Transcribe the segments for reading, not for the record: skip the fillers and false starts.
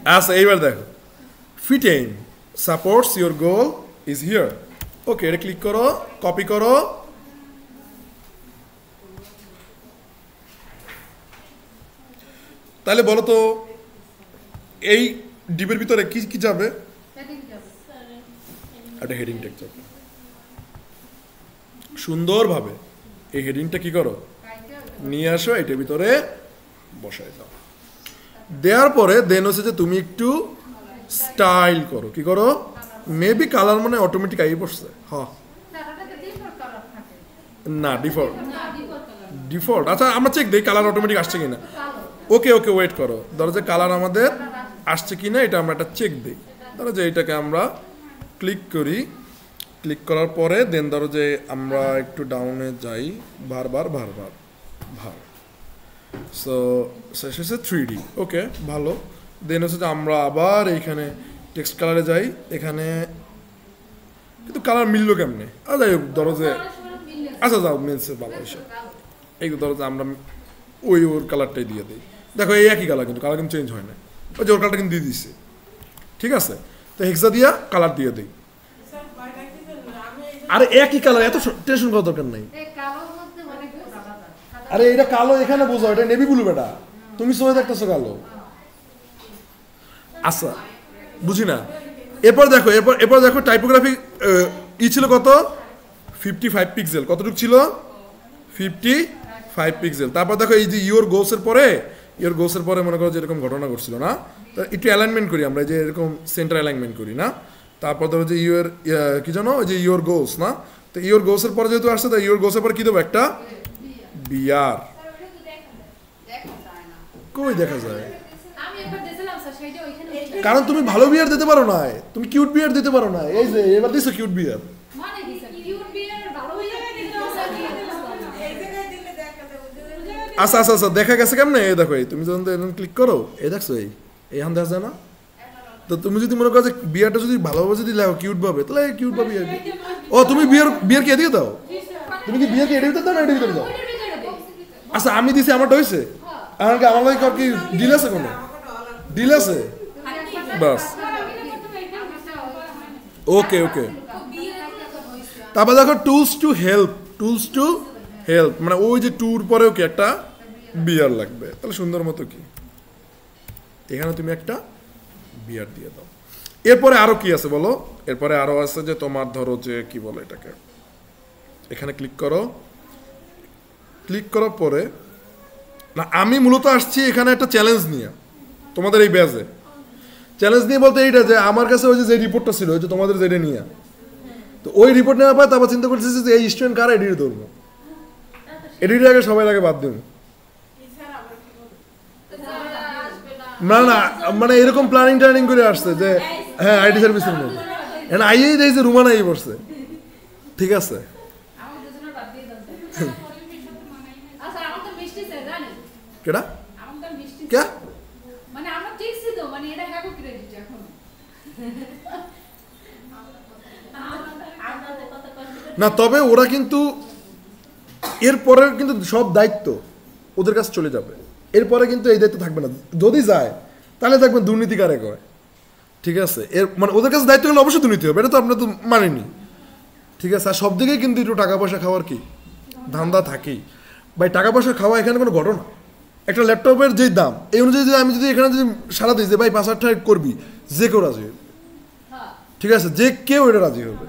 আচ্ছা এইবার দেখো fit aim supports your goal is here. Okay, এটা ক্লিক করো, কপি করো, তাহলে বলো তো এই ডিপের ভিতরে কি কি যাবে? একটা হেডিং ট্যাগ যাবে। সুন্দরভাবে এই হেডিংটা কি করো, নিয়ে আসো, এটার ভিতরে বসাই দাও। দেওয়ার পরে দেন হচ্ছে যে তুমি একটু স্টাইল করো। কি করো? মেবি কালার মানে অটোমেটিক আই পড়ছে। হ্যাঁ, না ডিফল্ট ডিফল্ট। আচ্ছা আমরা চেক দিই কালার অটোমেটিক আসছে কিনা। ওকে ওকে, ওয়েট করো। ধরো যে কালার আমাদের আসছে কিনা এটা আমরা একটা চেক দিই। ধরো যে এইটাকে আমরা ক্লিক করি, ক্লিক করার পরে দেন ধরো যে আমরা একটু ডাউনে যাই, বারবার বারবার ভার। সো শেষ হচ্ছে 3D। ওকে ভালো। দেন হচ্ছে যে আমরা আবার এইখানে টেক্সট কালারে যাই, এখানে কিন্তু কালার মিললো কেমনে? যাই হোক ধরো যে আচ্ছা যাও মিলছে ভালো হিসাব। এই ধরো যে আমরা ওর কালারটাই দিয়ে দিই। দেখো এই একই কালার, কিন্তু কালার কিন্তু চেঞ্জ হয় না। ওই যে ওর কালারটা কিন্তু দিয়ে দিচ্ছে। ঠিক আছে, তো হেক্সা দিয়া কালার দিয়ে দিই। আরে একই কালার, এত টেনশন করার দরকার নাই। আরে এটা কালো এখানে বোঝো, এটা নেভি ব্লু বেটা, তুমি সময় দেখতেছো কালো। আচ্ছা বুঝি না। এরপর দেখো এরপর দেখো টাইপোগ্রাফি ছিল কত? 55 পিক্সেল। কতটুকু ছিল? 55 পিক্সেল। তারপর দেখো এই যে ইওর গোলসের পরে মনে করো যে এরকম ঘটনা ঘটছিল না, তো একটু অ্যালাইনমেন্ট করি আমরা, যে এরকম সেন্টার অ্যালাইনমেন্ট করি না। তারপর ধরো যে ইওর কি জানো, ওই যে ইওর গোলস না, তো ইওর গোলসের পরে যেহেতু আসছে, তো ইওর গোলসের পরে কি দেবো? একটা বিয়ার। কই দেখা যায়? কারণ তুমি ভালো বিয়ার দিতে পারো না, তুমি কিউট বিয়ার দিতে পারো না। এই যে এবার দিছো কিউট বিয়ার। আচ্ছা আচ্ছা আচ্ছা, দেখা গেছে কেমনে? এই দেখো, এই তুমি যখন ক্লিক করো, এই দেখছো এই হান দেখা যায় না? তো তুমি যদি মনে করো যে বিয়ারটা যদি ভালোভাবে যদি লাগো কিউট ভাবে, তাহলে কিউট ভাবে। ও তুমি বিয়ার কি এদিকে দাও? তুমি কি বিয়ার কি এদিকে দাও না এদিকে দাও? আচ্ছা আমি দিছি, আমারটা হয়েছে। আমার লাগে কি ডিল আছে? কোনো ডিল আছে? বাস ওকে ওকে। তারপর দেখো টুলস টু হেল্প, মানে ওই যে টুর পরেও কি একটা বিয়ার লাগবে, তাহলে সুন্দর মতো কি এখানে তুমি একটা বিয়ার দিয়ে দাও। এরপরে আরো কি আছে বলো? এরপরে আরো আছে যে তোমার ধরো যে কি বলো এটাকে, এখানে ক্লিক করার পরে না, আমি মূলত আসছি এখানে একটা চ্যালেঞ্জ নিয়ে, তোমাদের এই ব্যাচে চ্যালেঞ্জ নিয়ে বলতে এইটা যে আমার কাছে ওই যে রিপোর্টটা ছিল, ওই যে তোমাদের যেটা নিয়ে, তো ওই রিপোর্ট নেওয়ার পর তারপর চিন্তা করতেছি যে এই স্টুডেন্ট কারা এডিট ধরবো, এডিট আগে সবাই আগে বাদ দেবো। না না, মানে এরকম প্ল্যানিং করে আসছে যে হ্যাঁ আইটি সার্ভিসের মধ্যে এখন আইয়েই দেখছি রুমান আই পড়ছে। ঠিক আছে, কেডা কে না, তবে ওরা কিন্তু এরপরে কিন্তু সব দায়িত্ব ওদের কাছে চলে যাবে। এরপরে কিন্তু এই দায়িত্ব থাকবে না, যদি যায় তাহলে দেখবেন দুর্নীতি কারে কয়। ঠিক আছে, এর মানে ওদের কাছে দায়িত্ব গেলে অবশ্যই দুর্নীতি হবে, এটা তো আপনার তো মানেনি। ঠিক আছে, আর সব দিকেই কিন্তু একটু টাকা পয়সা খাওয়ার কি ধান্দা থাকেই ভাই। টাকা পয়সা খাওয়া এখানে কোনো ঘটনা। একটা ল্যাপটপের যেই দাম এই অনুযায়ী যদি আমি যদি এখানে যদি সারা দিই যে ভাই 5,000 টাকা করবি, যে কেউ রাজি হবে। ঠিক আছে, যে কেউ এটা রাজি হবে।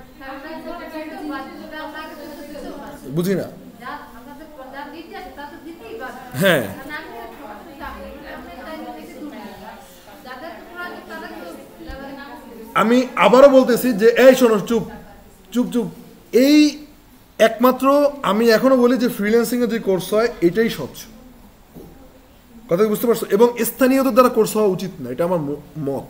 বুঝি না। হ্যাঁ আমি আবারও বলতেছি যে এই শোনো, চুপ চুপ চুপ। এই একমাত্র আমি এখনো বলি যে ফ্রিল্যান্সিং এর যে কোর্স হয় এটাই স্বচ্ছ, কথা বুঝতে পারছো? এবং স্থানীয়দের দ্বারা কোর্স হওয়া উচিত না, এটা আমার মত।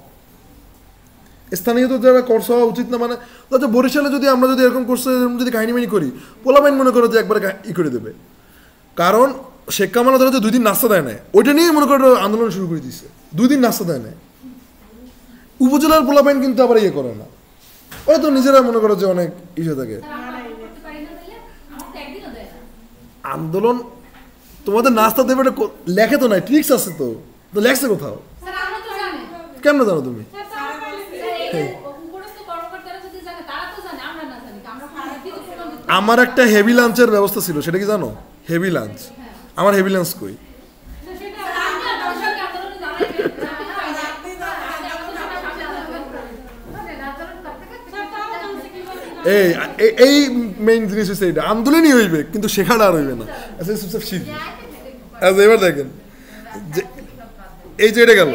স্থানীয়দের দ্বারা কোর্স হওয়া উচিত না, মানে ধরো বরিশালে যদি আমরা যদি এরকম কোর্স যদি কাহিনী করি, পোলাপাইন মনে করো যে একবারে করে দেবে। কারণ শেখ কামাল ধরো যে 2 দিন নাস্তা দেয় না, ওইটা নিয়ে মনে করো আন্দোলন শুরু করে দিচ্ছে। 2 দিন নাস্তা দেয় না, উপজেলার পোলাপাইন কিন্তু আবার করে না, ওরা তো নিজেরা মনে করো যে অনেক থাকে। আন্দোলন তোমাদের নাস্তা দেবে লেখে তো নাই, ট্রিক্স আছে তো লেখছে কোথাও? কেমনে জানো তুমি? আমার একটা হেভি লাঞ্চের ব্যবস্থা ছিল, সেটা কি জানো? হেভি লাঞ্চ, আমার হেভি লাঞ্চ কই? এই এই মেইন জিনিস হচ্ছে এটা, আন্দোলনই হইবে কিন্তু শেখাটা আর হইবে না। আচ্ছা চুপচাপ শিখি। আচ্ছা এবার দেখেন যে এই যে এটা গেল,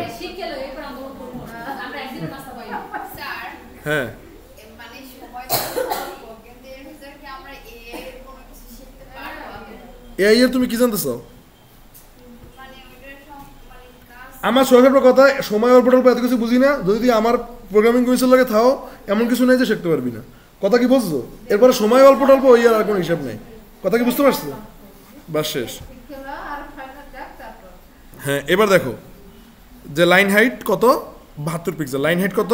হ্যাঁ এআই এর তুমি কি জানতে চাও? আমার শখের কথা, সময় অল্প অল্প এত কিছু বুঝি না, যদি তুই আমার প্রোগ্রামিং কোর্সের লাগে থাও এমন কিছু নেই যে শিখতে পারবি না। কথা কি বুঝছো? এরপরে সময় অল্প অল্প ওই আর কোনো হিসাব নেই। কথা কি বুঝতে পারছো? বাস শেষ। হ্যাঁ এবার দেখো যে লাইন হাইট কত, 72 পিক্সেল। লাইন হাইট কত,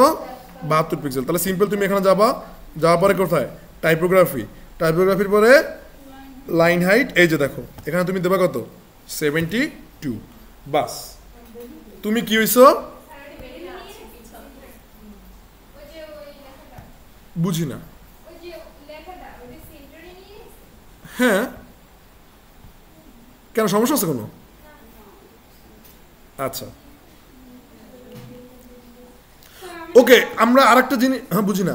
72 পিক্সেল। তাহলে সিম্পল তুমি এখানে যাবা, যাওয়ার পরে কোথায় টাইপোগ্রাফি, টাইপোগ্রাফির পরে লাইন হাইট, এই যে দেখো এখানে তুমি দেবা কত, 72। বাস তুমি কি হইছো বুঝি না। হ্যাঁ কেন, সমস্যা আছে কোনো? আচ্ছা ওকে, আমরা আরেকটা জিনিস, হ্যাঁ বুঝি না,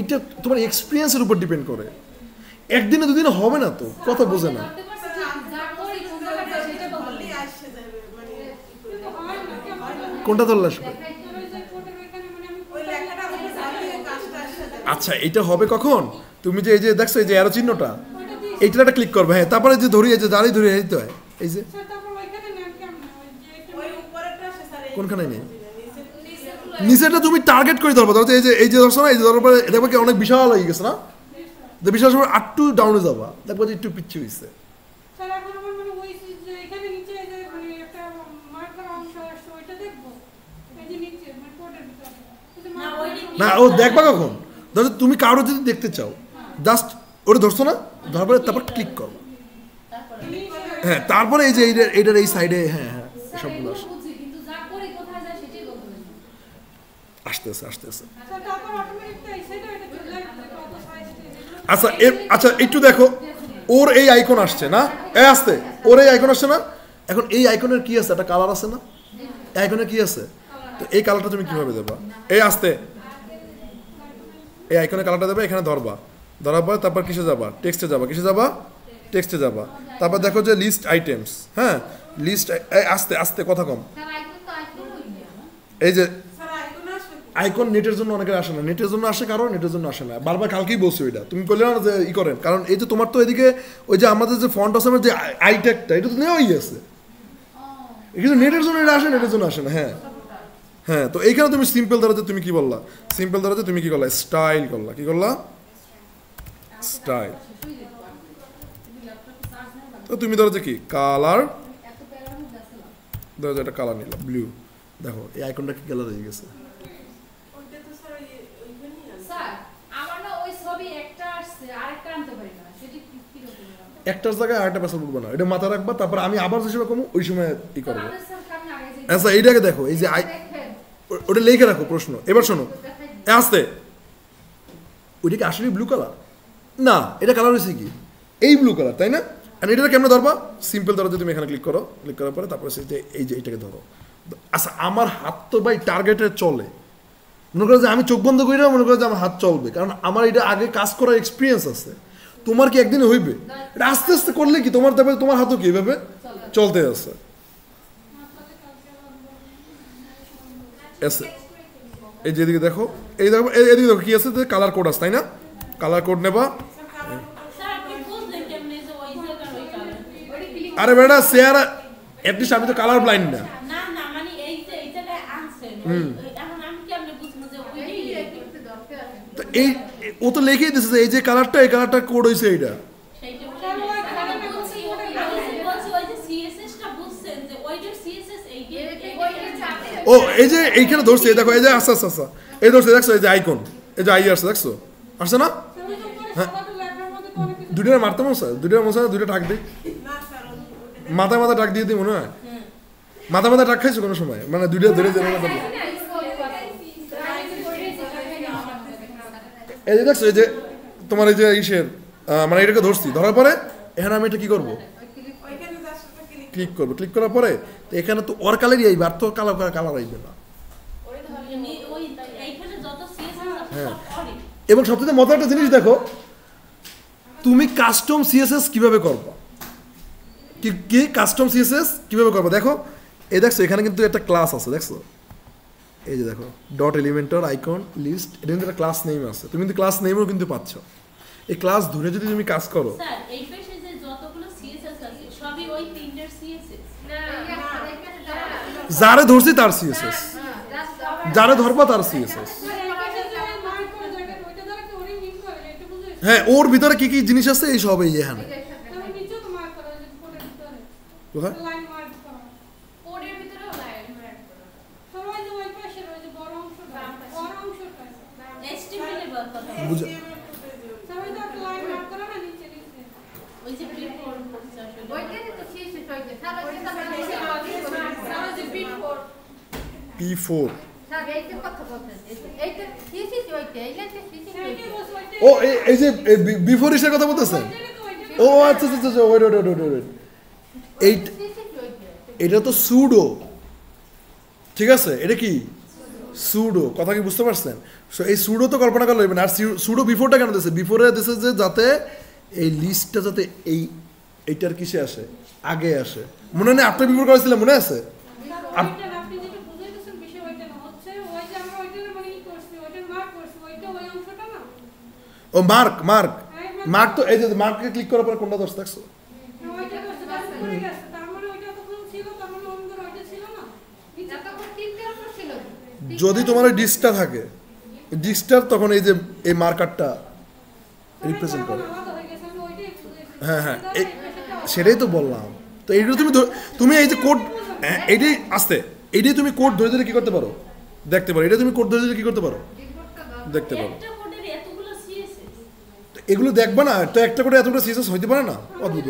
এটা তোমার এক্সপিরিয়েন্সের উপর ডিপেন্ড করে, একদিনে দুদিনে হবে না তো, কথা বোঝে না। কোনটা ধরলে আসবে? আচ্ছা এটা হবে কখন, তুমি যে এই যে দেখছো এই যে অ্যারো চিহ্নটা, এইটা একটা ক্লিক করবে, হ্যাঁ তারপরে যে ধরি, এই যে জারি ধরে দিতে হয়, এই যে কোনখানে নেই, নিচেটা তুমি টার্গেট করে ধরবো, ধরো এই যে ধরছো না, এই যে ধরার পরে দেখবো কি অনেক বিশাল হয়ে গেছে না, বিশাল সময় একটু ডাউনে যাবা, দেখবো যে একটু পিচ্ছি হয়েছে। না ও দেখবা কখন, ধরো তুমি কারো যদি দেখতে চাও, জাস্ট ওটা ধরছো না, ধরার পরে তারপর ক্লিক করো, হ্যাঁ তারপরে এই যে এইটার এই সাইডে, হ্যাঁ হ্যাঁ সবগুলো আসতেছে আসতেছে। আচ্ছা আচ্ছা একটু দেখো, ওর এই আইকন আসছে না, এই আসতে ওর এই আইকন আসছে না, এখন এই আইকনের কি আছে, একটা কালার আছে না, এই আইকনের কি আছে, তো এই কালারটা তুমি কিভাবে দেবা, এই আসতে এই আইকনের কালারটা দেবে, এখানে ধরবা, ধরার পর তারপর কিসে যাবা, টেক্সটে যাবা, কিসে যাবা, টেক্সটে যাবা, তারপর দেখো যে লিস্ট আইটেমস, হ্যাঁ লিস্ট, আস্তে আস্তে কথা কম, এই যে আইকন নেটের জন্য অনেকের আসে না, নেটের জন্য আসে, কারণ নেটের জন্য আসে না, বারবার কালকেই বলছো এটা তুমি করলে না যে ই করেন, কারণ এই যে তোমার তো এদিকে ওই যে আমাদের যে ফন্ট আছে যে আইটেকটা, এটা তো নেওয়াই আছে, কিন্তু নেটের জন্য এটা আসে, নেটের জন্য আসে না। হ্যাঁ হ্যাঁ তো এইখানে তুমি সিম্পল ধরাতে তুমি কি বললা, সিম্পল ধরাতে তুমি কি করলা, স্টাইল করলা, কি করলা, স্টাইল। তো তুমি ধরো যে কি কালার, ধরো একটা কালার নিলাম ব্লু, দেখো এই আইকনটা কি কালার হয়ে গেছে, একটার জায়গায় আরেকটা পেছন উঠবো না, এটা মাথা রাখবা, তারপর আমি আবার যে সময় কমু ওই সময় ই করবো। আচ্ছা এইটাকে দেখো, এই যে ওটা লিখে রাখো প্রশ্ন, এবার শোনো আসতে, ওইটা কি আসলে ব্লু কালার না, এটা কালার হয়েছে কি এই ব্লু কালার, তাই না, আর এটা কেমনে ধরবা, সিম্পল ধরো, তুমি এখানে ক্লিক করো, ক্লিক করার পরে তারপরে এই যে এইটাকে ধরো। আচ্ছা আমার হাত তো ভাই টার্গেটে চলে, মনে করো যে আমি চোখ বন্ধ করি না, মনে করো যে আমার হাত চলবে, কারণ আমার এটা আগে কাজ করার এক্সপিরিয়েন্স আছে, তোমার কি একদিনে হইবে, এটা আস্তে আস্তে করলে কি তোমার দেখবে তোমার হাতও কি এইভাবে চলতে আছে। এই যেদিকে দেখো, এই দেখো এদিকে দেখো কি আছে, কালার কোড আছে তাই না, কালার কোড নেবা, আরে বেটা শেয়ার এটলিস্ট আমি তো কালার ব্লাইন্ড না, তো এই ও তো লিখেই দিছে এই যে কালারটা, এই কালারটা কোড হইছে এইটা, ও এই যে এইখানে ধরছে, দেখো এই যে আচ্ছা আচ্ছা আচ্ছা এই ধরছে, দেখছো এই যে আইকন, এই যে আই আসছে, দেখছো আসছে না, হ্যাঁ দুইটা মারতে মশা, দুইটা মশা দুইটা টাক দিই, মাথায় মাথা টাক দিয়ে দিই মনে হয়, মাথা মাথা টাক খাইছো কোনো সময়, মানে দুইটা ধরে ধরে এই যে দেখছো, এই যে তোমার এই যে ইসের মানে এটাকে ধরছি, ধরার পরে এখানে আমি এটা কি করবো, ক্লিক করবো, ক্লিক করার পরে তো এখানে তো ওর কালারই আইবে, আর তো কালার কালার আইবে না। হ্যাঁ, এবং সবচেয়ে মজার একটা জিনিস দেখো, তুমি কাস্টম সিএসএস কিভাবে করবা, কি কাস্টম সিএসএস কিভাবে করবা দেখো। এই দেখছো এখানে কিন্তু একটা ক্লাস আছে, দেখছো এই যে দেখো ডট এলিমেন্টর আইকন লিস্ট, এটা কিন্তু একটা ক্লাস নেম আছে, তুমি কিন্তু ক্লাস নেমও কিন্তু পাচ্ছ। এই ক্লাস ধরে যদি তুমি কাজ করো, স্যার এই পেজে যে যতগুলো সিএসএস আছে সবই ওই তিনটার সিএসএস না, যারে ধরছি তার সিএসএস, যারে ধরবা তার সিএসএস। হ্যাঁ, ওর ভিতরে কি কি জিনিস আছে এই সব এই এখানে কোথায় বুঝা P4 ও এই যে বিফোর ইসের কথা বলতেছেন, ও আচ্ছা আচ্ছা আচ্ছা ওয়েট ওয়েট ওয়েট ওয়েট, এটা তো সুডো, ঠিক আছে, এটা কি সুডো, কথা কি বুঝতে পারছেন? সো এই সুডো তো কল্পনা করা লাগবে না। আর সুডো বিফোরটা কেন দিয়েছে, বিফোরে দিয়েছে যে যাতে এই লিস্টটা যাতে এইটার কিসে আসে, আগে আসে। মনে নেই আপনি বিফোর করেছিলেন, মনে আছে? ও মার্ক মার্ক মার্ক তো এই যে মার্কে ক্লিক করার পরে কোনটা দশ দেখছো, যদি তোমার ওই ডিস্কটা থাকে, ডিস্কটার তখন এই যে এই মার্কারটা রিপ্রেজেন্ট করে। হ্যাঁ হ্যাঁ, সেটাই তো বললাম। তো এইগুলো তুমি এই যে কোড, এইটাই আসতে, এইটাই তুমি কোড ধরে ধরে কি করতে পারো, দেখতে পারো। এটা তুমি কোড ধরে ধরে কি করতে পারো, দেখতে পারো। এগুলো দেখবা না তো, একটা করে এতগুলো সিএসএস হইতে পারে না, অদ্ভুত।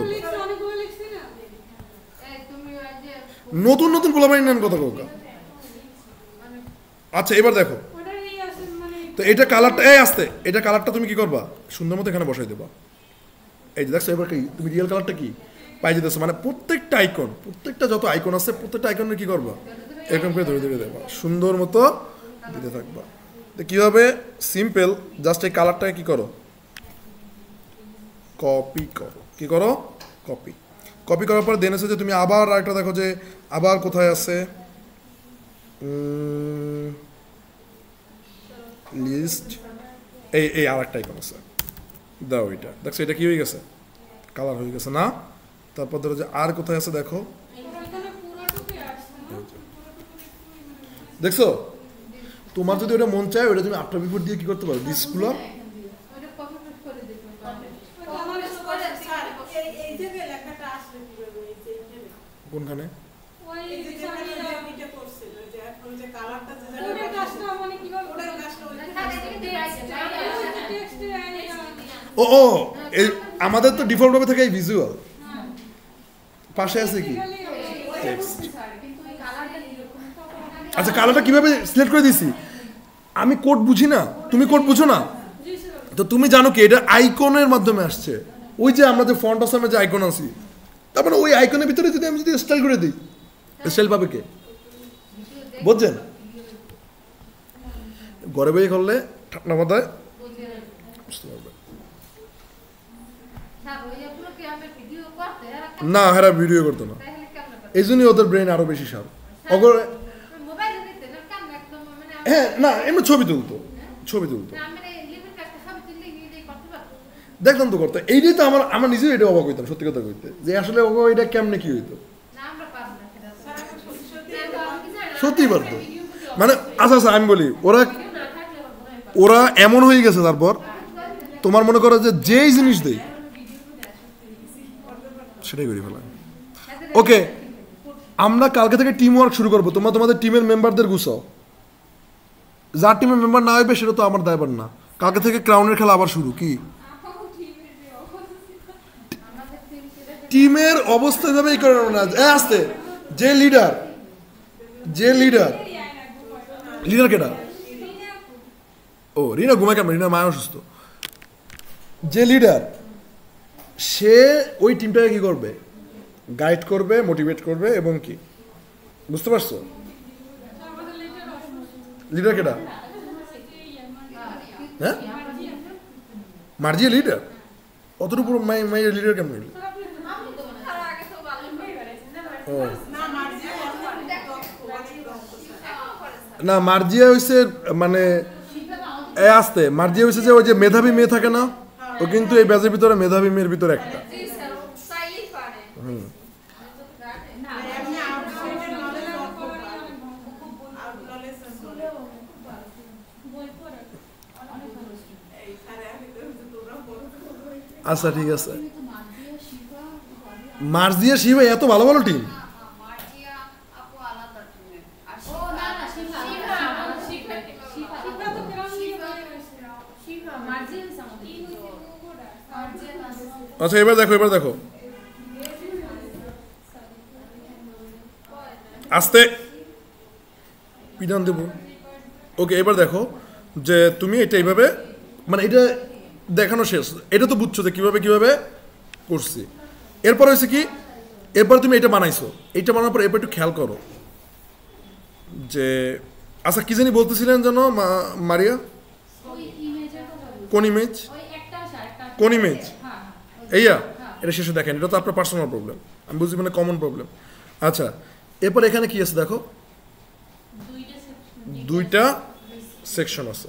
নতুন নতুন গোলাবাড়ি নেন কথা কৌকা। আচ্ছা এবার দেখো, তো এটা কালারটা এই আসতে, এটা কালারটা তুমি কি করবা, সুন্দর মতো এখানে বসাই দেবা। এই যে দেখছো এবার কি তুমি রিয়েল কালারটা কি পাই যেতেছো, মানে প্রত্যেকটা আইকন, প্রত্যেকটা যত আইকন আছে প্রত্যেকটা আইকনের কি করবা, এরকম করে ধরে ধরে দেবা, সুন্দর মতো দিতে থাকবা। তো কীভাবে, সিম্পল, জাস্ট এই কালারটাকে কি করো, কপি করো, কি করো, কপি। কপি করার পর দেন এসে যে তুমি আবার একটা দেখো যে আবার কোথায় আছে লিস্ট, এই আর একটা আইকন আছে, দাও এটা, দেখছো এটা কি হয়ে গেছে, কালার হয়ে গেছে না। তারপর ধরো যে আর কোথায় আছে দেখো, দেখছো তোমার যদি ওটা মন চায় ওটা তুমি আফটার বিফোর দিয়ে কি করতে পারো, ডিসগুলো কোনখানে, ও ও আমাদের তো ডিফল্ট ভাবে থাকে এই ভিজুয়াল, পাশে আছে কি টেক্সট। আচ্ছা কালারটা কিভাবে সিলেক্ট করে দিছি, আমি কোড বুঝি না, তুমি কোড বুঝো না, তো তুমি জানো কি এটা আইকনের মাধ্যমে আসছে। ওই যে আমরা যে ফন্ট আসামে যে আইকন আছি, তার মানে ওই আইকনের ভিতরে যদি আমি যদি স্টাইল করে দিই, স্টাইল পাবে কে, বুঝছেন? ঘরে বই করলে ঠান্ডা মাথায় বুঝতে পারবে না, হ্যাঁ ভিডিও করতো না, এই জন্যই ওদের ব্রেন আরো বেশি সার। হ্যাঁ না এমনি ছবি তুলতো, ছবি তুলতো, দেখতাম তো করতো। এইটাই তো আমার নিজেও এটা অবাক হইতাম, সত্যি কথা কইতে, যে আসলে এটা কেমনে কি হইতো, সত্যি পারতো মানে। আচ্ছা আচ্ছা আমি বলি, ওরা এমন হয়ে গেছে, তারপর তোমার মনে করো যে যেই জিনিস দেই সেটাই করে ফেলা। ওকে, আমরা কালকে থেকে টিম ওয়ার্ক শুরু করবো, তোমরা তোমাদের টিমের মেম্বারদের গুছাও, যার টিমের মেম্বার না হইবে সেটা তো আমার দায়বার না। কালকে থেকে ক্রাউনের খেলা আবার শুরু, কি টিমের অবস্থা এভাবেই করে না, আসতে যে লিডার যে লিডার কেটা? ও রিনা ঘুমায় কেমন? রিনা মায়া অসুস্থ। যে লিডার সে ওই টিমটাকে কি করবে? গাইড করবে, মোটিভেট করবে এবং কি, বুঝতে পারছো? লিডার কেটা? হ্যাঁ, মার্জিয়া লিডার। অতটুকু মাইয়ের লিডার কেমন? ও না, মার্জিয়া হয়েছে মানে আসতে মার্জিয়া হয়েছে যে ওই যে মেধাবী মেয়ে থাকে না, ও কিন্তু এই ব্যাচের ভিতরে মেধাবী মেয়ের ভিতরে একটা। আচ্ছা ঠিক আছে, মার্জিয়া শিবা এত ভালো ভালো টিম। আচ্ছা এবার দেখো আস্তে পিডান দেব। ওকে এবার দেখো যে তুমি এটা এইভাবে মানে এটা দেখানো শেষ, এটা তো বুঝছো যে কিভাবে করছি। এরপর হয়েছে কি, এরপর তুমি এটা বানাইছো, এটা বানানোর পর এরপর একটু খেয়াল করো যে আচ্ছা কি জানি বলতেছিলেন যেন মারিয়া? কোন ইমেজ? এইয়া এটা শেষে দেখেন, এটা তো আপনার পার্সোনাল প্রবলেম, আমি বুঝি মানে কমন প্রবলেম। আচ্ছা এরপর এখানে কি আছে দেখো, দুইটা সেকশন আছে।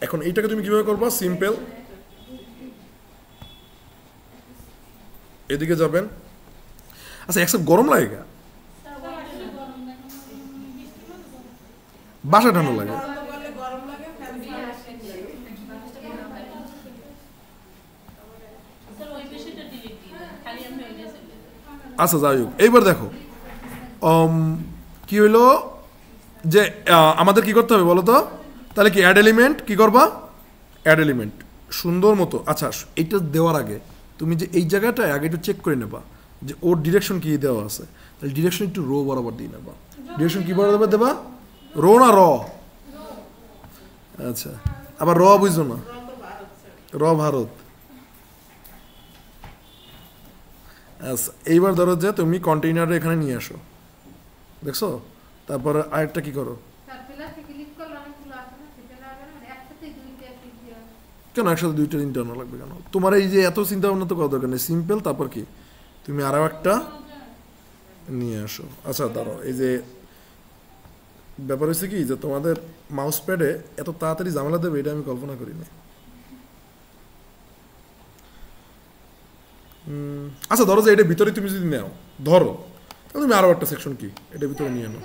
এখন এইটাকে তুমি কিভাবে করবা? সিম্পল, এদিকে যাবেন। আচ্ছা একসাথে গরম লাগে, বাসা ঠান্ডা লাগে। আচ্ছা যাই হোক, এইবার দেখো কি হইলো যে আমাদের কি করতে হবে বলো তো? তাহলে কি অ্যাড এলিমেন্ট কি করবা? অ্যাড এলিমেন্ট সুন্দর মতো। আচ্ছা এইটা দেওয়ার আগে তুমি যে এই জায়গাটায় আগে একটু চেক করে নেবা যে ওর ডিরেকশন কি দেওয়া আছে, তাহলে ডিরেকশন একটু রো বরাবর দিয়ে নেবা। ডিরেকশন কি বরাবর দেবা? রো না র? আচ্ছা আবার র বুঝছো না, র ভারত। আচ্ছা এইবার ধরো যে তুমি কন্টেইনারে এখানে নিয়ে আসো, দেখছো? তারপরে আরেকটা কি করো, কেন একসাথে দুইটা তিনটা আনা লাগবে কেন? তোমার এই যে এত চিন্তা ভাবনা তো করা দরকার নেই, সিম্পল। তারপর কি তুমি আরও একটা নিয়ে আসো। আচ্ছা দাঁড়াও, এই যে ব্যাপার হচ্ছে কি যে তোমাদের মাউস প্যাডে এত তাড়াতাড়ি ঝামেলা দেবে এটা আমি কল্পনা করি না। আচ্ছা ধরো যে এটার ভিতরে তুমি যদি নাও, ধরো তাহলে তুমি আরো একটা সেকশন কি এটার ভিতরে নিয়ে নাও,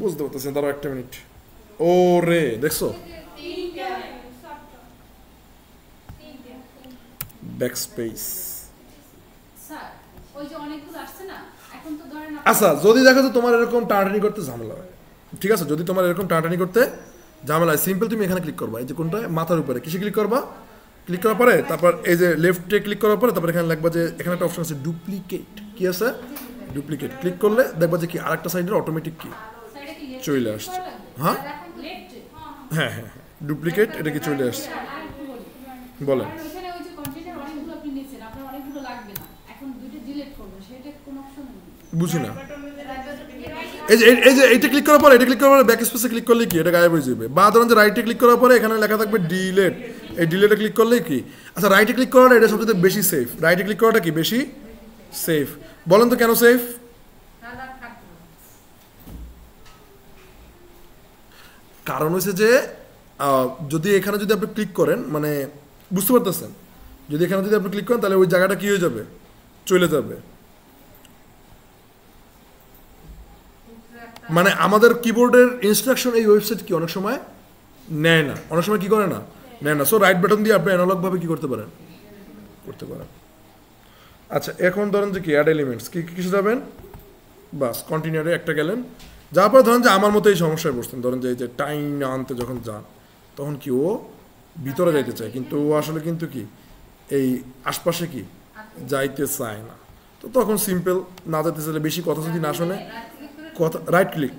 বুঝতে পারতেছেন? ধরো একটা মিনিট। ও রে দেখছো, ব্যাকস্পেস। আচ্ছা যদি দেখো যে তোমার এরকম টানাটানি করতে ঝামেলা হয়, ঠিক আছে, যদি তোমার এরকম টানাটানি করতে ঝামেলা হয়, সিম্পল তুমি এখানে ক্লিক করবা, এই যে কোনটা মাথার উপরে, কিসে ক্লিক করবা? ক্লিক করার পরে তারপর এই যে লেফটে ক্লিক করার পরে তারপর এখানে লিখবা যে এখানে একটা অপশন আছে ডুপ্লিকেট। কি আছে? ডুপ্লিকেট। ক্লিক করলে দেখবা যে কি আরেকটা সাইডের অটোমেটিক কি চলে আসছে। হ্যাঁ হ্যাঁ হ্যাঁ ডুপ্লিকেট, এটা কি চলে আসছে? বলেন। বুঝি না। এই যে এইটা ক্লিক করার পরে ব্যাক স্পেসে ক্লিক করলে কি এটা গায়েব হয়ে যাবে? বা ধরুন যে রাইটে ক্লিক করার পরে এখানে লেখা থাকবে ডিলেট, এই ডিলেটে ক্লিক করলে কি? আচ্ছা রাইটে ক্লিক করাটা এটা সবচেয়ে বেশি সেফ। রাইটে ক্লিক করাটা কি বেশি সেফ? বলেন তো কেন সেফ? কারণ হচ্ছে যে যদি এখানে যদি আপনি ক্লিক করেন, মানে বুঝতে পারতেছেন, যদি এখানে যদি আপনি ক্লিক করেন তাহলে ওই জায়গাটা কি হয়ে যাবে? চলে যাবে। মানে আমাদের কিবোর্ডের ইনস্ট্রাকশন এই ওয়েবসাইট কি অনেক সময় নেয় না, অনেক সময় কি করে না, নেয় না। সো রাইট বাটন দিয়ে আপনি অ্যানালগভাবে কি করতে পারেন? করতে পারেন। আচ্ছা এখন ধরেন যে কি অ্যাড এলিমেন্টস কি কিছু যাবেন, বাস কন্টিনিউরে একটা গেলেন, যাওয়ার পর ধরেন যে আমার মতো এই সমস্যায় বসতেন, ধরেন যে এই যে টাইম আনতে যখন যান তখন কি ও ভিতরে যাইতে চায়, কিন্তু ও আসলে কিন্তু কি এই আশপাশে কি যাইতে চায় না। তো তখন সিম্পল না যেতে চাইলে বেশি কথা যদি না শোনে কথা রাইট ক্লিক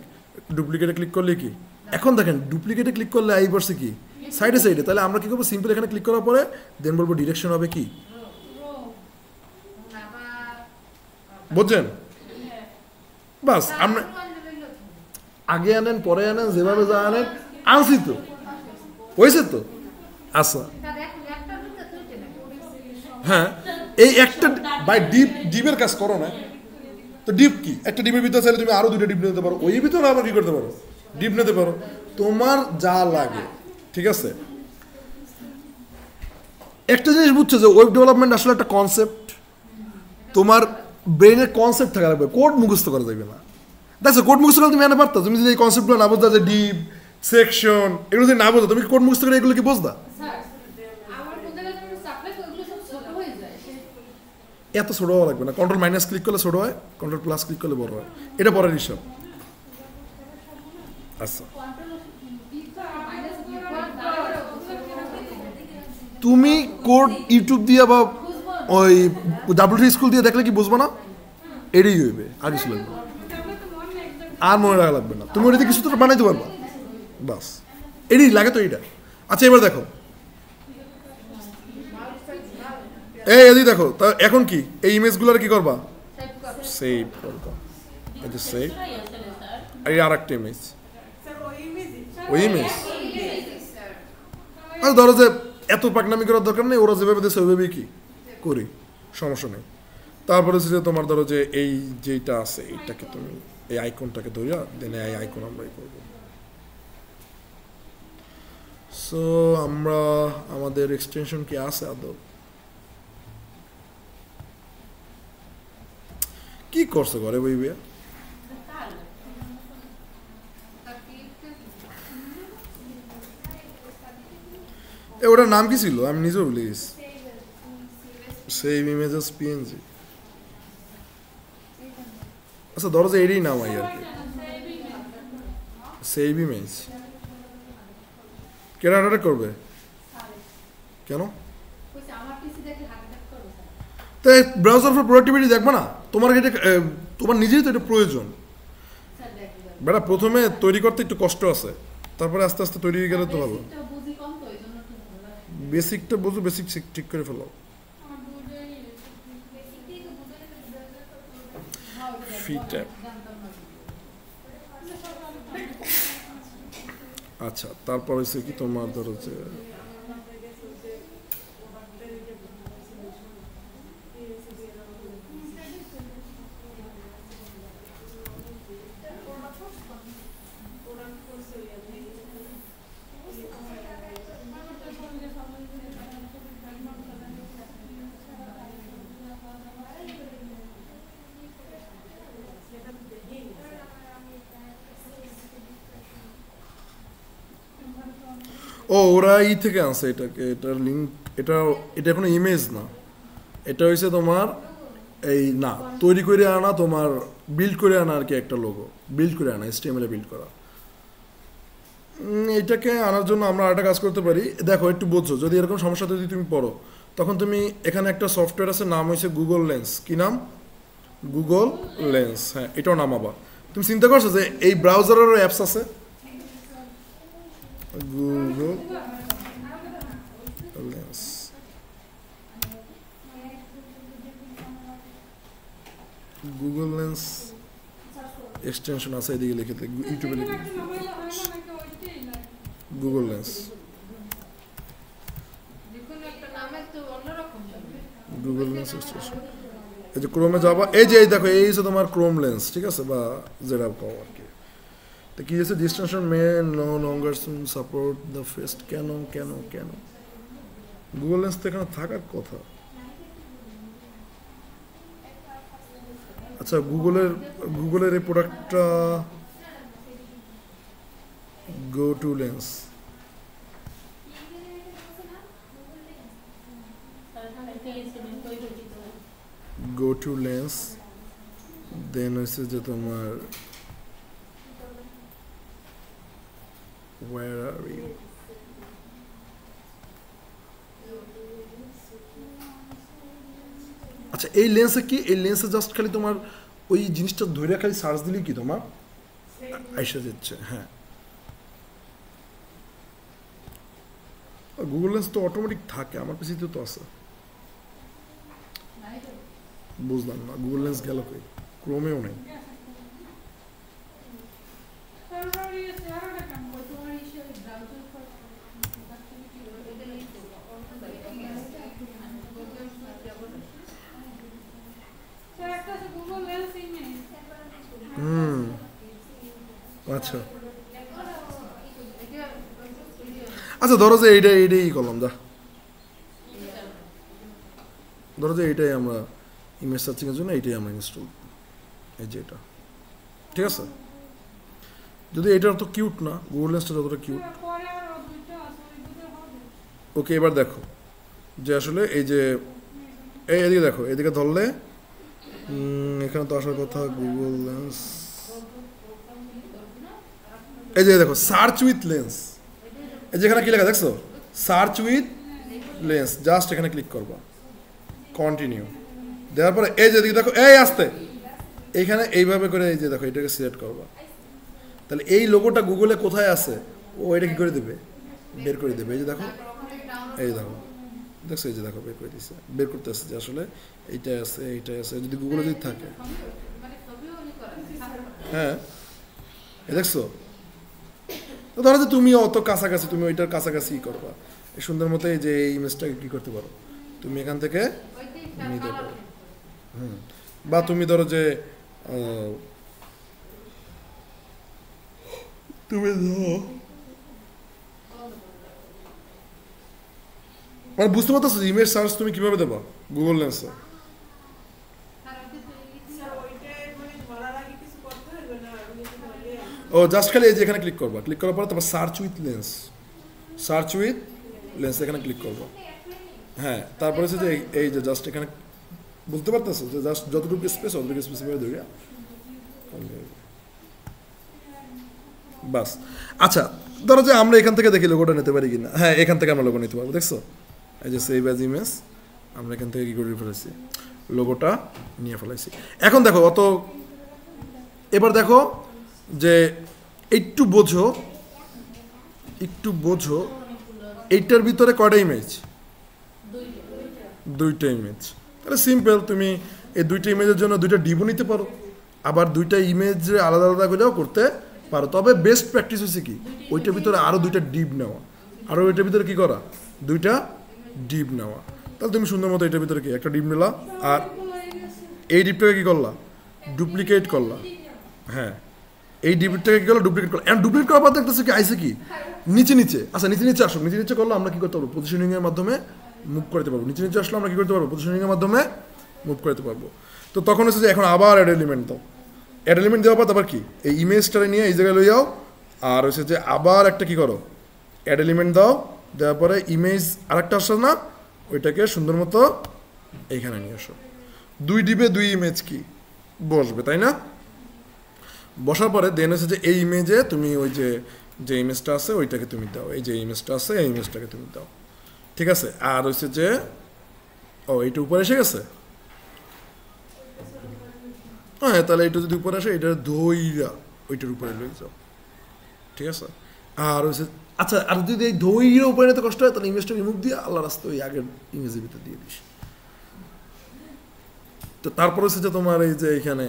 ডুপ্লিকেটে ক্লিক করলে কি এখন দেখেন ডুপ্লিকেটে ক্লিক করলে এই বসে কি সাইডে সাইডে তাহলে আমরা কি করবো সিম্পল এখানে ক্লিক করার পরে দেন বলবো ডিরেকশন হবে কি বুঝছেন বাস আমরা আগে আনেন পরে আনেন যেভাবে যা আনেন আনছি তো হয়েছে তো আচ্ছা হ্যাঁ এই একটা বাই ডিপের কাজ করো না তো ডিপ কি একটা ডিপের ভিতরে চাইলে তুমি আরো দুটো ডিপ নিতে পারো ওই ভিতরে আবার কি করতে পারো ডিপ নিতে পারো তোমার যা লাগে ঠিক আছে একটা জিনিস বুঝছো যে ওয়েব ডেভেলপমেন্ট আসলে একটা কনসেপ্ট তোমার ব্রেনের কনসেপ্ট থাকা লাগবে কোড মুখস্থ করা যাবে না দেখছো কোড মুখস্থ করে তুমি এনে পারতো তুমি যদি এই কনসেপ্টগুলো না বুঝতা যে ডিপ সেকশন এগুলো যদি না বুঝতো তুমি কোড মুখস্থ করে এগুলো কি বুঝতা এত ছোট হওয়া লাগবে না কন্ট্রোল মাইনাস ক্লিক করলে ছোট হয় কন্ট্রোল প্লাস ক্লিক করলে বড় হয় এটা পরের হিসাব আচ্ছা তুমি কোড ইউটিউব দিয়ে বা ওই ডাব্লিউটি স্কুল দিয়ে দেখলে কি বুঝবো না এটাই হইবে আর কিছু লাগবে আর মনে রাখা লাগবে না তুমি ওটা কিছু তো বানাইতে পারবা বাস এটাই লাগে তো এইটা আচ্ছা এবার দেখো এই এদি দেখো তা এখন কি এই ইমেজগুলোর কি করবা সেভ করবা এই যে সেভ আর আর একটা ইমেজ ওই ইমেজ আর ধরো যে এত পাকনামি করার দরকার নেই ওরা যেভাবে দেশে ওইভাবেই কি করি সমস্যা নেই তারপরে হচ্ছে যে তোমার ধরো যে এই যেটা আছে এইটাকে তুমি এই আইকনটাকে ধরিয়া দেন এই আইকন আমরাই করব সো আমরা আমাদের এক্সটেনশন কি আছে আদৌ কি করছে ঘরে বইবে ওটার নাম কি ছিল আমি নিজেও ভুলে গেছি সেভ ইমেজেস পিএনজি আচ্ছা ধরো যে এরই নাম আই আর কি সেভ ইমেজ কেন এটা করবে কেন তো ব্রাউজার ফর প্রোডাক্টিভিটি দেখবে না তোমার এটা তোমার নিজেই তো এটা প্রয়োজন বেটা প্রথমে তৈরি করতে একটু কষ্ট আছে তারপরে আস্তে আস্তে তৈরি হয়ে গেলে তো ভালো বেসিকটা বুঝো বেসিক ঠিক করে ফেলো আচ্ছা তারপর হচ্ছে কি তোমার ধরো যে ও ওরা ই থেকে আনছে এটাকে এটার লিঙ্ক এটা কোনো ইমেজ না এটা হয়েছে তোমার এই না তৈরি করে আনা তোমার বিল্ড করে আনা আর কি একটা লোগো বিল্ড করে আনা HTML এ বিল্ড করা এইটাকে আনার জন্য আমরা আরেকটা কাজ করতে পারি দেখো একটু বোঝো যদি এরকম সমস্যা যদি তুমি পড়ো তখন তুমি এখানে একটা সফটওয়্যার আছে নাম হয়েছে গুগল লেন্স কি নাম গুগল লেন্স হ্যাঁ এটাও নামাবা তুমি চিন্তা করছো যে এই ব্রাউজারেরও অ্যাপস আছে Google Lens Google Lens extension আছে এদিকে লিখে ইউটিউবে লিখে Google Lens Google Lens extension এই যে ক্রোমে যাবা এই যে দেখো এই হচ্ছে তোমার ক্রোম লেন্স ঠিক আছে বা যেটা পাও আর কি তো কি আছে this extension may no longer support the fest কেন গুগল লেন্স তো এখানে থাকার কথা আচ্ছা গুগলের এই প্রোডাক্টটা go to lens go to lens then হচ্ছে যে তোমার where are we আচ্ছা এই লেন্সে কি, এই লেন্সে জাস্ট খালি তোমার ওই জিনিসটা ধরে খালি সার্চ দিলেই কি তোমার আইসা যাচ্ছে। হ্যাঁ, গুগল লেন্স তো অটোমেটিক থাকে, আমার পিছিয়ে তো আছে। বুঝলাম না, গুগল লেন্স গেল কই? ক্রোমেও নেই। আচ্ছা আচ্ছা, ধরো যে এইটাই করলাম, যা ধরো যে এইটাই আমরা ইমেজ সার্চিংয়ের জন্য এইটাই আমরা ইনস্টল, এই যে এটা, ঠিক আছে। যদি এইটার তো কিউট না, গুগল লেন্সটা যতটা কিউট। ওকে, এবার দেখো যে আসলে এই যে এদিকে দেখো, এদিকে ধরলে এখানে তো আসার কথা গুগল লেন্স। এই যে দেখো সার্চ উইথ লেন্স, এই যেখানে কি লেখা দেখছো, সার্চ উইথ লেন্স, জাস্ট এখানে ক্লিক করবা, কন্টিনিউ দেওয়ার পরে এই যে দেখো এই আসতে এইখানে এইভাবে করে এই যে দেখো এটাকে সিলেক্ট করবা। তাহলে এই লোগোটা গুগলে কোথায় আছে ও এটা কি করে দেবে, বের করে দেবে। এই যে দেখো, এই দেখো দেখছো, এই যে দেখো বের করে দিচ্ছে, বের করতে আসছে যে আসলে এইটাই আছে, এইটাই আছে, যদি গুগলে যদি থাকে। হ্যাঁ, দেখছো, তো ধরো যে তুমি অত কাছাকাছি, তুমি ওইটার কাছাকাছি করবা, এই সুন্দর মতো এই যে এই ইমেজটাকে কি করতে পারো, তুমি এখান থেকে নিতে পারো। বা তুমি ধরো যে তুমি ধরো মানে বুঝতে পারতেছো ইমেজ সার্চ তুমি কিভাবে দেবা গুগল লেন্সে। ও জাস্ট খালি এই যে এখানে ক্লিক করবা, ক্লিক করার পরে তারপর search with lens, search with lens এখানে ক্লিক করবা। হ্যাঁ, তারপরে হচ্ছে যে এই যে জাস্ট এখানে বুঝতে পারতেছো যে জাস্ট যতটুকু স্পেস অতটুকু স্পেস ধরে বাস। আচ্ছা ধরো যে আমরা এখান থেকে দেখি লোগোটা নিতে পারি কিনা। হ্যাঁ, এখান থেকে আমরা লোগো নিতে পারবো, দেখছো এই যে সেভ অ্যাজ ইমেজ, আমরা এখান থেকে কি করে ফেলেছি, লোগোটা নিয়ে ফেলাইছি। এখন দেখো অত, এবার দেখো যে একটু বোঝো, একটু বোঝো এইটার ভিতরে কয়টা ইমেজ, দুইটা ইমেজ। তাহলে সিম্পল, তুমি এই দুইটা ইমেজের জন্য দুইটা ডিবও নিতে পারো, আবার দুইটা ইমেজ আলাদা আলাদা করেও করতে পারো। তবে বেস্ট প্র্যাকটিস হচ্ছে কি ওইটার ভিতরে আরও দুইটা ডিপ নেওয়া, আরও ওইটার ভিতরে কি করা, দুইটা ডিপ নেওয়া। তাহলে তুমি সুন্দর মতো এটার ভিতরে কি একটা ডিপ নিলা, আর এই ডিপটাকে কি করলা, ডুপ্লিকেট করলা। হ্যাঁ, এই ডিপটাকে কি করলো, ডুপ্লিকেট করলো। এখন ডুপ্লিকেট করার পর দেখতেছে কি আইসে কি নিচে নিচে। আচ্ছা নিচে নিচে আসো, নিচে নিচে করলে আমরা কি করতে পারবো, পজিশনিংয়ের মাধ্যমে মুভ করতে পারবো। নিচে নিচে আসলে আমরা কি করতে পারবো, পজিশনিংয়ের মাধ্যমে মুভ করতে পারবো। তো তখন হচ্ছে যে এখন আবার অ্যাড এলিমেন্ট দাও, অ্যাড এলিমেন্ট দেওয়ার পর তারপর কি এই ইমেজটারে নিয়ে এই জায়গায় লই যাও, আর হচ্ছে যে আবার একটা কি করো, অ্যাড এলিমেন্ট দাও, দেওয়ার পরে ইমেজ আরেকটা আসছে না, ওইটাকে সুন্দর মতো এইখানে নিয়ে আসো। দুই ডিপে দুই ইমেজ কি বসবে, তাই না? বসার পরে দেন হচ্ছে যে এই ইমেজে তুমি ওই যে ইমেজটা আছে ওইটাকে তুমি দাও, এই যে ইমেজটা আছে এই ইমেজটাকে তুমি দাও, ঠিক আছে। আর হচ্ছে যে ও এইটা উপরে এসে গেছে, হ্যাঁ তাহলে এইটা যদি উপরে আসে এটা ধইরা ওইটার উপরে লই যাও, ঠিক আছে। আর হচ্ছে আচ্ছা, আর যদি এই ধইরা উপরে নিতে কষ্ট হয় তাহলে ইমেজটা রিমুভ দিয়ে আল্লাহ রাস্তা ওই আগের ইমেজের ভিতরে দিয়ে দিস। তো তারপর হচ্ছে যে তোমার এই যে এখানে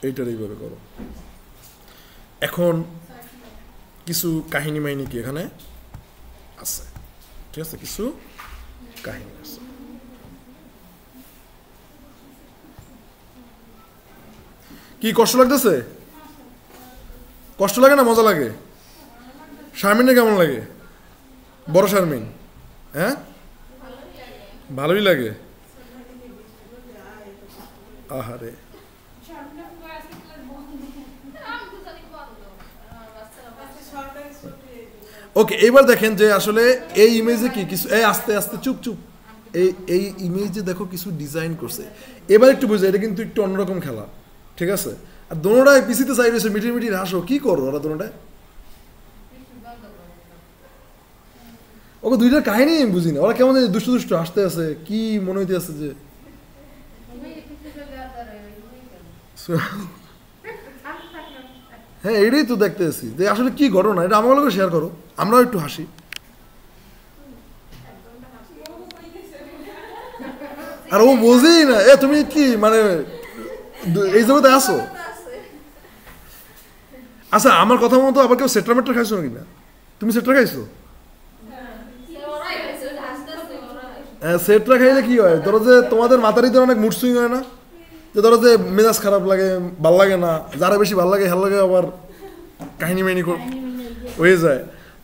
এইটার এইভাবে করো। এখন কিছু কাহিনী মাহিনী কি এখানে আছে, ঠিক আছে, কিছু কাহিনী আছে। কি কষ্ট লাগতেছে? কষ্ট লাগে না মজা লাগে? শারমিনের কেমন লাগে? বড় শারমিন, হ্যাঁ ভালোই লাগে। আহারে, ওকে এবার দেখেন যে আসলে এই ইমেজে কি কিছু এই আস্তে আস্তে চুপ চুপ এই ইমেজে দেখো কিছু ডিজাইন করছে। এবার একটু বুঝে এটা কিন্তু একটু অন্যরকম খেলা, ঠিক আছে। আর দোনোটাই পিসিতে চাই রয়েছে মিটির মিটির হাসো, কি করো ওরা দোনোটায়? ওকে দুইটার কাহিনী আমি বুঝি না, ওরা কেমন জানি দুষ্টু দুষ্টু আসতে আছে, কি মনে হইতে আছে যে হ্যাঁ এটাই তো দেখতে আসি যে আসলে কি ঘটনা, এটা আমার লোকের শেয়ার করো, আমরাও একটু হাসি। আর ও বোঝেই না, তুমি কি মানে এই জগতে আসো? আচ্ছা আমার কথা মতো আবার কেউ সেট্রা মেট্রা খাইছো নাকি না? তুমি সেট্রা খাইছো? সেট্রা খাইলে কি হয়, ধরো যে তোমাদের মাথার ভিতরে অনেক মুড সুইং হয় না, যে ধরো যে মেজাজ খারাপ লাগে, ভাল লাগে না, যারা বেশি ভাল লাগে লাগে আবার কাহিনী মাহিনী হয়ে যায়।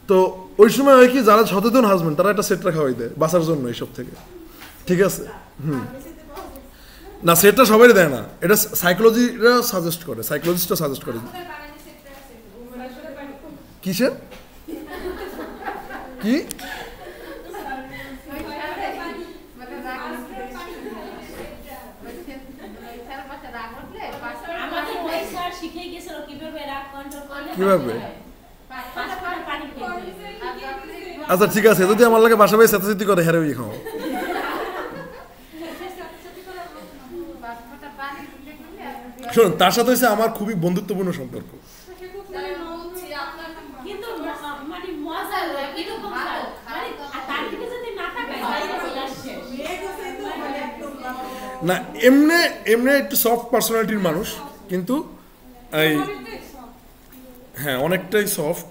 তো ওই সময় হয় কি, যারা সচেতন হাজবেন্ড তারা একটা সেট্রা খাওয়াই দেয় বাঁচার জন্য এইসব থেকে, ঠিক আছে? না সেটটা সবাই দেয় না, এটা সাইকোলজিরা সাজেস্ট করে, সাইকোলজিস্টরা সাজেস্ট করে। কিসের কি? কিভাবে? আচ্ছা ঠিক আছে, যদি আমার লাগে বাসা ভাই চেতাচেতি করে হেরে ওই খাও। শোন, তার সাথে হচ্ছে আমার খুবই বন্ধুত্বপূর্ণ সম্পর্ক। না এমনি এমনি একটু সফট পার্সোনালিটির মানুষ, কিন্তু এই হ্যাঁ অনেকটাই সফট।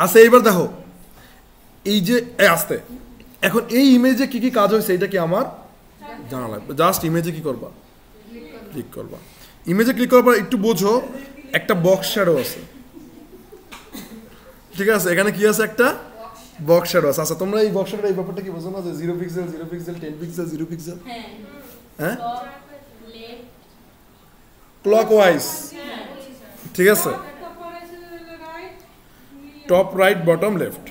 আচ্ছা এইবার দেখো, এই যে আসতে এখন এই ইমেজে কি কি কাজ হয়েছে এটা কি আমার জানা লাগবে। জাস্ট ইমেজে কি করবা, ক্লিক করবা। ইমেজে ক্লিক করার পর একটু বোঝো একটা বক্স শ্যাডো আছে, ঠিক আছে? এখানে কি আছে, একটা বক্স শ্যাডো আছে। আচ্ছা তোমরা এই বক্স শ্যাডো এই ব্যাপারটা কি বোঝো না, যে 0 পিক্সেল 0 পিক্সেল 10 পিক্সেল 0 পিক্সেল, হ্যাঁ ক্লকওয়াইজ, ঠিক আছে? টপ রাইট বটম লেফট,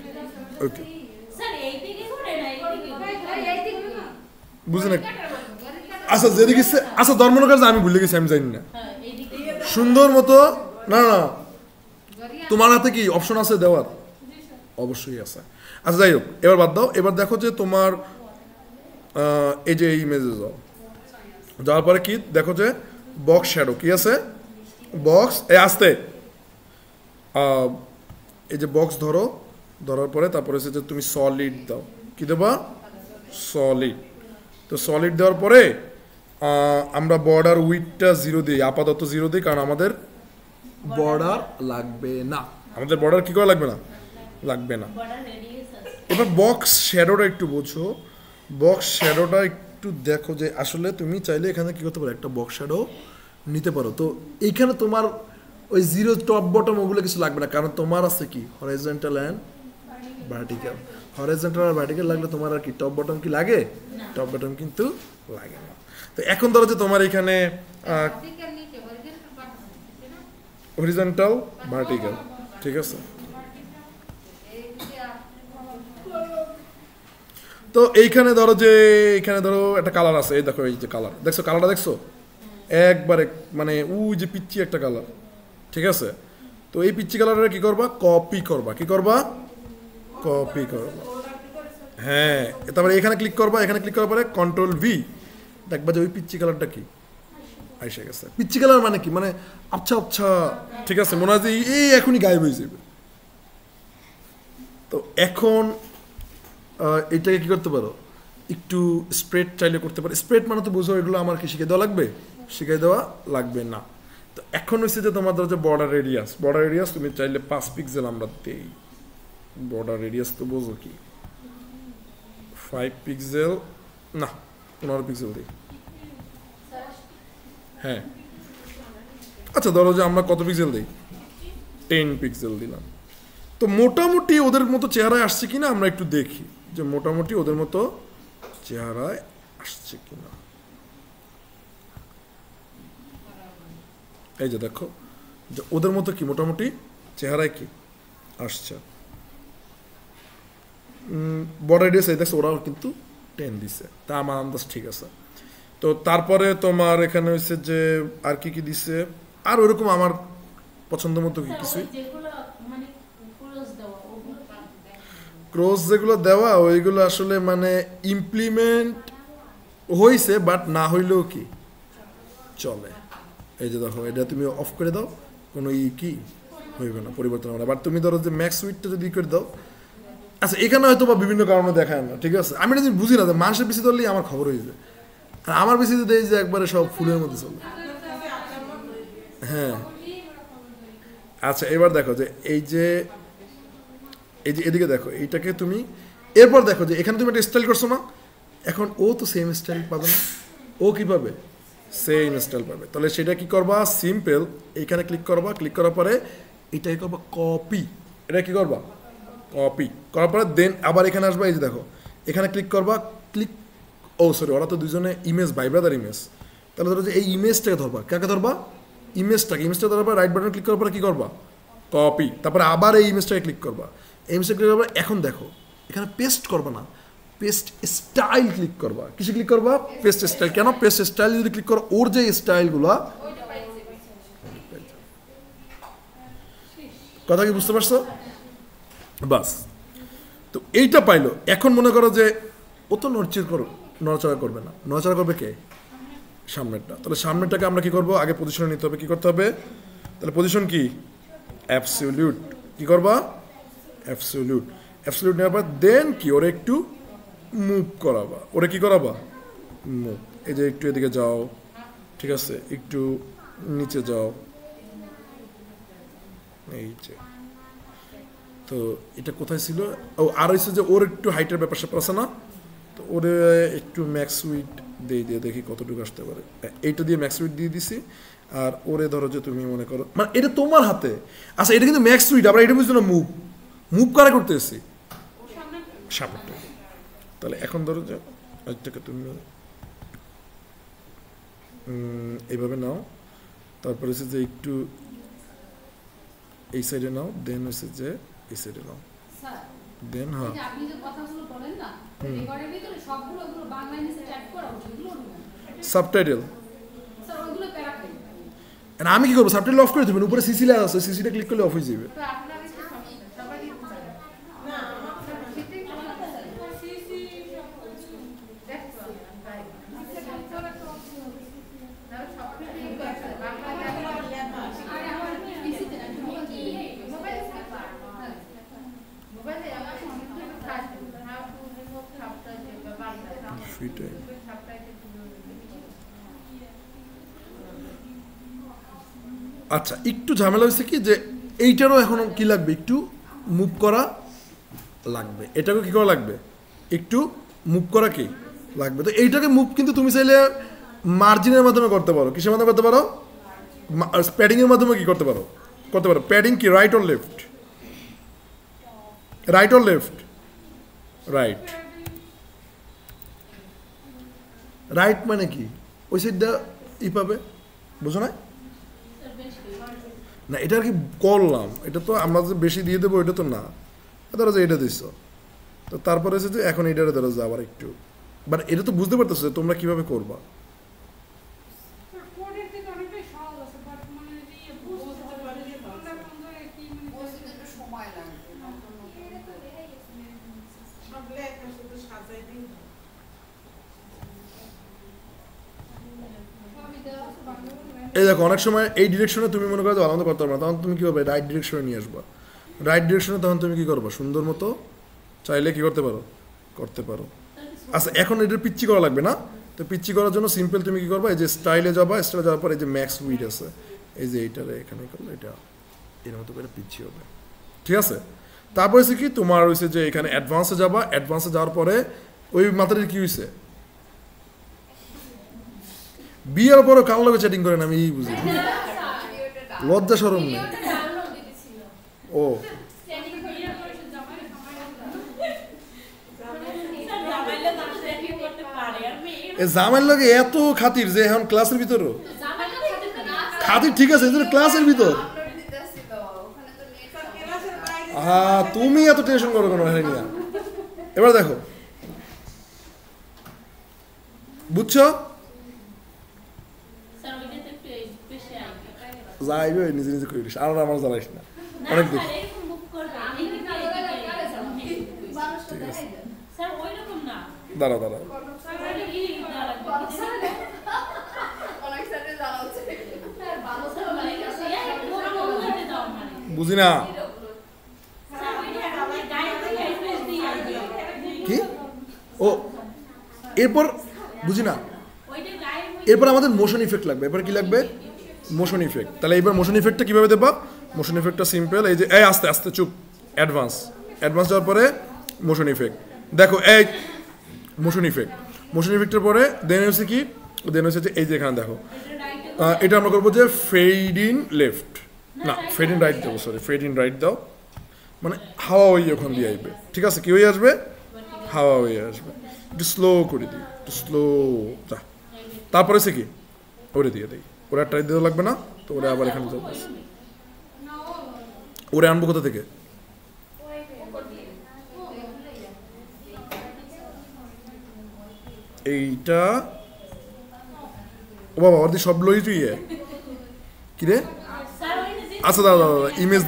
ওকে বুঝলেন? আচ্ছা যেদিকে আচ্ছা ধর্মনগর আমি ভুলে গেছি, আমি জানি না সুন্দর মতো। না না তোমার হাতে কি অপশন আছে দেওয়ার? অবশ্যই আছে। আচ্ছা যাই হোক, এবার বাদ দাও। এবার দেখো যে তোমার এই যে এই ইমেজে যাও, যাওয়ার পরে কি দেখো যে বক্স শ্যাডো কি আছে, বক্স আসতে এই যে বক্স ধরো, ধরার পরে তারপরে হচ্ছে যে তুমি সলিড দাও, কি দেবা? সলিড। তো সলিড দেওয়ার পরে আমরা বর্ডার উইথটা 0 দিই, আপাতত 0 দিই, কারণ আমাদের বর্ডার লাগবে না, আমাদের বর্ডার কি করা লাগবে না, লাগবে না। এবার বক্স শ্যাডোটা একটু বোঝো, বক্স শ্যাডোটা একটু দেখো যে আসলে তুমি চাইলে এখানে কি করতে পারো, একটা বক্স শ্যাডো নিতে পারো। তো এইখানে তোমার ওই 0 টপ বটম ওগুলো কিছু লাগবে না, কারণ তোমার আছে কি হরাইজন্টাল অ্যান্ড ভার্টিক্যাল। হরাইজন্টাল আর ভার্টিক্যাল লাগলে তোমার আর কি টপ বটম কি লাগে? টপ বটম কিন্তু লাগে না। তো এখন ধরো যে তোমার এখানে হরিজন্টাল ভার্টিক্যাল, ঠিক আছে? তো এইখানে ধরো যে এইখানে ধরো একটা কালার আছে, এই দেখো এই যে কালার দেখছো, কালারটা দেখছো একবারে মানে ওই যে পিচ্চি একটা কালার, ঠিক আছে? তো এই পিচ্চি কালারটা কি করবা, কপি করবা। কি করবা? কপি করবা। হ্যাঁ তারপরে এখানে ক্লিক করবা, এখানে ক্লিক করার পরে কন্ট্রোল ভি, দেখবা যে ওই পিচ্চি কালারটা কি এসে গেছে। পিচ্চি কালার মানে কি, মানে আচ্ছা আচ্ছা, ঠিক আছে? মনে হয় যে এই এখনই গায়েব হয়ে যাবে। তো এখন এইটাকে কি করতে পারো, একটু স্প্রেড চাইলে করতে পারো। স্প্রেড মানে তো বুঝো, এগুলো আমার কি শিখে দেওয়া লাগবে? শিখে দেওয়া লাগবে না। তো এখন হচ্ছে যে তোমার ধরো যে বর্ডার রেডিয়াস, বর্ডার রেডিয়াস তুমি চাইলে 5 পিক্সেল আমরা দেই। বর্ডার রেডিয়াস তো বোঝো কি, 5 পিক্সেল না 15 পিক্সেল দিই। হ্যাঁ আচ্ছা ধরো যে আমরা কত পিক্সেল দিই, 10 পিক্সেল দিলাম। তো মোটামুটি ওদের মতো চেহারায় আসছে কিনা আমরা একটু দেখি, যে মোটামুটি ওদের মতো চেহারায় আসছে কিনা। এই যে দেখো যে ওদের মতো কি মোটামুটি চেহারায় কি আসছে। বড় রেডিয়াস এই দেখছো, ওরাও কিন্তু 10 দিছে, তা আমার আন্দাজ ঠিক আছে। তো তারপরে তোমার এখানে হচ্ছে যে আর কি কি দিছে, আর ওরকম আমার পছন্দ মতো কি কিছুই যেগুলো মানে ক্রস দেওয়া ওগুলো ক্রস যেগুলো দেওয়া ওইগুলো আসলে মানে ইমপ্লিমেন্ট হয়েছে, বাট না হইলেও কি চলে। এই যে দেখো এটা তুমি অফ করে দাও, কোনো কি হইবে না, পরিবর্তন হবে না। বাট তুমি ধরো যে ম্যাক্স উইথটা যদি করে দাও, আচ্ছা এখানে হয়তো বা বিভিন্ন কারণে দেখায় না, ঠিক আছে। আমি এটা যদি বুঝি না যে মানুষের বেশি ধরলেই আমার খবর হয়ে যায়, আর আমার বেশি দেয় যে একবারে সব ফুলের মধ্যে চলে। হ্যাঁ আচ্ছা এবার দেখো যে এই যে এদিকে দেখো এইটাকে তুমি, এরপর দেখো যে এখানে তুমি একটা স্টাইল করছো না, এখন ও তো সেম স্টাইল পাবে না, ও কি পাবে, সেম স্টাইল পাবে। তাহলে সেটা কি করবা, সিম্পল এইখানে ক্লিক করবা, ক্লিক করার পরে এটাই করবা কপি, এটা কি করবা কপি করার পরে দেন আবার এখানে আসবা, এই যে দেখো এখানে ক্লিক করবা, ক্লিক সরি ওরা তো দুজনে ইমেজ ভাই ব্রাদার ইমেজ। তাহলে ধরো যে এই ইমেজটাকে ধরবা, কাকে ধরবা, ইমেজটা ধরবা, রাইট বাটন ক্লিক করার পরে কি করবা কপি, তারপরে আবার এই ইমেজটাকে ক্লিক করবা, এই ইমেজটা ক্লিক করবা। এখন দেখো এখানে পেস্ট করবা না, পেস্ট স্টাইল ক্লিক করবা। কিসে ক্লিক করবা, পেস্ট স্টাইল। কেন পেস্ট স্টাইল যদি ক্লিক করো, ওর যে স্টাইলগুলো, কথা কি বুঝতে পারছো, বাস। তো এইটা পাইলো। এখন মনে করো যে ও তো নড়াচড়া করবে না, নড়াচড়া করবে কে, সামনেরটা। তাহলে সামনেরটাকে আমরা কি করব, আগে পজিশনে নিতে হবে। কি করতে হবে, তাহলে পজিশন কি, অ্যাবসলিউট। কি করবা, অ্যাবসলিউট নেওয়ার পর দেন কি ওরে একটু মুভ করাবা, ওরে কি করাবা মুভ। এই যে একটু এদিকে যাও, ঠিক আছে, একটু নিচে যাও, এই যে। তো এটা কোথায় ছিল, ও আর হচ্ছে যে ওর একটু হাইটের ব্যাপার স্যাপার আছে না, তো ওরে একটু ম্যাক্স উইড দিয়ে দেখি কতটুকু আসতে পারে। এইটা দিয়ে ম্যাক্স উইড দিয়ে দিছি। আর ওরে ধরো যে তুমি মনে করো, মানে এটা তোমার হাতে। আচ্ছা এটা কিন্তু ম্যাক্স উইড, আমরা এটা বুঝছো না, মুভ করা করতে এসেছি সামনেটা। তাহলে এখন ধরো যে এটাকে তুমি এইভাবে নাও, তারপরে হচ্ছে যে একটু এই সাইডে নাও, দেন হচ্ছে যে এই সাইডে নাও, দেন হ্যাঁ আপনি যে কথাগুলো বলেন না রেকর্ডের ভিতরে সবগুলো ওগুলো বাংলায় নিচে ট্যাগ করা উচিত, ওগুলো সাবটাইটেল। স্যার ওগুলো প্যারাগ্রাফ আর আমি কি করবো, সাবটাইটেল অফ করে দেবেন, উপরে সিসি লেখা আছে, সিসিটা ক্লিক করলে অফ হয়ে যাবে। তো আপনারা কি সবাই দিতে চান না, আমার সেটাই কথা সিসি সব দেখো ভাই না সব কিছু আছে বাংলায় আরে আমার পিসিতে না মোবাইলে আমার অনেক কাজ আছে, হাউ টু রিমুভ সাবটাইটেল বা বাংলা ফিটে সাবটাইটেল। আচ্ছা একটু ঝামেলা হয়েছে কি যে এইটারও এখন কি লাগবে, একটু মুভ করা লাগবে, এটাকেও কি করা লাগবে, একটু মুভ করা কি লাগবে। তো এইটাকে মুভ কিন্তু তুমি চাইলে মার্জিনের মাধ্যমে করতে পারো, কিসের মাধ্যমে করতে পারো, প্যাডিংয়ের মাধ্যমে কি করতে পারো, প্যাডিং কি right or left, right or left, right. Right মানে কি, ওই সাইডটা ই পাবে, বুঝো না, না এটা আর কি করলাম, এটা তো আমরা যে বেশি দিয়ে দেবো এটা তো না, ধরো যে এটা দিচ্ছ, তো তারপরে হচ্ছে যে এখন এটারে ধরো যে আবার একটু, বাট এটা তো বুঝতে পারতেছো যে তোমরা কিভাবে করবা। এই দেখো অনেক সময় এই ডিরেকশনে তুমি মনে করো যে আলাদা করতে পারবে না, তখন তুমি কী করবে, রাইট ডিরেকশনে নিয়ে আসবা। রাইট ডিরেকশনে তখন তুমি কী করবা, সুন্দর মতো চাইলে কী করতে পারো। আচ্ছা এখন এটার পিচ্ছি করা লাগবে না, তো পিচ্ছি করার জন্য সিম্পল তুমি কী করবা, এই যে স্টাইলে যাওয়ার পর এই যে ম্যাক্স উইড আছে, এই যে এইটারে এখানে করলে এটা এর মতো করে পিচ্ছি হবে, ঠিক আছে। তারপর হচ্ছে কি তোমার হয়েছে যে এখানে অ্যাডভান্সে যাওয়ার পরে ওই মাথাটির কী হয়েছে, বিয়ের পরও কার লগে চ্যাটিং করেন আমি বুঝি, লজ্জা শরম নেই। ও জামাইয়ের লগে এত খাতির যে এখন ক্লাসের ভিতরও খাতির, ঠিক আছে ক্লাসের ভিতর, হ্যাঁ তুমি এত টেনশন করো কেন নিয়ে। এবার দেখো বুঝছো, যাইবে নিজে নিজে করিস আর আমার জ্বালাইস না অনেক দূর স্যার এরকম মুভ করবে এইদিকে ঠিক আছে স্যার ওইরকম না দাঁড়া দাঁড়া স্যার এটা কি দাঁড়াবে অনেক সাথে যাওয়া হচ্ছে ভালো স্যার মানে গেছে ওরা বলতে দাও মানে বুঝি না স্যার ওইটা আমার গায়ে থেকে এসএস দিয়ে আসবে কি ও এরপর বুঝি না ওইটা গায়ে এরপর আমাদের মোশন ইফেক্ট লাগবে এরপর কি লাগবে মোশন ইফেক্ট তাহলে এবার মোশন ইফেক্টটা কিভাবে দেবা মোশন ইফেক্টটা সিম্পল এই যে এই আস্তে আস্তে চুপ অ্যাডভান্স যাওয়ার পরে মোশন ইফেক্ট দেখো এই মোশন ইফেক্টের পরে দেন হচ্ছে কি দেন হচ্ছে যে এই যে এখানে দেখো এটা আমরা করবো যে ফেড ইন লেফট না ফেড ইন রাইট দেবো সরি ফেড ইন রাইট দাও মানে হাওয়া ওই ওখান দিয়ে আসবে ঠিক আছে কি হয়ে আসবে হাওয়া হয়ে আসবে একটু স্লো করে দিই একটু স্লো যা তারপরে সে কি ওরে দিয়ে দিই ওরা ট্রাই দিতে লাগবে না তো ওরা আবার এখানে যাবো ওরে আনবো কোথা থেকে এইটা ও বাবা ওর দিয়ে সব লই তুই কি রে স্যার ওইটা যে আচ্ছা দাদা দাদা ইমেজ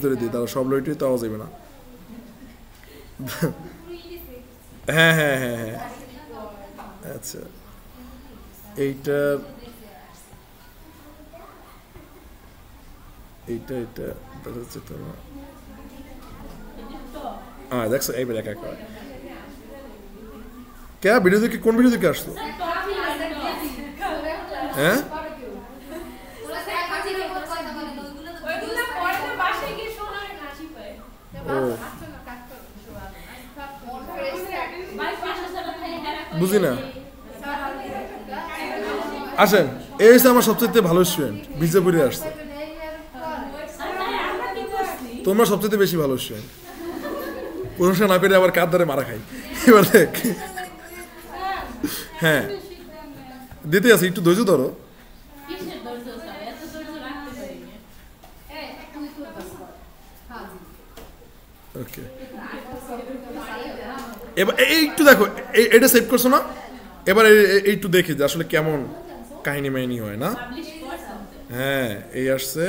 ধরে দিই দাদা সব লই তুই তাও যাবে না হ্যাঁ হ্যাঁ হ্যাঁ হ্যাঁ আচ্ছা এইটা এইটা দেখা যাচ্ছে তো দেখছো এইবার একা একা কে ভিডিও দেখে কোন ভিডিও দেখে আসতো হ্যাঁ ওইগুলো পরে তো বাসায় গিয়ে শোনা হাসি পায় ও ভাই পাশে সারা খাই হেরা বুঝি না আসেন এই হচ্ছে আমার সবচেয়ে ভালো স্টুডেন্ট বিজেপুরে আসছে স্যার আমরা কি করছি তোমরা সবচেয়ে বেশি ভালো স্টুডেন্ট প্রশংসা না করে আবার কার ধরে মারা খাই এবার দেখ হ্যাঁ দিতে আসি একটু ধৈর্য ধরো কিসের ধৈর্য স্যার এত ধৈর্য রাখতে পারি না ওকে এবার এই একটু দেখো এটা সেভ করছো না এবার একটু দেখি যে আসলে কেমন কাহিনী মাহিনী হয় না পাবলিশ করছেন হ্যাঁ এই আসছে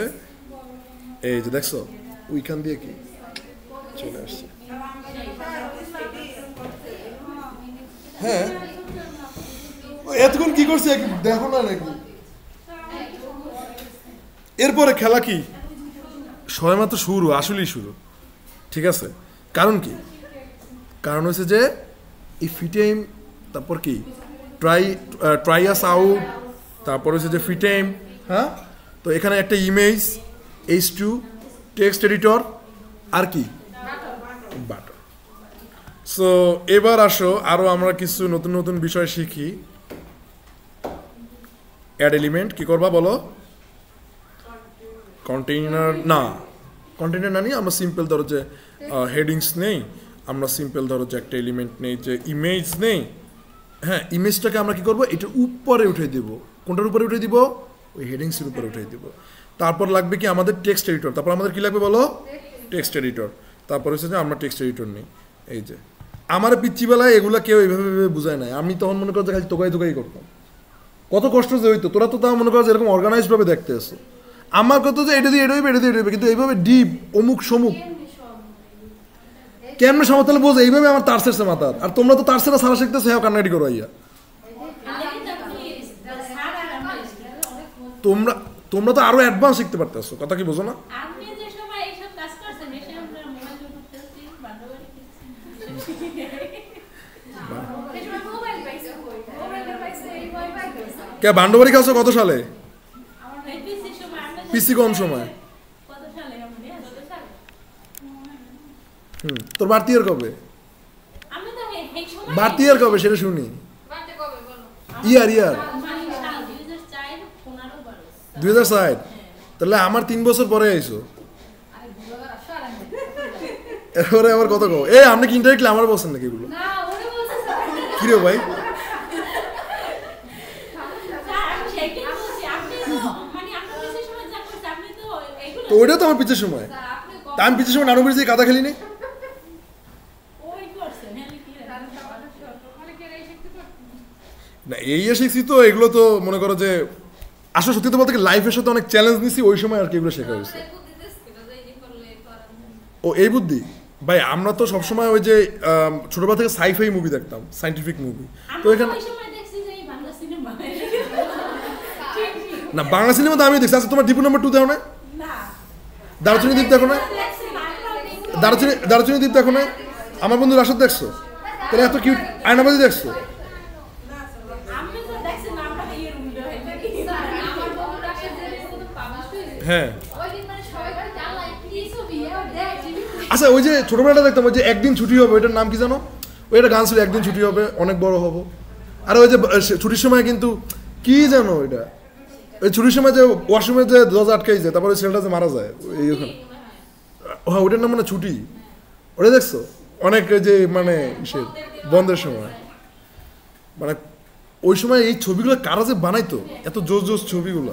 এই যে দেখছো ওইখান দিয়ে কি চলে আসছে হ্যাঁ এতক্ষণ কি করছে দেখো না নাকি এরপরে খেলা কি সবেমাত্র শুরু আসলেই শুরু ঠিক আছে কারণ কি কারণ হচ্ছে যে এই ফিটেম তারপর কি ট্রাই আস আউট তারপর হচ্ছে যে ফিটেম হ্যাঁ তো এখানে একটা ইমেজ H2 টেক্সট এডিটর আর কি বাটন সো এবার আসো আরো আমরা কিছু নতুন নতুন বিষয় শিখি অ্যাড এলিমেন্ট কি করবা বলো কন্টেইনার না নিয়ে আমরা সিম্পল ধরো যে হেডিংস নেই আমরা সিম্পল ধরো যে একটা এলিমেন্ট নেই যে ইমেজ নেই হ্যাঁ ইমেজটাকে আমরা কি করবো এটার উপরে উঠে দিব কোনটার উপরে উঠে দিব ওই হেডিংসের উপরে উঠে দিব তারপর লাগবে কি আমাদের টেক্সট এডিটর তারপর আমাদের কি লাগবে বলো টেক্সট এডিটর তারপর হচ্ছে যে আমরা টেক্সট এডিটর নেই এই যে আমার পিচ্ছিবেলায় এগুলো কেউ এইভাবে বুঝায় নাই আমি তখন মনে করতে খালি তোকাই করতাম কত কষ্ট যে হইতো তোরা তো তাও মনে করো এরকম অর্গানাইজড ভাবে দেখতে আসো আমার কত যে এটা দিয়ে এটা হইবে কিন্তু এইভাবে ডিপ অমুক সমুক কেমনে সমতলে বোঝে এইভাবে আমার তার শেষে মাথার আর তোমরা তো তার শেষে সারা শিখতেছো হ্যাঁ কান্নাকাটি করো আইয়া তোমরা তো আরো অ্যাডভান্স শিখতে পারতেছো কথা কি বোঝো না আপনি যে সময় এইসব কাজ করছেন এসে আমরা মোবাইল করতেছি বান্ধবী মোবাইল পাইছে এই ভয় পাইছে কে বান্ডবাড়ি খাওছো কত সালে পিসি সময় আমরা পিসি কোন সময় কত সালে আমরা কত সালে তোর বাড়তি আর কবে আমরা তো এই সময় বাড়তি আর কবে সেটা শুনি বাড়তে কবে বলো ইয়ার মানে সাল 2004 15 12 2060 তাহলে আমার 3 বছর পরে আইছো আরে ভুলবার আসলে এরপরে আবার কত কও এই আপনি কি ইনডাইরেক্টলি আমার বলছেন নাকি এগুলো না ওরে বলছে স্যার কি রে ভাই স্যার আমি সেটাই বলছি আপনি তো মানে আপনার পিসি সময় যা করছেন আপনি তো এগুলো তো ওইটা তো আমার পিছের সময় স্যার আপনি তা আমি পিছের সময় নানুবাড়ি দিয়ে কাদা খেলিনি ওই করছেন হ্যাঁ কি রে মানে কে রে শিখতে পারতেন না এই শিখছি তো এগুলো তো মনে করো যে আসলে সত্যি তো বলতে লাইফের সাথে অনেক চ্যালেঞ্জ নিছি, ওই সময় আর কি এগুলো শেখা হয়েছে। ও এই বুদ্ধি ভাই, আমরা তো সবসময় ওই যে ছোটবেলা থেকে সাইফাই মুভি দেখতাম, সাইন্টিফিক মুভি। তো এখানে না বাংলা সিনেমা তো আমি দেখছি। আচ্ছা তোমার ডিপু নাম্বার 2 দেখো না? দারুচিনি দ্বীপ দেখো না? দারুচিনি দ্বীপ দেখো না? আমার বন্ধু রাশদ দেখছো? তাহলে এত কিউট আয়নাবাজি দেখছো? হ্যাঁ আচ্ছা ওই যে ছোটবেলাটা দেখতাম, ওই যে একদিন ছুটি হবে, ওইটার নাম কি জানো? ওই একটা গান ছিল, একদিন ছুটি হবে অনেক বড় হবো। আর ওই যে ছুটির সময় কিন্তু কি জানো ওইটা, ওই ছুটির সময় যে ওয়াশরুমে যে দরজা আটকাই যায়, তারপরে ছেলেটা যে মারা যায় এই ওখানে, হ্যাঁ ওইটার নাম মানে ছুটি। ওটা দেখছো? অনেক যে মানে ইসের বন্ধের সময়, মানে ওই সময় এই ছবিগুলো কারা যে বানাইতো, এত জোস জোস ছবিগুলো।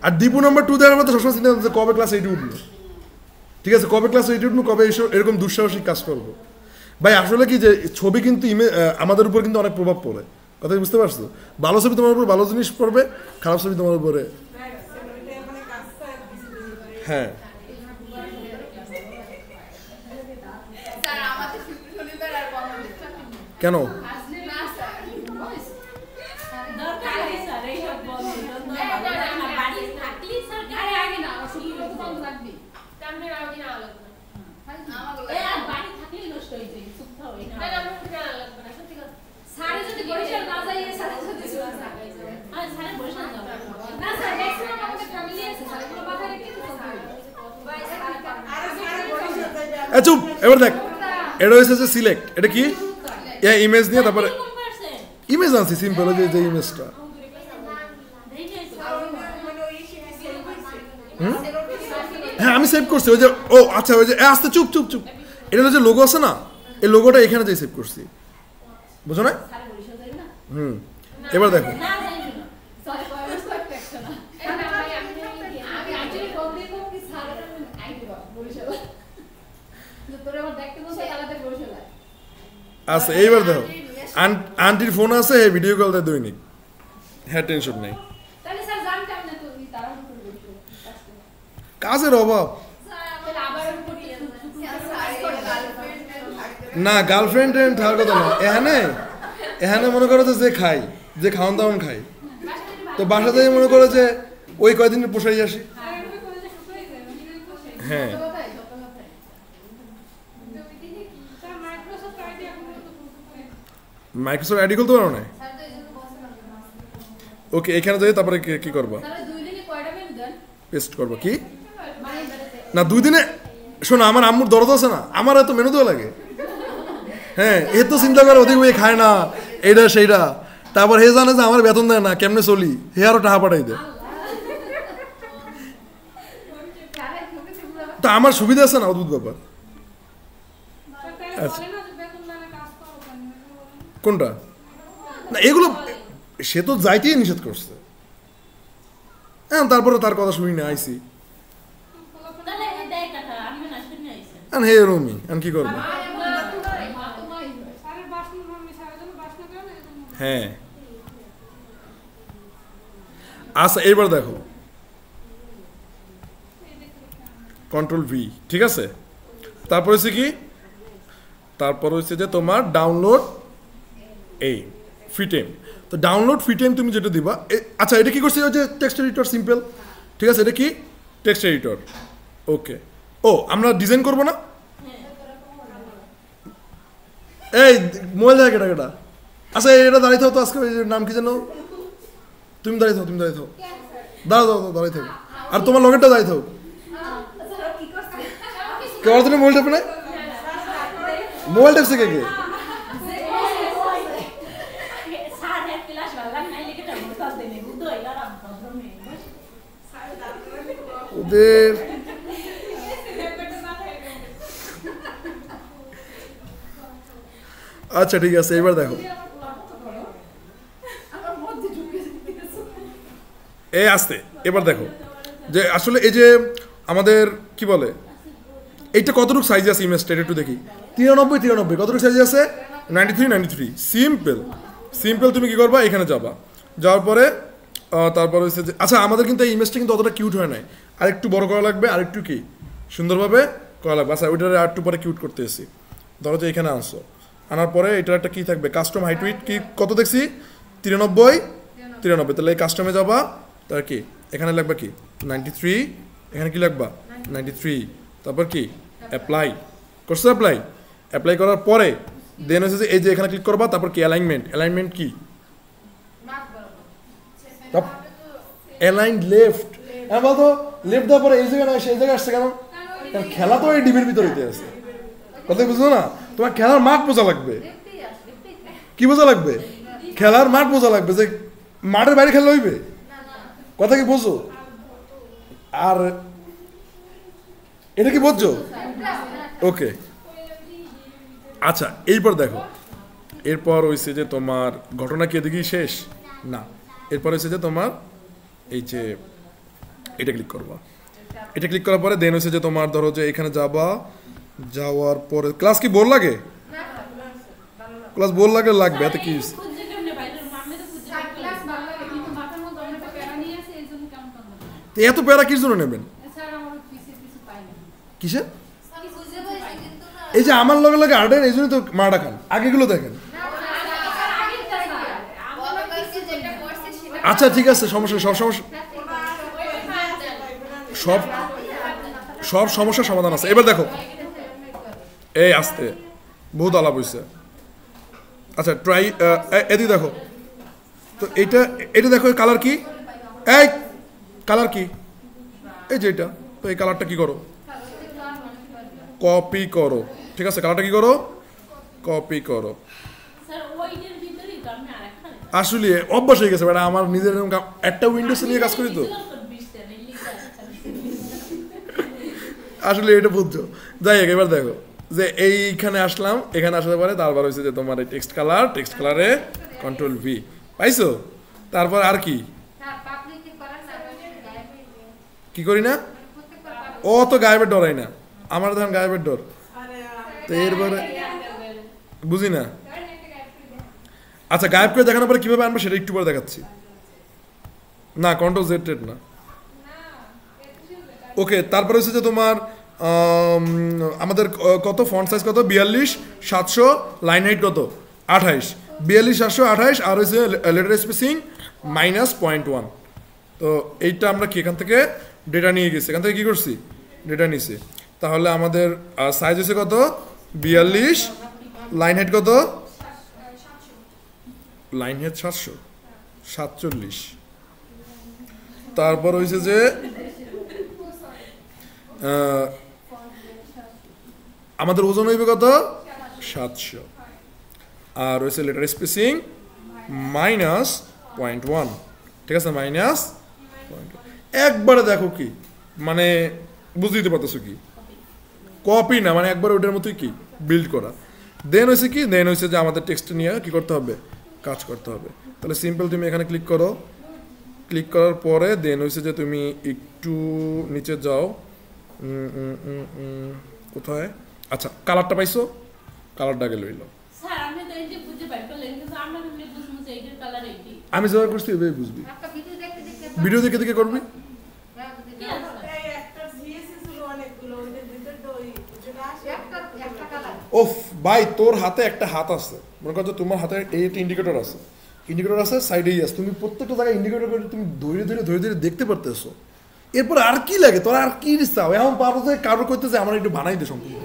আর ডিপু নাম্বার 2 দেওয়ার মতো সবসময় চিন্তা করছে কবে ক্লাস 8 উঠবো, ঠিক আছে কবে ক্লাস 8 উঠবো, কবে এরকম দুঃসাহসিক কাজ করবো। ভাই আসলে কি যে ছবি কিন্তু আমাদের উপর কিন্তু অনেক প্রভাব পড়ে, কথা বুঝতে পারছো? ভালো ছবি তোমার উপর ভালো জিনিস পড়বে, খারাপ ছবি তোমার উপরে। হ্যাঁ কেন? চুপ, এবার দেখ এটা হয়েছে যে সিলেক্ট, এটা কি ইমেজ নিয়ে তারপরে ইমেজ আনছি সিম্পল, যে ইমেজটা হ্যাঁ আমি সেভ করছি ওই যে, ও আচ্ছা ওই যে আস্তে চুপ চুপ চুপ, এটা যে লোগো আছে না, এই লোগোটা এখানে যে সেভ করছি, বুঝো না? এবার দেখো আচ্ছা এইবার দেখো আন্টির ফোন আছে, ভিডিও কল দেয় দৈনিক, হ্যাঁ টেনশন নেই, কাজের অভাব না, গার্লফ্রেন্ড থাকার কথা না। এখানে মনে করো যে খাই, যে খাওয়ান দাওয়ান খাই, তো বাসা থেকে মনে করো যে ওই কয়দিন পোষাই আসি। হ্যাঁ মাইক্রোসফট আইডি খুলতে পারো না? ওকে এখানে যাই, তারপরে কি করবা? পেস্ট করবা কি না 2 দিনে? শোনো আমার আম্মুর দরদ আছে না, আমার এত মেনু দেওয়া লাগে। হ্যাঁ এ তো চিন্তা করে ওদিকে ওই খায় না এইটা সেইটা, তারপর হে জানে যে আমার বেতন দেয় না, কেমনে চলি, হে আরো টাকা পাঠাই দেয়। তা আমার সুবিধা আছে না, অদ্ভুত ব্যাপার। আচ্ছা কোনটা? না এগুলো সে তো যাইতেই নিষেধ করছে, হ্যাঁ তারপরে তার কথা শুনি না আইসি, হে রুমি আমি কি করবো? হ্যাঁ আচ্ছা এইবার দেখো কন্ট্রোল ভি, ঠিক আছে। তারপর হচ্ছে কি, তারপর হচ্ছে যে তোমার ডাউনলোড এই ফিটেম। তো ডাউনলোড ফিটেম তুমি যেটা দিবা, আচ্ছা এটা কি করছি, ওই যে টেক্সট এডিটর সিম্পল, ঠিক আছে, এটা কি টেক্সট এডিটর। ওকে ও আমরা ডিজাইন করবো না, এই মোবাইল দেখা কেটা কেটা, আচ্ছা এটা দাঁড়িয়ে থাকো তো, আজকে নাম কি জানো? তুমি দাঁড়িয়ে থাকো, তুমি দাঁড়িয়ে থাকো, দাঁড়িয়ে থাকো, আর তোমার লগেরটা দাঁড়িয়ে থাকো। কেউ তুমি মোবাইল টেপে না, মোবাইল টেপছে কে? ওদের আচ্ছা ঠিক আছে, এবার দেখো এই আসতে, এবার দেখো যে আসলে এই যে আমাদের কি বলে এইটা কতটুকু সাইজ আছে ইমেজটা, একটু দেখি। 93 কতটুকু সাইজ আছে? 93 সিম্পল। তুমি কি করবা, এখানে যাবা, যাওয়ার পরে তারপর হচ্ছে যে আচ্ছা আমাদের কিন্তু এই ইমেজটা কিন্তু অতটা কিউট হয় নাই, আর একটু বড় করা লাগবে, আর একটু কি সুন্দরভাবে করা লাগবে। আচ্ছা ওইটারে আর একটু পরে কিউট করতে এসেছি, ধরো যে এখানে আসো, আনার পরে এটার একটা কি থাকবে কাস্টম হাইট উইথ কি কত দেখছি 93, তাহলে এই কাস্টমে যাবা, তার কি এখানে লাগবে কি 93, এখানে কি লাগবা 93, তারপর কি অ্যাপ্লাই করছো, অ্যাপ্লাই করার পরে দেন হচ্ছে যে এই যে এখানে ক্লিক করবা, তারপর কি অ্যালাইনমেন্ট কি অ্যালাইন লেফট, হ্যাঁ বলতো লেফট দেওয়ার পরে এই জায়গায় না সেই জায়গায় আসছে কেন? কারণ খেলা তো এই ডিবির ভিতরে আছে, কথা বুঝছো না? তোমার খেলার মাঠ বোঝা লাগবে, কি বোঝা লাগবে? খেলার মাঠ বোঝা লাগবে, যে মাঠের বাইরে খেলা হইবে, কথা কি বুঝছো? আর এটা কি বুঝছো? ওকে আচ্ছা এইবার দেখো, এরপর হয়েছে যে তোমার ঘটনা কি এদিকেই শেষ না, এরপর হয়েছে যে তোমার এই যে এটা ক্লিক করবা, এটা ক্লিক করার পরে দেন হয়েছে যে তোমার ধরো যে এখানে যাবা, যাওয়ার পরে ক্লাস কি বোর লাগে? ক্লাস বোর লাগবে এত কি? খুঁজে কেমনে বাইরে মামে তো খুঁজে ক্লাস ভালো লাগে কিন্তু মাথার মধ্যে অনেক প্যারা নিয়ে আছে এই জন্য কেমন কেমন লাগে। তো এত প্যারা কিসের জন্য নেবেন? স্যার আমার কিছু পাই না। কিসের? আমি খুঁজে পাইছি কিন্তু না। এই যে আমার লগে লগে আর্ডেন এই জন্য তো মারা খান, আগেগুলো দেখেন। আচ্ছা ঠিক আছে, সমস্যা সব সমস্যার সমাধান আছে। এবার দেখো এই আসতে বহুত আলাপ হয়েছে। আচ্ছা ট্রাই এদিকে দেখো তো, এটা দেখো কালার কি, এই কালার কি, এই যে এটা, তো এই কালারটা কি করো, কপি করো, ঠিক আছে? কালারটা কি করো, কপি করো। স্যার ওইটার ভিতরেই তো আমি আরেকখানে আসলে অভ্যাস হয়ে গেছে, আমার নিজের একটা উইন্ডোজ নিয়ে কাজ করি তো, আসলে এটা বুঝছো। যাই হোক এবার দেখো যে এইখানে আসলাম, এখানে আসার পরে তারপর হয়েছে যে তোমার এই টেক্সট কালারে কন্ট্রোল ভি পাইছো, তারপর আর কি করি না, ও তো গায়েবের ডরাই না, আমার ধরেন গায়েবের ডর, তো এরপরে বুঝি না। আচ্ছা গায়েব করে দেখানোর পরে কিভাবে আনবো সেটা একটু পরে দেখাচ্ছি, না কন্ট্রোল জেড না। ওকে তারপরে হচ্ছে যে তোমার আমাদের কত ফন্ট সাইজ কত 42,700, লাইন হাইট কত 28, 42,728, আর হচ্ছে লেটার স্পেসিং -0.1। তো এইটা আমরা কি এখান থেকে ডেটা নিয়ে গেছি, এখান থেকে কি করছি ডেটা নিছি, তাহলে আমাদের সাইজ হচ্ছে কত 42, লাইন হাইট কত, লাইন হাইট 747, তারপর হয়েছে যে আমাদের ওজন হইবে কত 700, আর হয়েছে লেটার স্পেসিং -0.1, ঠিক আছে -0.1। একবারে দেখো কি মানে বুঝতে পারতেছো কি, কপি না, মানে একবার ওইটার মতোই কি বিল্ড করা। দেন হয়েছে কি, দেন হয়েছে যে আমাদের টেক্সট নিয়ে কি করতে হবে, কাজ করতে হবে। তাহলে সিম্পল তুমি এখানে ক্লিক করো, ক্লিক করার পরে দেন হয়েছে যে তুমি একটু নিচে যাও, কোথায়, আচ্ছা কালারটা পাইছো, কালারটা গেল হইলো, স্যার আমি তো এই যে বুঝে পাই বলেন কিন্তু আমরা এমনি বুঝমু যে এইটার কালার এইটি, আমি যেভাবে করছি এভাবে বুঝবি, ভিডিও দেখে দেখে করবি। কি আছে এই একটা সিএসএস হলো অনেকগুলো, ওদের ভিতর তো ওই যেটা আসে একটা কালার ওফ ভাই তোর হাতে একটা হাত আছে, মনে করছো তোমার হাতে এই ইন্ডিকেটর আছে সাইডেই আছে, তুমি প্রত্যেকটা জায়গায় ইন্ডিকেটর করে তুমি ধীরে ধীরে দেখতে পারতেছো। এরপর আর কি লাগে তোর, আর কি চাও, এখন পারো যে কারো করতেছে আমার একটু বানাই দে সম্পূর্ণ।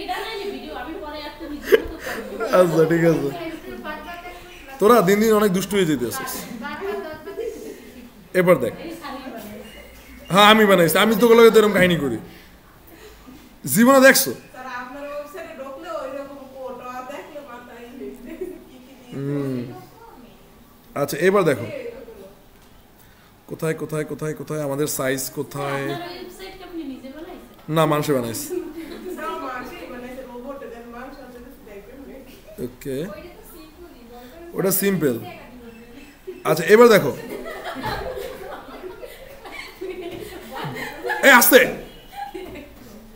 এটা নাই ভিডিও আমি পরে একটা ভিডিও তো করব। আচ্ছা ঠিক আছে, তোরা দিন দিন অনেক দুষ্ট হয়ে যেতে আসিস। এবার দেখ, এই শাড়ি বানাই হ্যাঁ আমি বানাইছি, আমি তো লোকের এরকম কাহিনী করি, জীবনে দেখছো? তারা আপনার ওয়েবসাইটে ঢুকলে ওইরকম কোটা দেখলে মাথায় কি কি আচ্ছা এবার দেখো কোথায় কোথায় কোথায় কোথায় আমাদের সাইজ কোথায়, আপনার ওয়েবসাইট কি আপনি নিজে বানাইছেন? না মানুষে বানাইছে। সব মাসে মানে রোবটের মানুষ আছে দেখবেন। ওকে ওটা সিম্পল। আচ্ছা এবার দেখো, এই আসতে,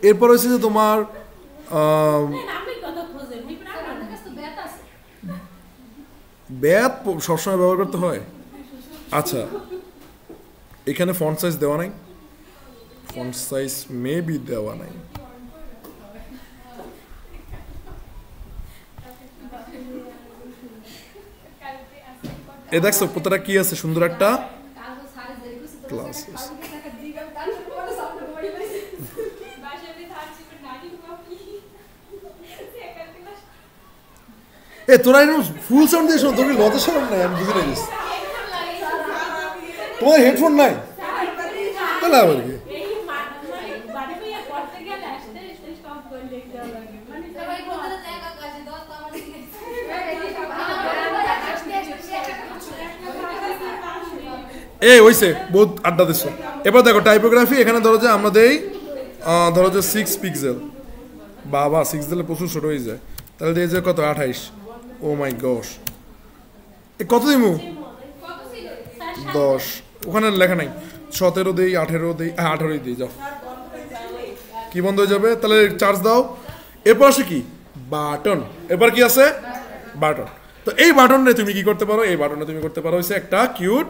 এরপর হচ্ছে যে তোমার আপনি কত খোঁজেন? ব্যাথ সবসময় ব্যবহার করতে হয়। আচ্ছা, এখানে ফন্ট সাইজ দেওয়া নাই, ফন্ট সাইজ মেবি দেওয়া নাই। এ দেখছো প্রতিটা কি আছে, সুন্দর একটা ক্লাস। এ তোরা এরকম ফুল সাউন্ড দিয়ে শোনো, তোর কি লজ্জা শরম নাই? আমি বুঝি না গেছি, তোমার হেডফোন নাই তাহলে আবার কি? এই হইছে, বহুত আড্ডা দিচ্ছ। এবার দেখো টাইপোগ্রাফি, এখানে ধরো যে আমরা দেই ধরো যে 6 পিক্সেল, বাবা 6 দিলে প্রচুর ছোট হয়ে যায়, তাহলে দিয়ে যে কত 28। ও মাই গশ, এ কত দিমু? 10, ওখানে লেখা নাই। 17 দেই, 18 দেই, 18ই দিই, যাও। কি বন্ধ হয়ে যাবে? তাহলে চার্জ দাও। এরপর আসে কি? বাটন। এরপর কি আছে? বাটন। তো এই বাটনে তুমি কি করতে পারো? এই বাটনে তুমি করতে পারো হচ্ছে একটা কিউট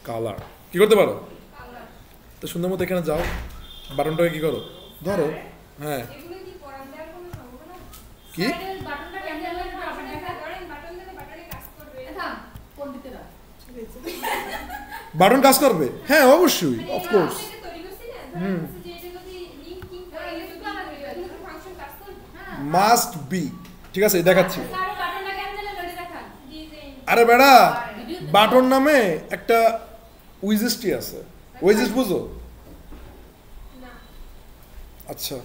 কালার। কি করতে পারো? তো সুন্দর মতো এখানে যাও, বাটনটাকে কি করো, ধরো। হ্যাঁ, কি বাটন কাজ করবে? হ্যাঁ অবশ্যই, অফকোর্স। Must be. ঠিক আছে, দেখাচ্ছি। আরে বেড়া, বাটন নামে একটা উইজেস্টই আছে, উইজেস্ট বুঝো? আচ্ছা,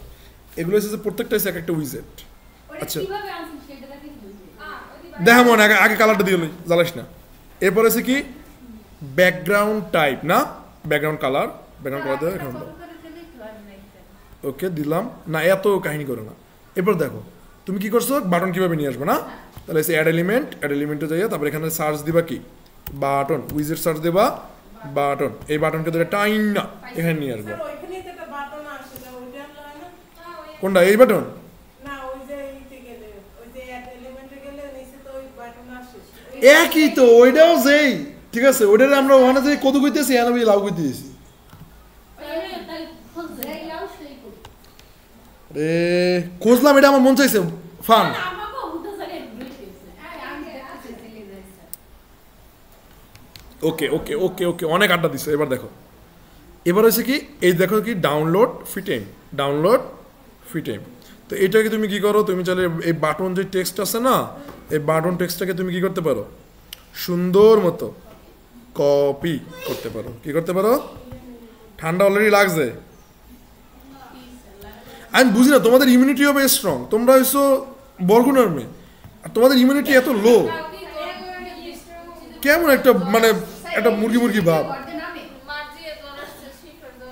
এগুলো হচ্ছে প্রত্যেকটা হচ্ছে একটা উইজেট। আচ্ছা দেখা মনে, আগে কালারটা দিয়ে লই, জ্বালাস না। এরপর আছে কি? ব্যাকগ্রাউন্ড টাইপ, না ব্যাকগ্রাউন্ড কালার। ব্যাকগ্রাউন্ড কালার দেওয়া এখানে দাও। ওকে দিলাম না, এত কাহিনী করে না। এরপর দেখো তুমি কি করছো, বাটন কিভাবে নিয়ে আসবে না? তাহলে এসে অ্যাড এলিমেন্ট, অ্যাড এলিমেন্টে যাইয়া তারপর এখানে সার্চ দিবা কি? বাটন, উইজেট সার্চ দেবা বাটন। এই বাটনকে ধরে টাইম না এখানে নিয়ে আসবে। কোনটা? এই বাটন? একই তো, ওইটাও যেই। ঠিক আছে, ওইটারে আমরা ওখানে যে কত কইতেছি, এখানে লাউ কইতেছি। রে খুঁজলাম, এটা আমার মন চাইছে, ফান। ওকে ওকে ওকে ওকে, অনেক আড্ডা দিছো। এবার দেখো, এবার হচ্ছে কি, এই দেখো কি ডাউনলোড ফিটেম, ডাউনলোড ফিটেম। তো এটাকে তুমি কি করো, তুমি চাইলে এই বাটন যে টেক্সট আছে না, এই বাটন টেক্সটটাকে তুমি কি করতে পারো, সুন্দর মতো কপি করতে পারো। কি করতে পারো? ঠান্ডা অলরেডি লাগছে। আমি বুঝি না, তোমাদের ইমিউনিটি হবে স্ট্রং, তোমরা হইছো বরগুনার মেয়ে, আর তোমাদের ইমিউনিটি এত লো। কেমন একটা মানে একটা মুরগি মুরগি ভাব।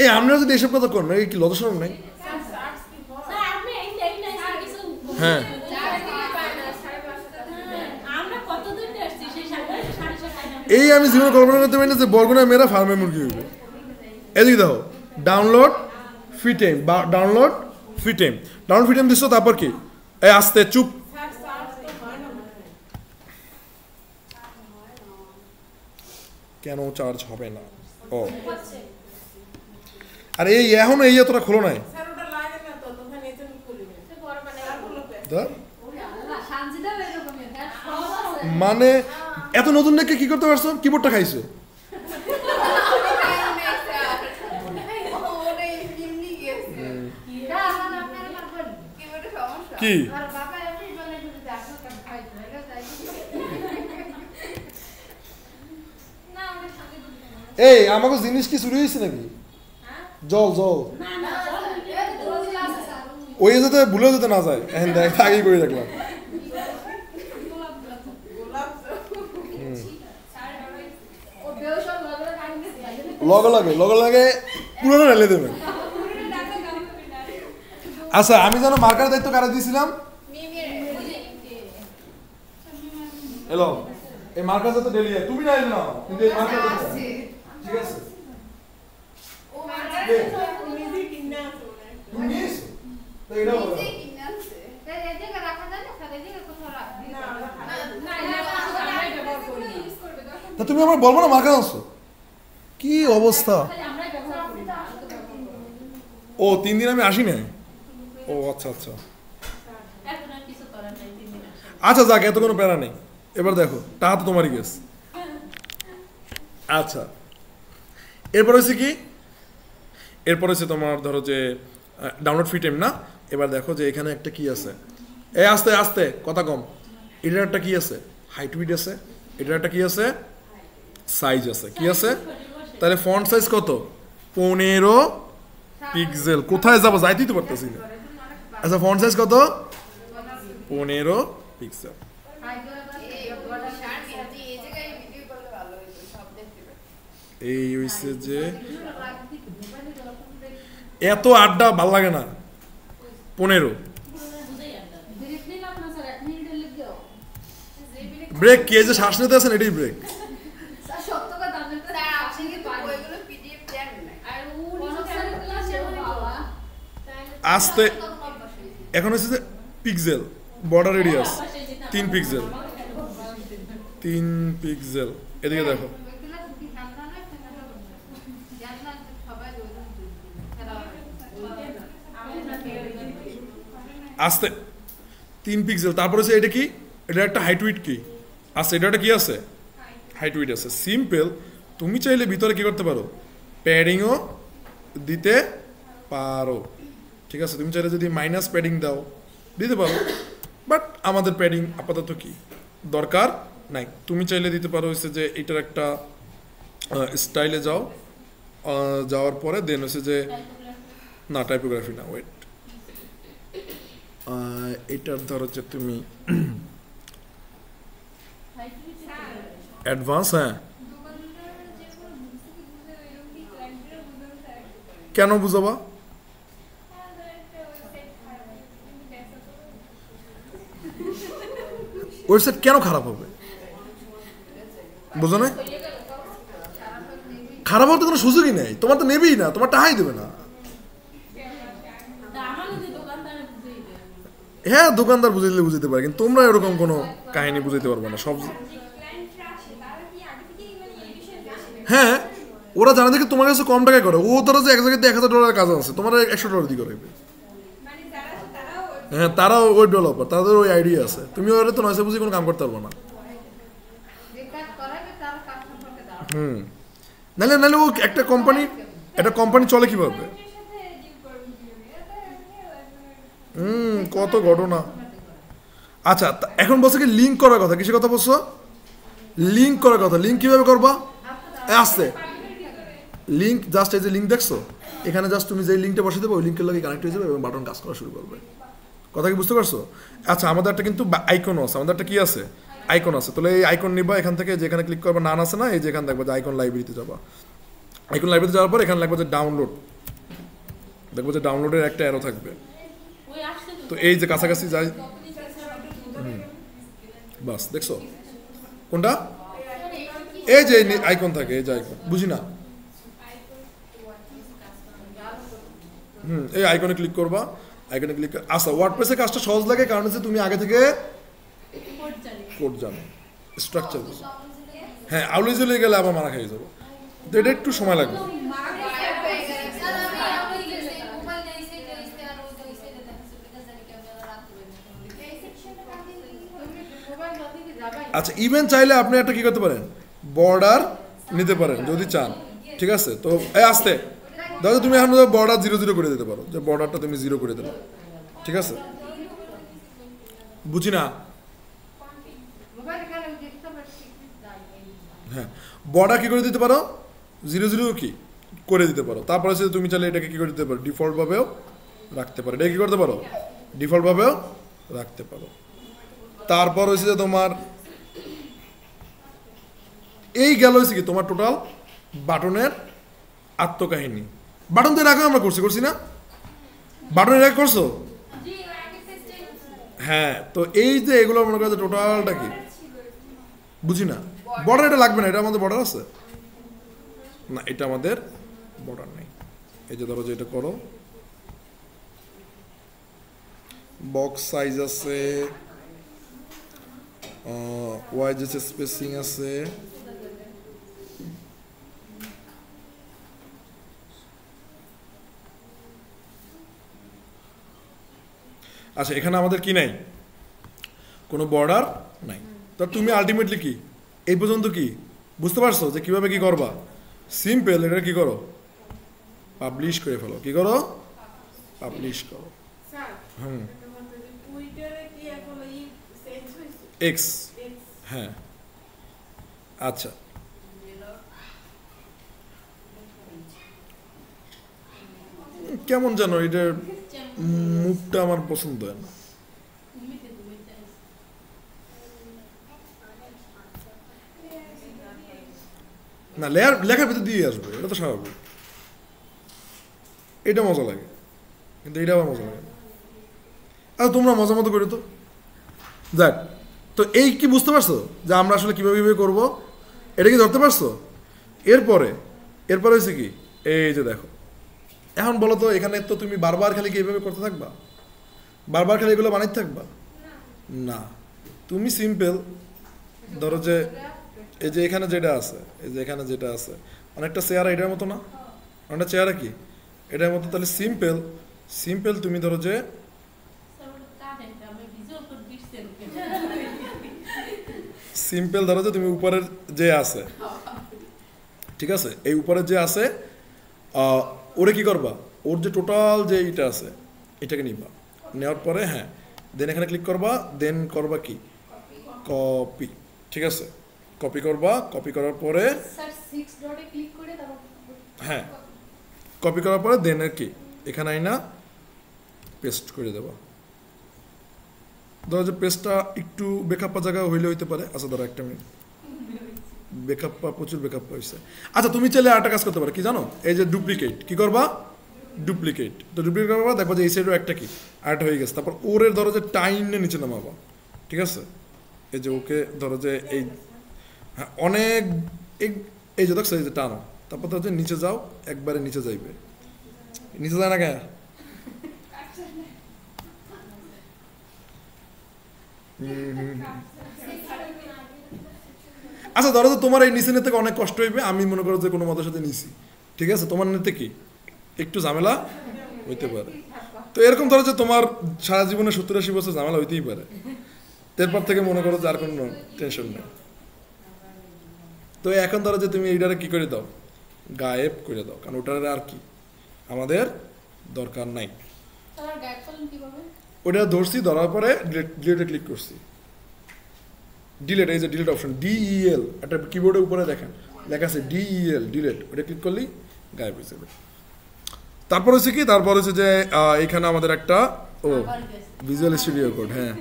এই আমরা যদি এসব কথা কর না, এই কি লজ্জা শরম নাই? হ্যাঁ, এই আমি জীবনে কল্পনা করতে পারি না যে বরগুনার মেয়েরা ফার্মে মুরগি হইবে। এদিকে দেখো, ডাউনলোড ফিটেম, ডাউনলোড ফিটেম, ডাউনলোড ফিটেম দিচ্ছ। তারপর কি? এই আস্তে চুপ, কেন চার্জ হবে না? ও আরে এই এখন এই তোরা খোলো নাই, মানে এত নতুন দেখে কি করতে পারছো? কিবোর্ডটা খাইছো? কি এই আমাকে জিনিস কি চুরি হয়েছে নাকি? জল জল ওই যাতে ভুলেও যেতে না যায়, এখন দেখ আগেই করে দেখলাম। লগে লাগে লগে লাগে পুরোনো ঢেলে দেবেন। আচ্ছা, আমি যেন মার্কার দায়িত্ব কারা দিয়েছিলাম? হ্যালো, এই মার্কার যাতে ডেলি তুমি না না, কিন্তু এই মার্কার ঠিক আছে। তুমি নিয়েছো তো এটা বলো। তুমি আমার বলবো না মার্কার আনছো, কি অবস্থা। আমরাই ব্যবহার করি না। ও 3 দিন আমি আসি না। ও আচ্ছা আচ্ছা এখন আর কিছু করার নাই, 3 দিন আসে। আচ্ছা, যাক, এত কোনো প্যারা নেই। এবার দেখো, টাকা তো তোমারই গেছ। আচ্ছা, এরপর হয়েছে কি, এরপর হচ্ছে তোমার ধরো যে ডাউনলোড ফ্রি টাইম না। এবার দেখো যে এখানে একটা কি আছে, আস্তে আস্তে কথা কম। এটার একটা কি আছে, হাইট উইড আছে। এটার একটা কি আছে, সাইজ আছে। কি আছে তাহলে ফন্ট সাইজ কত, 15 পিক্সেল। কোথায় যাবো, যাইতেই তো পারতেছি না। আচ্ছা, ফন্ট সাইজ কত, 15 পিক্সেল। এই হইছে যে এত আড্ডা ভাল লাগে না। 15 ব্রেক, কে যে শ্বাস নিতে আছেন এটাই ব্রেক। আস্তে, এখন হচ্ছে যে pixel, border radius 3 pixel. 3 pixel. এদিকে দেখো, আস্তে 3 পিক্সেল। তারপর হচ্ছে এটা কি, এটা একটা হাইট উইড কি আছে, এটা একটা কি আছে, হাইট উইড আছে। সিম্পল, তুমি চাইলে ভিতরে কি করতে পারো, প্যাডিংও দিতে পারো। ঠিক আছে, তুমি চাইলে যদি মাইনাস প্যাডিং দাও দিতে পারো, বাট আমাদের প্যাডিং আপাতত কি দরকার নাই। তুমি চাইলে দিতে পারো হচ্ছে যে এটার একটা স্টাইলে যাও, যাওয়ার পরে দেন হচ্ছে যে না, টাইপোগ্রাফি না, ওয়েট, এটার ধরো যে তুমি অ্যাডভান্স। হ্যাঁ, কেন বুঝাবা, ওয়েবসাইট কেন খারাপ হবে, বুঝো না? খারাপ হওয়ার তো কোনো সুযোগই নেই, তোমার তো নেবেই না, তোমার টাকাই দেবে না। হ্যাঁ, দোকানদার বুঝাইলে বুঝাইতে পারে, কিন্তু তোমরা এরকম কোনো কাহিনী বুঝাইতে পারবে না সব। হ্যাঁ, ওরা জানে দেখে তোমার কাছে কম টাকায় করে। ও ধরো যে এক জায়গায় $1000 কাজ আছে, তোমার $100 দিয়ে করাইবে। হ্যাঁ, তারাও ওই ডেভেলপার, তাদের ওই আইডিয়া আছে। তুমি ওরা তো নয়সে বুঝি কোনো কাম করতে পারবো না। নাহলে নাহলে ও একটা কোম্পানি চলে কিভাবে? কত ঘটনা। আচ্ছা, এখন বলছো কি লিঙ্ক করার কথা, কিসের কথা বলছো? লিঙ্ক করার কথা। লিঙ্ক কিভাবে করবা? আসছে লিঙ্ক, জাস্ট এই যে লিঙ্ক দেখছো, এখানে জাস্ট তুমি যে লিঙ্কটা বসে দেবো, ওই লিঙ্কের লগে কানেক্ট হয়ে যাবে এবং বাটন কাজ করা শুরু করবে। কথা কি বুঝতে পারছো? আচ্ছা, আমাদের একটা কিন্তু আইকনও আছে, আমাদের একটা কি আছে, আইকন আছে। তাহলে এই আইকন নিবা, এখান থেকে যেখানে ক্লিক করবা নান আছে না, এই যে এখানে দেখবা যে আইকন লাইব্রেরিতে যাবা। আইকন লাইব্রেরিতে যাওয়ার পর এখানে লাগবে যে ডাউনলোড, দেখবো যে ডাউনলোডের একটা অ্যারো থাকবে। তো এই যে কাছাকাছি যাই, বাস দেখছো কোনটা, এই যে আইকন থাকে, এই যে আইকন, বুঝি না। এই আইকনে ক্লিক করবা, আইকনে ক্লিক করে আচ্ছা, ওয়ার্ডপ্রেসের কাজটা সহজ লাগে, কারণ হচ্ছে তুমি আগে থেকে কোড জানো, স্ট্রাকচার বুঝো। হ্যাঁ, আউলে জ্বলে গেলে আবার মারা খেয়ে যাবো, তো এটা একটু সময় লাগবে। আচ্ছা, ইভেন চাইলে আপনি একটা কি করতে পারেন, বর্ডার নিতে পারেন যদি চান। ঠিক আছে, তো আসতে ধরো তুমি এখন বর্ডার 0 করে দিতে পারো, যে বর্ডারটা তুমি 0 করে দিলে। ঠিক আছে, বুঝি না। হ্যাঁ, বর্ডার কি করে দিতে পারো, 0 কি করে দিতে পারো। তারপরে হচ্ছে তুমি চাইলে এটাকে কি করে দিতে পারো, ডিফল্ট ভাবেও রাখতে পারো। এটা কি করতে পারো, ডিফল্ট ভাবেও রাখতে পারো। তারপর হচ্ছে যে তোমার এই গেল হচ্ছে কি তোমার টোটাল বাটনের আত্মকাহিনী। বাটন তো রাখা আমরা করছি না, বাটনের রাখ করছো। হ্যাঁ, তো এই যে এগুলো মনে করো টোটালটা কি বুঝি না। বর্ডার এটা লাগবে না, এটা আমাদের বর্ডার আছে না, এটা আমাদের বর্ডার নেই। এই যে ধরো যে এটা করো, বক্স সাইজ আছে, ওয়াইজ আছে, স্পেসিং আছে, আচ্ছা এখানে আমাদের কি নাই, কোনো বর্ডার নাই। তো তুমি আলটিমেটলি কি এই পর্যন্ত কি বুঝতে পারছো যে কিভাবে কি করবা? সিম্পল, এটা কি করো, পাবলিশ করে ফেলো। কি করো? পাবলিশ করো। স্যার হুম, টুইটারে কি এখন এই চেঞ্জ হয়েছে? এক্স, হ্যাঁ। আচ্ছা কেমন জানো এটার মুখটা আমার পছন্দ হয় না। না লেখার ভিতর দিয়ে আসবে, এটা তো স্বাভাবিক। এটা মজা লাগে, কিন্তু এটা আবার মজা লাগে না। আচ্ছা তোমরা মজা মতো করো তো, দেখ। তো এই কি বুঝতে পারছো যে আমরা আসলে কীভাবে কীভাবে করবো, এটা কি ধরতে পারছো? এরপরে হয়েছে কি, এই যে দেখো, এখন বলো তো এখানে তো তুমি বারবার খালি কি এইভাবে করতে থাকবা, বারবার খালি এগুলো বানাইতে থাকবা না। তুমি সিম্পল ধরো যে এই যে এখানে যেটা আছে, এই যে এখানে যেটা আছে অনেকটা চেয়ারা এটার মতো না, অনেকটা চেয়ারা কি এটার মতো। তাহলে সিম্পল তুমি ধরো যে সিম্পল ধরো যে তুমি উপরের যে আছে, ঠিক আছে, এই উপরের যে আছে ওরে কি করবা, ওর যে টোটাল যে এইটা আছে এটাকে নিবা, নেওয়ার পরে হ্যাঁ দেন এখানে ক্লিক করবা, দেন করবা কি কপি, ঠিক আছে, কপি করবা। কপি করার পরে স্যার 6 ডটে ক্লিক করে তারপর হ্যাঁ কপি করার পরে দেন কি এখানে আইনা পেস্ট করে দেবা। ধরো যে পেস্টটা একটু বেকাপ্পা জায়গা হইলে হইতে পারে। আচ্ছা ধরো একটা মিনিট, বেকাপ্পা প্রচুর বেকাপ্পা হয়েছে। আচ্ছা তুমি চাইলে আরেকটা কাজ করতে পারো, কি জানো, এই যে ডুপ্লিকেট, কি করবা, ডুপ্লিকেট। তো ডুপ্লিকেট করবা, দেখবা যে এই সাইডেও একটা কি আরেকটা হয়ে গেছে। তারপর ওরের ধরো যে টাইনে নিচে নামাবা, ঠিক আছে, এই যে ওকে ধরো যে এই হ্যাঁ অনেক এই যে দেখছো এই যে টানো, তারপর ধরো যে নিচে যাও, একবারে নিচে যাইবে, নিচে যায় না কেন? আচ্ছা ধরো যে তোমার এই নিচে নিতে অনেক কষ্ট হইবে, আমি মনে করো যে কোনো মতের সাথে নিছি, ঠিক আছে, তোমার নিতে কি একটু ঝামেলা হইতে পারে। তো এরকম ধরো যে তোমার সারা জীবনে 70-80 বছর ঝামেলা হইতেই পারে, এরপর থেকে মনে করো যে আর কোনো টেনশন নেই। তো এখন ধরো যে তুমি এইটারে কি করে দাও, গায়েব করে দাও, কারণ ওটার আর কি আমাদের দরকার নাই। স্যার গাইড করলেন কিভাবে? ওটা ধরছি, ধরার পরে ডিলেটে ক্লিক করছি, ডিলেট, এই যে ডিলেট অপশন DEL, একটা কিবোর্ডের উপরে দেখেন লেখা আছে DEL, ডিলেট, ওটা ক্লিক করলেই গায়েব হয়ে যাবে। তারপর হচ্ছে কি, তারপর হচ্ছে যে এখানে আমাদের একটা ভিজুয়াল স্টুডিও কোড, হ্যাঁ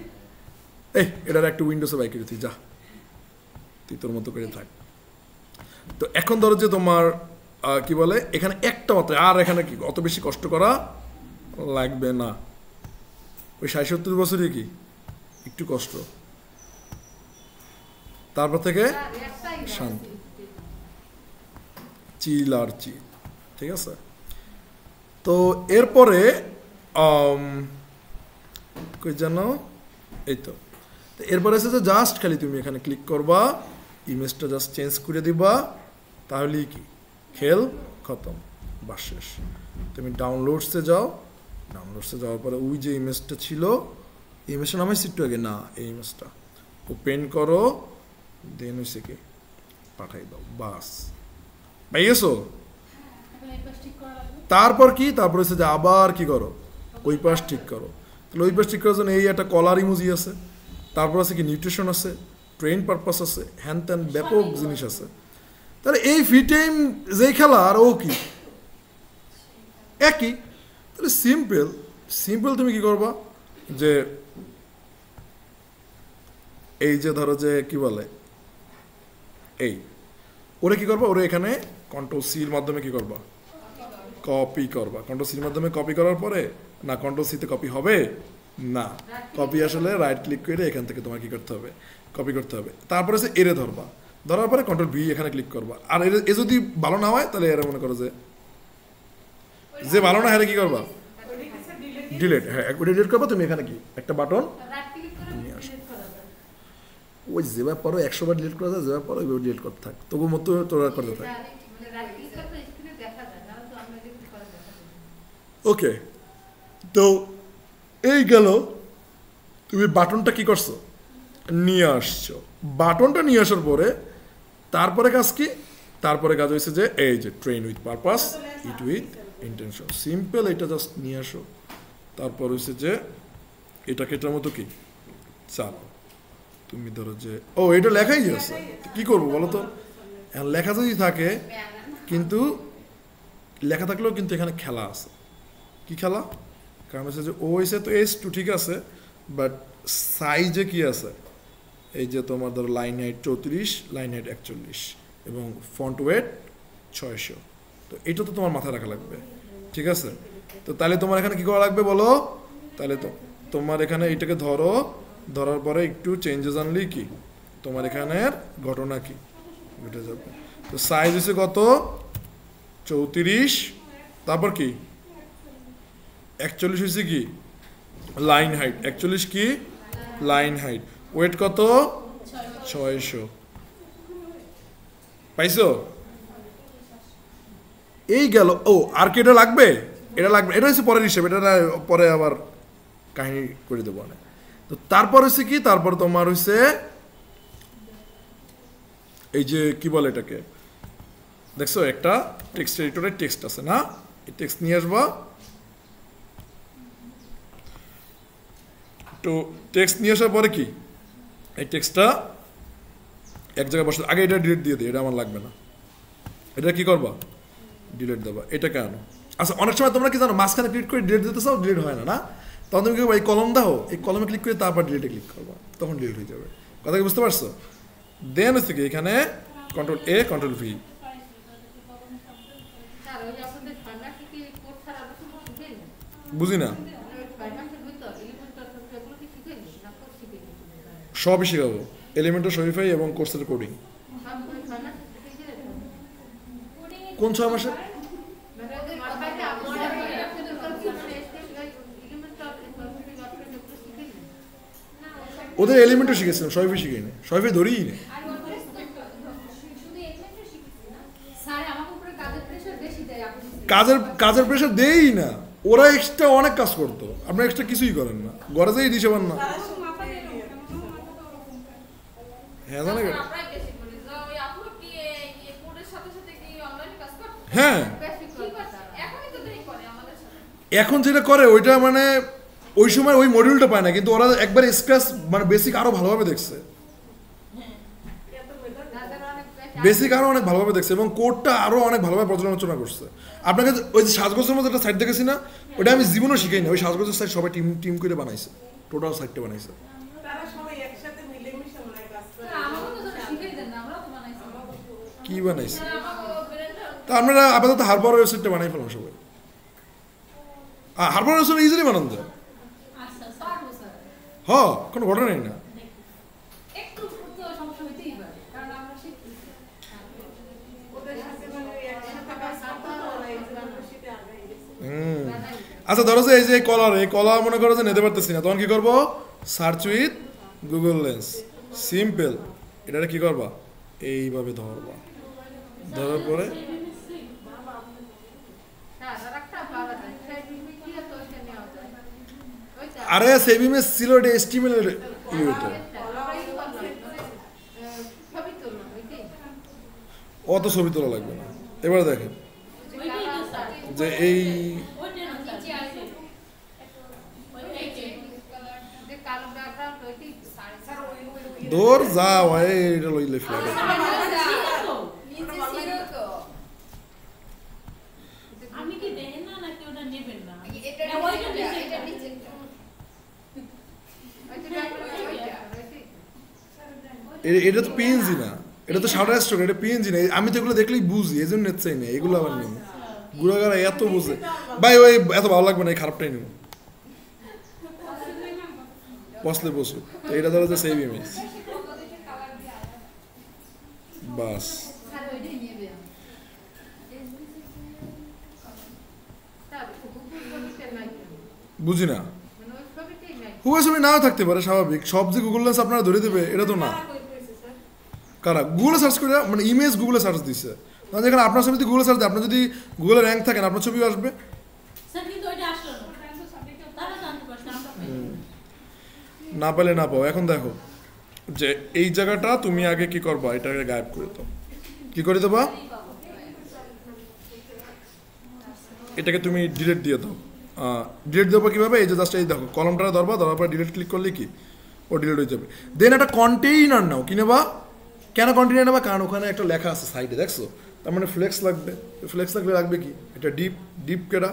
এটার একটা উইন্ডোজে বাই করে তুই যা, তুই তোর মতো করে থাক। তো এখন ধরো যে তোমার কি বলে এখানে একটা মাত্র, আর এখানে কি অত বেশি কষ্ট করা লাগবে না। ওই 60-70 বছরই কি একটু কষ্ট, তারপর থেকে শান্তি, চিল আর চিল, ঠিক আছে। তো এরপরে কই জানো, এই তো এরপরে আছে যে জাস্ট খালি তুমি এখানে ক্লিক করবা, ইমেজটা জাস্ট চেঞ্জ করে দিবা, তাহলেই কি খেল খতম, বাস শেষ। তুমি ডাউনলোডসে যাও, ডাউনলোডসে যাওয়ার পরে ওই যে ইমেজটা ছিল, ইমেজটা নামাইছি একটু আগে না, এই ইমেজটা ওপেন করো, দেন হইছে কি পাঠাই দাও, বাস পাই গেছো। এখন এই পাশ ঠিক করা লাগবে। তারপর কি, তারপর হচ্ছে যে আবার কি করো, ওই পাশ ঠিক করো। তাহলে ওই পাশ ঠিক করার জন্য এই একটা কলার ইমোজি আছে, তারপর আছে কি নিউট্রিশন আছে, ট্রেন পারপাস আছে, হ্যান ত্যান ব্যাপক জিনিস আছে। তাহলে এই ফ্রি টাইম যে খেলা আর ও কি একই। তাহলে সিম্পল তুমি কি করবা, যে এই যে ধরো যে কি বলে এই ওরে কি করবা, ওরে এখানে Ctrl+C-র মাধ্যমে কি করবা, কপি করবা। Ctrl+C-র মাধ্যমে কপি করার পরে না, Ctrl+C-তে কপি হবে না, কপি আসলে রাইট ক্লিক করে এখান থেকে তোমার কি করতে হবে, কপি করতে হবে। তারপরে সে এরে ধরবা, ধরার পরে Ctrl+V এখানে ক্লিক করবা। আর এ যদি ভালো না হয় তাহলে এরা মনে করো যে ভালো না হয় কি করবা, ডিলেট, হ্যাঁ ওটা ডিলেট করবা। তুমি এখানে কি একটা বাটন রাইট ক্লিক করে ডিলিট করা যায়। ওই যেভাবে পারো 100 বার ডিলিট করা যায়, যেভাবে পারো ওইভাবে ডিলিট করতে থাক, তবু মতো তোরা করতে থাক। মানে রাইট ক্লিক করলে স্ক্রিনে দেখা যায় না, তো আমরা এটা করে দেখা যায়। ওকে, তো এই গেল তুমি বাটনটা কি করছো, নিয়ে আসছো। বাটনটা নিয়ে আসার পরে তারপরে কাজ কি, তারপরে কাজ হয়েছে যে এই যে train with purpose, it with intention. Simple, এটা জাস্ট নিয়ে আসো। তারপর হয়েছে যে এটাকে এটার মতো কি চালো। তুমি ধরো যে ও এটা লেখাই আছে, কি করবো বলো তো? এখন লেখা যদি থাকে, কিন্তু লেখা থাকলেও কিন্তু এখানে খেলা আছে। কি খেলা? কারণ হচ্ছে যে ও হয়েছে তো S2 ঠিক আছে, বাট সাইজে কি আছে, এই যে তোমার ধরো লাইন হাইট 34, লাইন হাইট 41 এবং ফন্ট ওয়েট 600। তো এটা তো তোমার মাথায় রাখা লাগবে, ঠিক আছে? তো তাহলে তোমার এখানে কি করা লাগবে বলো? তাহলে তো তোমার এখানে এইটাকে ধরো, ধরার পরে একটু চেঞ্জেস আনলেই কি তোমার এখানের ঘটনা কি ঘটে যাবে। তো সাইজ হচ্ছে কত, 34, তারপর কি 41 হয়েছে কি লাইন হাইট, 41 কি লাইন হাইট, ওয়েট কত 600। পাইছো? এই গেল। ও আর কি এটা লাগবে? এটা লাগবে, এটা হচ্ছে পরের হিসেবে, এটা পরে আবার কাহিনী করে দেবো না। তো তারপর হচ্ছে কি, তারপর তোমার হচ্ছে এই যে কি বলে এটাকে, দেখছো একটা টেক্সট এডিটরের টেক্সট আছে না, এই টেক্সট নিয়ে আসবা। তো টেক্সট নিয়ে আসার পরে কি এই টেক্সটটা এক জায়গায় বসে, আগে এটা ডিলিট দিয়ে দিই, এটা আমার লাগবে না। এটা কি করবা, ডিলিট দেবা। এটা কেন? আচ্ছা অনেক সময় তোমরা কি জানো, মাঝখানে ক্লিক করে ডিলিট দিতে চাও, ডিলিট হয় না, না? তখন তুমি কি এই কলম দাও, এই কলমে ক্লিক করে তারপর ডিলিটে ক্লিক করবা, তখন ডিলিট হয়ে যাবে। কথা কি বুঝতে পারছো? দেন হচ্ছে কি এখানে কন্ট্রোল A কন্ট্রোল V। বুঝি না, সবই শেখাবো, এলিমেন্টার শরীফাই এবং কোর্সের কোডিং। কোন 6 মাসে? ওদের এলিমেন্টও শিখেছিলাম, শরীফাই শিখাই না, শরীফাই ধরেই না। কাজের প্রেশার দেই না, ওরা এক্সট্রা অনেক কাজ করতো, আপনারা এক্সট্রা কিছুই করেন না, ঘরে যেই দিতে পারেন না। হ্যাঁ জানে কেন? হ্যাঁ এখন যেটা করে ওইটা মানে ওই সময় ওই মডিউলটা পায় না, কিন্তু ওরা একবার স্ক্র্যাচ মানে বেসিক আরো ভালোভাবে দেখছে, বেসিক আরো অনেক ভালোভাবে দেখছে এবং কোডটা আরো অনেক ভালোভাবে পর্যালোচনা করছে। আপনাকে ওই যে সাজগোজের মধ্যে একটা সাইট দেখেছি না, ওটা আমি জীবনও শিখাই না, ওই সাজগোজের সাইট সবাই টিম টিম করে বানাইছে, টোটাল সাইটটা বানাইছে। তারা সবাই একসাথে মিলেমিশে মনে হয় কাজ করে। কি বানাইছে? তা আপনারা আপাতত হারবার ওয়েবসাইটটা বানাই ফেলাম সবাই। হারবার ওয়েবসাইট ইজিলি বানান যায়, হ্যাঁ কোনো ঘটনাই না। আচ্ছা ধরো যে এই যে কলার, এই কলার মনে করো যে নিতে পারতেছি না, তখন কি করবো, search with Google lens. Simple, এটা কি করবা, এইভাবে ধরবা, ধরার পরে আরে সেভ ইমেজ ছিল, এটা HTML এর ইউটা, অত ছবি তোলা লাগবে না। এবার দেখেন যে এই দৌড় যাও, এটা লইলে ফ্ল্যাট আমি কি দেখেন না নাকি ওটা নেবেন না? এটা তো পিএনজি না, এটা তো শাটার স্ট্রোক, এটা পিএনজি না। আমি তো এগুলো দেখলেই বুঝি, এই জন্য চাই না এগুলো, আবার নেব গুড়াগাড়া এত বুঝে ভাই, ওই এত ভালো লাগবে না, এই খারাপটাই নেব, বসলে বসু। তো এটা ধরো যে সেভ ইমেজ, বাস। বুঝি না, হুবহু ছবি নাও থাকতে পারে, স্বাভাবিক। সব যে গুগল লেন্স আপনারা ধরে দেবে এটা তো না। কারা গুগলে সার্চ করে, মানে ইমেজ গুগলে সার্চ দিচ্ছে, মানে যেখানে আপনার ছবি গুগলে সার্চ দেয়, আপনার যদি গুগলে র্যাঙ্ক থাকেন আপনার ছবিও আসবে। না পেলে না পাও। এখন দেখো যে এই জায়গাটা তুমি আগে কি করবা, এটাকে গায়েব করে দাও। কি করে দেবা? এটাকে তুমি ডিলিট দিয়ে দাও। ডিলিট দেবো কীভাবে? এই যে জাস্ট এই দেখো কলমটা ধরবা, ধরার পর ডিলিট ক্লিক করলে কি ও ডিলিট হয়ে যাবে। দেন একটা কন্টেইনার নাও। কি নেবা? কেন কন্টেইনার নেবা? কারণ ওখানে একটা লেখা আছে সাইডে, দেখছো? তার মানে ফ্লেক্স লাগবে। ফ্লেক্স লাগলে লাগবে কি? এটা ডিপ কেডা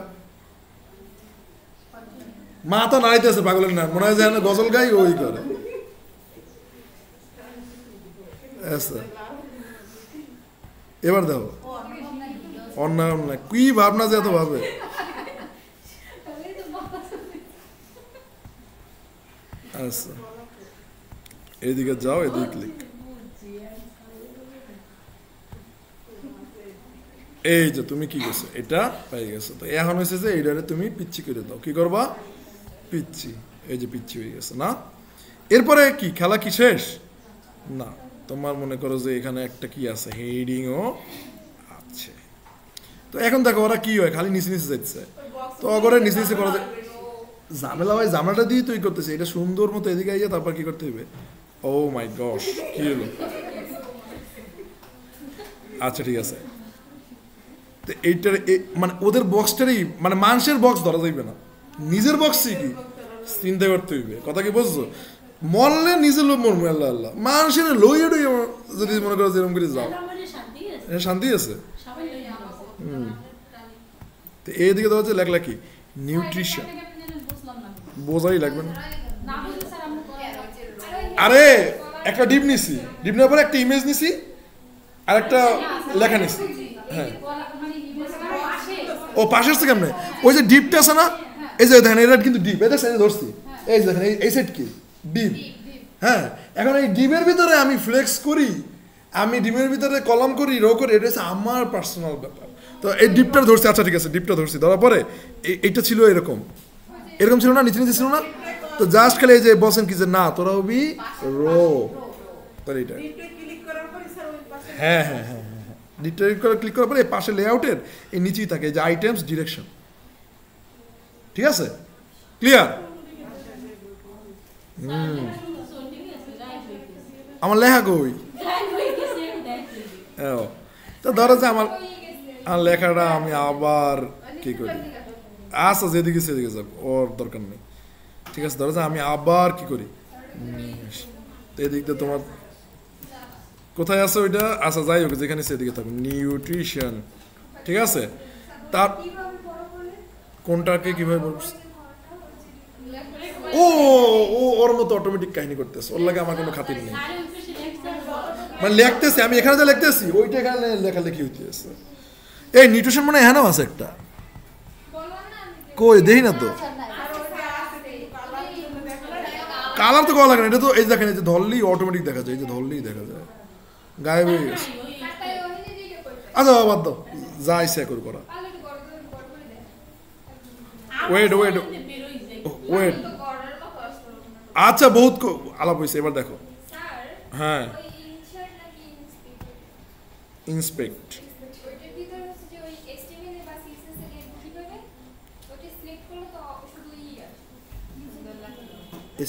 মা তো নাড়াইতেছে পাগলের না, মনে হয় যে গজল গাই ওই করে। আচ্ছা এবার দেখো অন্যায় না কি ভাবনা যে এত ভাবে। আচ্ছা এইদিকে যাও, এদিকে ক্লিক। এই যে তুমি কি গেছো, এটা পাই গেছো। তো এখন হয়েছে যে এইটারে তুমি পিচ্ছি করে দাও। কি করবা? পিচ্ছি। এই যে পিচ্ছি হয়ে গেছে না? এরপরে কি খেলা কি শেষ? না, তোমার মনে করো যে এখানে একটা কি আছে, হেডিংও আছে। তো এখন দেখো ওরা কি হয়, খালি নিচে নিচে যাচ্ছে। তো অগরে নিচে নিচে করা যায় ঝামেলা হয়, ঝামেলাটা দিয়ে তুই করতেছে। এটা সুন্দর মতো এদিকে আইয়া তারপর কি করতে হবে? ও মাই গশ, কি হলো? আচ্ছা ঠিক আছে। তো এইটার মানে ওদের বক্সটারই মানে মানুষের বক্স ধরা যাইবে না, নিজের বক্সই কি চিন্তা করতে হইবে। কথা কি বুঝছো? মরলে নিজের লোক মরমু, আল্লাহ আল্লাহ। মানুষের লইয়ে টইয়ে যদি মনে করো যেরকম করে যাও, শান্তি আছে। তো এইদিকে তো হচ্ছে লেখলা কি নিউট্রিশন, বোঝাই লাগবে না। আরে একটা ডিপ নিছি, ডিপ নেওয়ার পরে একটা ইমেজ নিছি আর একটা লেখা নিছি। হ্যাঁ ও পাশে আসছে কেমনে? ওই যে ডিপটা আছে না, এই যে দেখেন এটা কিন্তু ডিপ, এটা সাইডে ধরছি। এই যে দেখেন এই সেট কি ডিপ। হ্যাঁ এখন এই ডিমের ভিতরে আমি ফ্লেক্স করি, আমি ডিমের ভিতরে কলম করি, রো করি, এটা হচ্ছে আমার পার্সোনাল ব্যাপার। তো এই ডিপটা ধরছি। আচ্ছা ঠিক আছে, ডিপটা ধরছি, ধরার পরে এইটা ছিল এরকম ছিল না, নিচে নিচে ছিল না। তো জাস্ট খালি এই যে বলছেন কি যে না তোরা হবি রো, তাহলে এটা হ্যাঁ হ্যাঁ হ্যাঁ হ্যাঁ ডিপটা ক্লিক করার পরে পাশে লেআউটের এই নিচেই থাকে যে আইটেমস ডিরেকশন। ঠিক আছে, ক্লিয়ার? আমার লেখা কই? তো ধরো যে আমার লেখাটা আমি আবার কি করি, আচ্ছা যেদিকে সেদিকে যাব, ওর দরকার নেই। ঠিক আছে, ধরো যে আমি আবার কি করি, তো এদিক দিয়ে তোমার কোথায় আছে ওইটা? আচ্ছা যাই হোক, যেখানে সেদিকে থাকবে নিউট্রিশন। ঠিক আছে, তার কোনটাকে কিভাবে বলছি? ও ও ওর মতো অটোমেটিক কাহিনী করতেছে, ওর লাগে আমার কোনো খাতির নেই। মানে লিখতেছি আমি এখানে যা লিখতেছি ওইটা এখানে লেখালেখি হইতেছে। এই নিউট্রিশন মানে এখানেও আছে একটা, কই দেখি না তো। কালার তো করা লাগে না, এটা তো এই দেখেন, এই যে ধরলেই অটোমেটিক দেখা যায়, এই যে ধরলেই দেখা যায়, গায়েব হয়ে গেছে। আচ্ছা বাদ দাও, যা ইচ্ছা করে করা। ওয়েট ওয়েট ওয়েট, আচ্ছা বহুত আলাপ হয়েছে, এবার দেখো। হ্যাঁ inspect,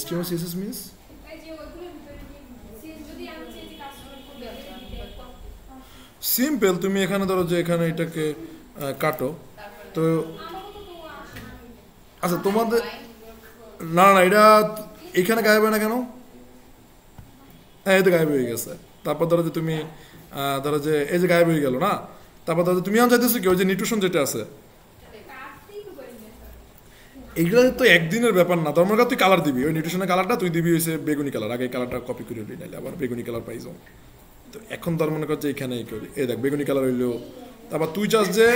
HTML CSS means simple. তুমি এখানে ধরো যে এখানে এটাকে কাটো, তো আচ্ছা তোমাদের না না এটা এখানে গায়েব হয় না কেন? হ্যাঁ এই তো গায়েব হয়ে গেছে। তারপর ধরো যে তুমি ধরো যে এই যে গায়েব হয়ে গেল না, তারপর ধরো তুমি আমি চাইতেছো কি ওই যে নিউট্রিশন যেটা আছে, এইগুলো তো একদিনের ব্যাপার না। তোর মনে কর তুই কালার দিবি, ওই নিউট্রিশনের কালারটা তুই দিবি হয়েছে বেগুনি কালার, আগে কালারটা কপি করে নিই, নাহলে আবার বেগুনি কালার পাই যাও। তো এখন তোর মনে কর যে এইখানে এই করি, এই দেখ বেগুনি কালার হইলো। তারপর তুই চাস যে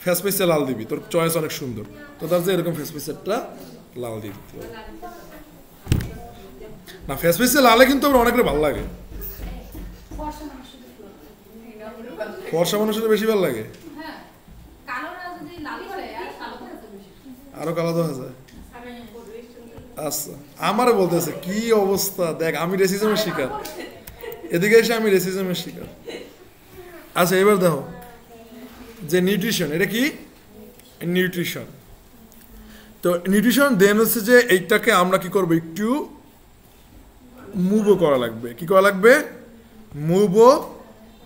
ফেস পেসে লাল দিবি, তোর চয়েস অনেক সুন্দর, তো তার যে এরকম ফেস পেসেরটা লাল দিয়ে দিতে হবে না। ফেস পেসে লালে কিন্তু আমার অনেকটা ভালো লাগে, ফর্সা মানুষের বেশি ভালো লাগে, আরো কালো দেখা যায়। আচ্ছা আমারও বলতেছে কি অবস্থা দেখ, আমি রেসিজমের শিকার, এদিকে এসে আমি রেসিজমের শিকার। আচ্ছা এবার দেখো যে নিউট্রিশন, এটা কি নিউট্রিশন। তো নিউট্রিশন দেন হচ্ছে যে এইটাকে আমরা কি করবো, একটু মুভও করা লাগবে। কি করা লাগবে? মুভও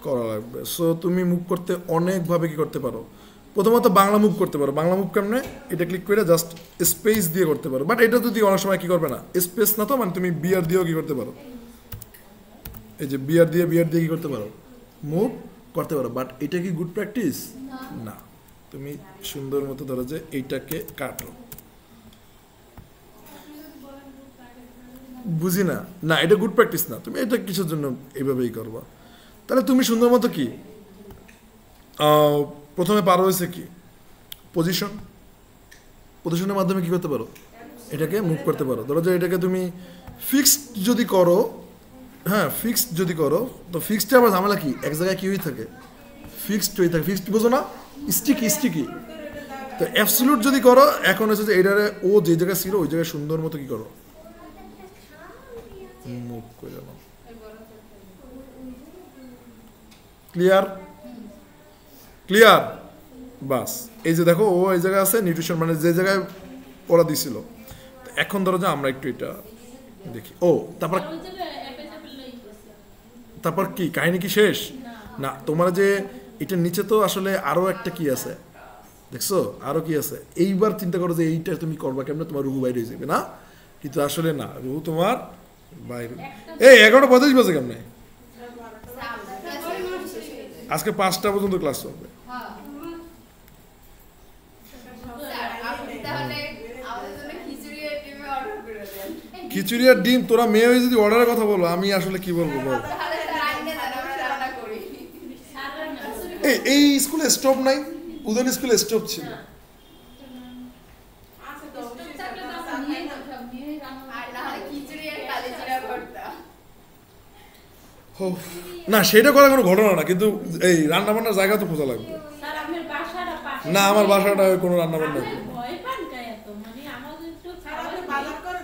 করা লাগবে। সো তুমি মুভ করতে অনেকভাবে কি করতে পারো। প্রথমত বাংলা মুভ করতে পারো। বাংলা মুভ কেমনে? এটা ক্লিক করে জাস্ট স্পেস দিয়ে করতে পারো। বাট এটা যদি অনেক সময় কি করবে না, স্পেস না তো, মানে তুমি বিআর দিয়েও কি করতে পারো, এই যে বিআর দিয়ে কি করতে পারো, মুভ করতে পারো। বাট এটা কি গুড প্র্যাকটিস না। তুমি সুন্দর মতো ধরো যে এইটাকে কাটো, বুঝি না, না এটা গুড প্র্যাকটিস না। তুমি এটা কিসের জন্য এইভাবেই করবা? তাহলে তুমি সুন্দর মতো কি প্রথমে পারো হয়েছে কি পজিশনের মাধ্যমে কি করতে পারো, এটাকে মুভ করতে পারো। ধরো যে এটাকে তুমি ফিক্সড যদি করো, হ্যাঁ ফিক্সড যদি করো, তো ফিক্সডে আবার ঝামেলা কি, এক জায়গায় কি হয়ে থাকে, ফিক্সড হয়ে থাকে। ফিক্সড বোঝো না, স্টিকি। তো অ্যাবসলিউট যদি করো, এখন হচ্ছে যে এটারে ও যে জায়গায় ছিল ওই জায়গায় সুন্দর মতো কি করো, মুভ করে নাও। ক্লিয়ার? বাস এই যে দেখো ও এই জায়গায় আছে, নিউট্রিশন মানে যে জায়গায় ওরা দিছিল। এখন ধরো যে আমরা একটু এটা দেখি। ও তারপর কি কাহিনী কি শেষ না? তোমার যে এটার নিচে তো আসলে আরো একটা কি আছে দেখছো, আরো কি আছে। এইবার চিন্তা করো যে এইটা তুমি করবা কেমনে, তোমার রুহু বাইরে হয়ে যাবে না, কিন্তু আসলে না, রুহু তোমার বাইরে। এই 11:35 বাজে কেমনে? আজকে 5টা পর্যন্ত ক্লাস চলবে। খিচুড়ি আর ডিম, তোরা মেয়ে হয়ে যদি অর্ডারের কথা বলো, আমি আসলে কি বলবো বল। এই স্কুলে স্টোভ নাই, উদয়ন স্কুলে স্টোভ ছিল। না সেটা করার কোনো ঘটনা না, কিন্তু এই রান্না বান্নার জায়গা তো খোঁজা লাগবে। না আমার বাসাটা কোনো রান্না বান্না,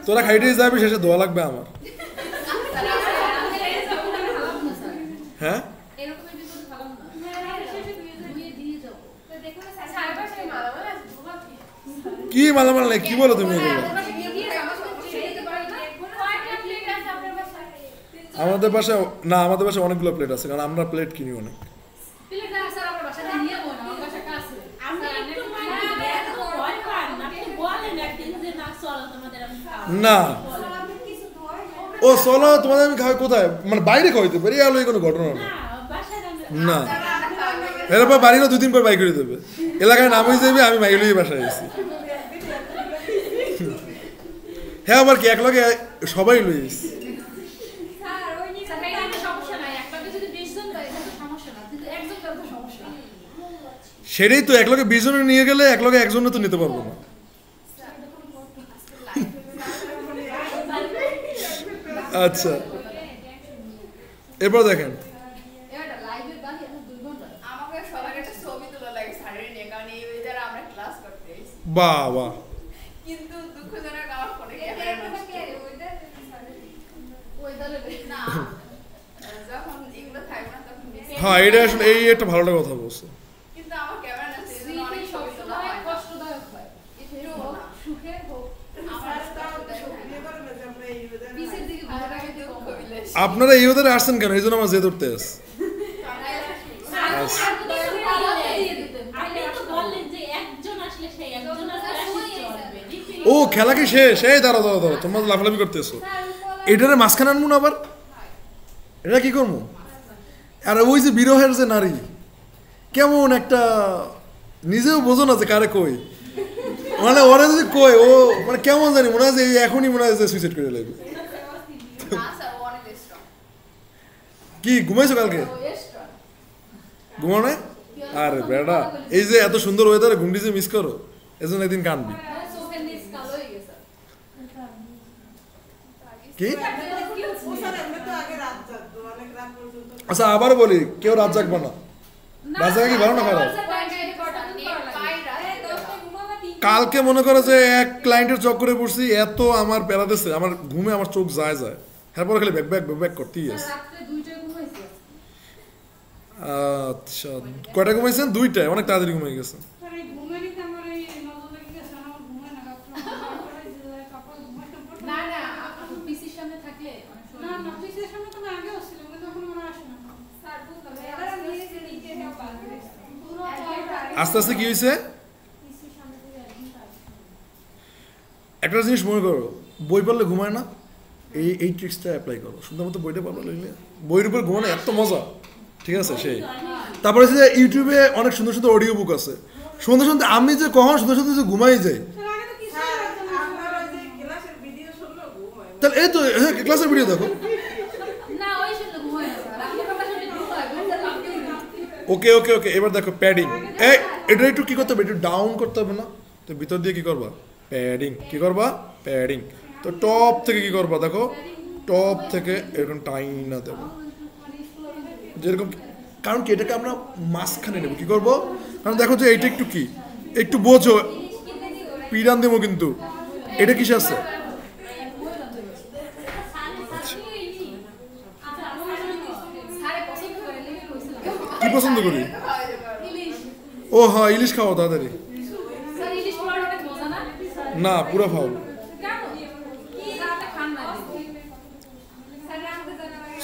তোরা খাইতে যাবি, শেষে ধোয়া লাগবে আমার। হ্যাঁ কি মালামাল নাই, কি বলো তুমি এগুলো? আমাদের বাসায় না, আমাদের বাসায় অনেকগুলো প্লেট আছে, কারণ আমরা প্লেট কিনি অনেক। না ও চলো তোমাদের আমি খাই কোথায়, মানে বাইরে খাওয়াইতে পারি, আলো কোনো ঘটনা না। এরপর বাড়িরও 2 দিন পর বাইক করে দেবে, এলাকায় নাম হয়ে যাবে আমি মাইলই বাসায় এসেছি। হ্যাঁ আবার কি একলগে সবাই লই এসেছি। সেটাই তো, একলগে 20 জনে নিয়ে গেলে একলগে একজনে তো নিতে পারবো না। আচ্ছা এরপর দেখেন, বাহ বাহ, হ্যাঁ এটা আসলে এই একটা ভালো কথা বলছো। আপনারা এই ওদের আসছেন কেন? এই জন্য আমার যে ধরতে আস। ও খেলা কি শেষ? এই দাঁড়াও দাঁড়াও দাঁড়াও, তোমরা লাফালাফি করতেছো, এটারে মাঝখানে আনবো না আবার, এটা কি করবো? আর ওই যে বিরহের যে নারী, কেমন একটা নিজেও বোঝো না যে কারে কই, মানে ওরা যদি কই ও মানে কেমন জানি মনে হয় যে এখনই মনে হয় যে সুইসাইড করে লাগবে। কি ঘুমাইছো কালকে? ঘুমাও না? আরে বেটা, এই যে এত সুন্দর ওয়েদারে ঘুমটি যে মিস করো, এজন্য একদিন কানবি। কি আচ্ছা আবার বলি, কেউ রাত জাগবা না। রাত জাগা কি ভালো না খারাপ? কালকে মনে করো যে এক ক্লায়েন্টের চক্করে পড়ছি, এত আমার পেলা দিচ্ছে, আমার ঘুমে আমার চোখ যায় এরপরে খালি ব্যাক করতেই আছে। আচ্ছা কয়টা ঘুমাইছেন? 2টায়, অনেক তাড়াতাড়ি ঘুমিয়ে গেছে। আস্তে আস্তে কি হয়েছে, একটা জিনিস মনে করো, বই পড়লে ঘুমায় না, এই ট্রিক্সটা অ্যাপ্লাই করো। সুন্দর মতো বইটা পড়লো, বইয়ের উপর ঘুমানো এত মজা, ঠিক আছে? সেই তারপরে হচ্ছে যে ইউটিউবে অনেক সুন্দর সুন্দর অডিও বুক আছে, শুনতে শুনতে আমি যে কখন সুন্দর সুন্দর যে ঘুমাই যাই। তাহলে এই তো হ্যাঁ, ক্লাসের ভিডিও দেখো। ওকে ওকে ওকে, এবার দেখো প্যাডিং, এটা একটু কি করতে হবে, একটু ডাউন করতে হবে না? তো ভিতর দিয়ে কি করবা, প্যাডিং, কি করবা, প্যাডিং। তো টপ থেকে কি করবা, দেখো টপ থেকে এরকম টাইনা দেবো যেরকম, কারণ কি এটাকে আমরা মাঝখানে নেবো, কি করবো, কারণ দেখো যে এইটা একটু কি একটু বোঝো, পিরান দেবো, কিন্তু এটা কিসে আছে, কি পছন্দ করি, ও হ্যাঁ ইলিশ খাও তাড়াতাড়ি, না পুরো ফাউল।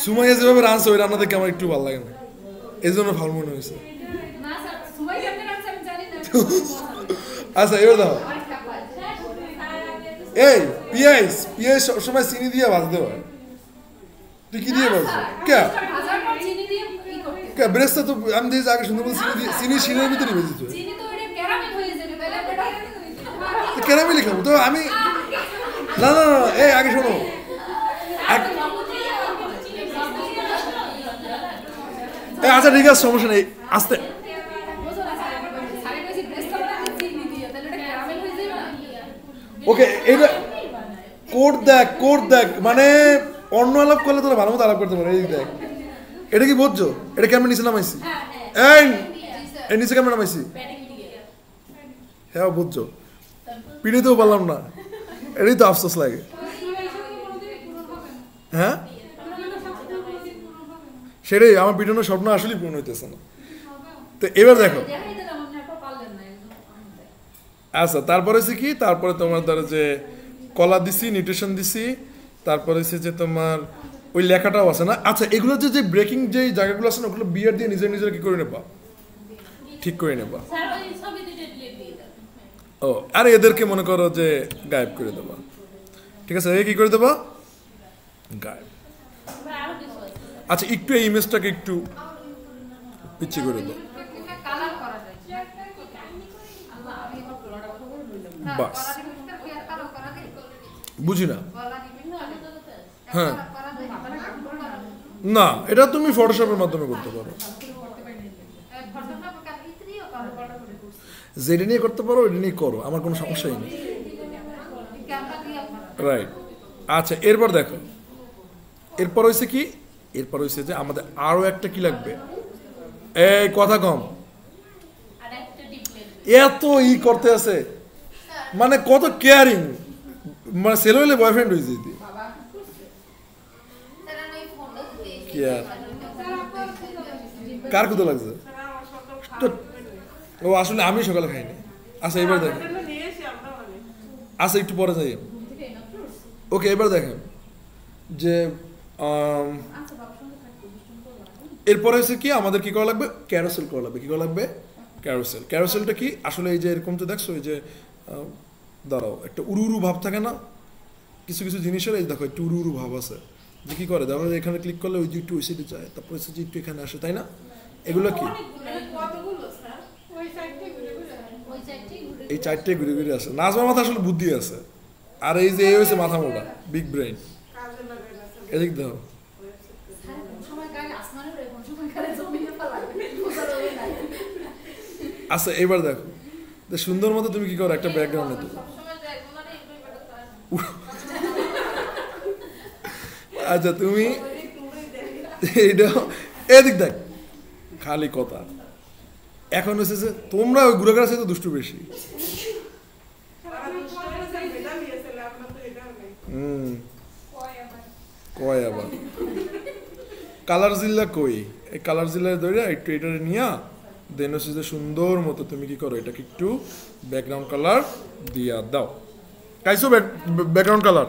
সুমাইয়া যেভাবে রাঁধছে ওই রান্না দেখে আমার একটু ভালো লাগে না, এই জন্য ফাউল মনে হয়েছে। আচ্ছা এবার দাও, এই পিঁয়াজ পিঁয়াজ সবসময় চিনি দিয়ে ভাজতে হয়, তুই কি দিয়ে ভাজছো কে, ব্রেস্তা তো আমি দিয়েছি আগে সুন্দর চিনি দিয়ে, চিনি শিরের ভিতরে ভেজেছো, ক্যারামেলি খাবো তো আমি, না না না, এই আগে শোনো, আচ্ছা ঠিক আছে সমস্যা নেই, আস্তে ওকে। এটা কোড দেখ মানে অন্য আলাপ করলে তোরা ভালো মতো আলাপ করতে পারে, এই দেখ এটা কি বুঝছো, এটা কেমন নিচে নামাইছি, এই নিচে কেমন নামাইছি, হ্যাঁ বুঝছো, পিড়িতেও পারলাম না, এটাই তো আফসোস লাগে। হ্যাঁ সেটাই, আমার পিটানোর স্বপ্ন আসলেই পূর্ণ হইতেছে না। তো এবার দেখো, আচ্ছা তারপরে হচ্ছে কি, তারপরে তোমার ধরো যে কলা দিছি, নিউট্রিশন দিছি, তারপরে হচ্ছে যে তোমার ওই লেখাটাও আছে না। আচ্ছা এগুলো যে ব্রেকিং যে জায়গাগুলো আছে না, ওগুলো বিয়ার দিয়ে নিজের নিজের কি করে নেবা, ঠিক করে নেবা। ও আর এদেরকে মনে করো যে গায়েব করে দেবা, ঠিক আছে, কি করে দেবা, গায়েব। আচ্ছা একটু এই ইমেজটাকে একটু পিছিয়ে করে দাও, বাস, বুঝি না, হ্যাঁ না এটা তুমি ফটোশপের মাধ্যমে করতে পারো, যেটা নিয়ে করতে পারো এটা নিয়ে করো, আমার কোনো সমস্যাই নেই, রাইট। আচ্ছা এরপর দেখো, এরপর হয়েছে কি, এরপর হয়েছে যে আমাদের আরো একটা কি লাগবে, এই কথা কম, এত ই করতে আছে, মানে কত কেয়ারিং, মানে ছেলে হইলে বয়ফ্রেন্ড হয়েছে, কার ক্ষুদা লাগছে, ও আসলে আমি সকালে খাইনি। আচ্ছা এবার দেখেন, আচ্ছা একটু পরে যাই, ওকে এবার দেখেন যে এরপরে হচ্ছে কি আমাদের কি করা লাগবে, ক্যারোসেল করা লাগবে, কি করা লাগবে, ক্যারোসেল। ক্যারোসেলটা কি আসলে এই যে এরকম তো দেখছো, এই যে দাঁড়াও একটা উড়ু ভাব থাকে না কিছু কিছু জিনিসের, এই দেখো একটু উড়ু ভাব আছে, যে কি করে দেখো এখানে ক্লিক করলে ওই যে একটু ওই সাইডে যায়, তারপরে হচ্ছে যে একটু এখানে আসে, তাই না? এগুলো কি এই চারটে ঘুরে ঘুরে আসে, নাজমার মাথা আসলে বুদ্ধি আছে, আর এই যে এই হচ্ছে মাথা মোটা, বিগ ব্রেইন, এদিক দেখো। আচ্ছা এবার দেখো সুন্দর মতো তুমি কি করো, একটা ব্যাকগ্রাউন্ডে তো আচ্ছা তুমি এইটা এদিক দেখ, খালি কথা। এখন হচ্ছে যে তোমরা ওই ঘুরে সাথে দুষ্টু বেশি, কয় আবার কালার জিল্লা কই, এই কালার জিল্লায় ধরে একটু এটা নিয়া দেন হচ্ছে যে সুন্দর মতো তুমি কি করো, এটাকে একটু ব্যাকগ্রাউন্ড কালার দিয়া দাও। কাইছো ব্যাকগ্রাউন্ড কালার,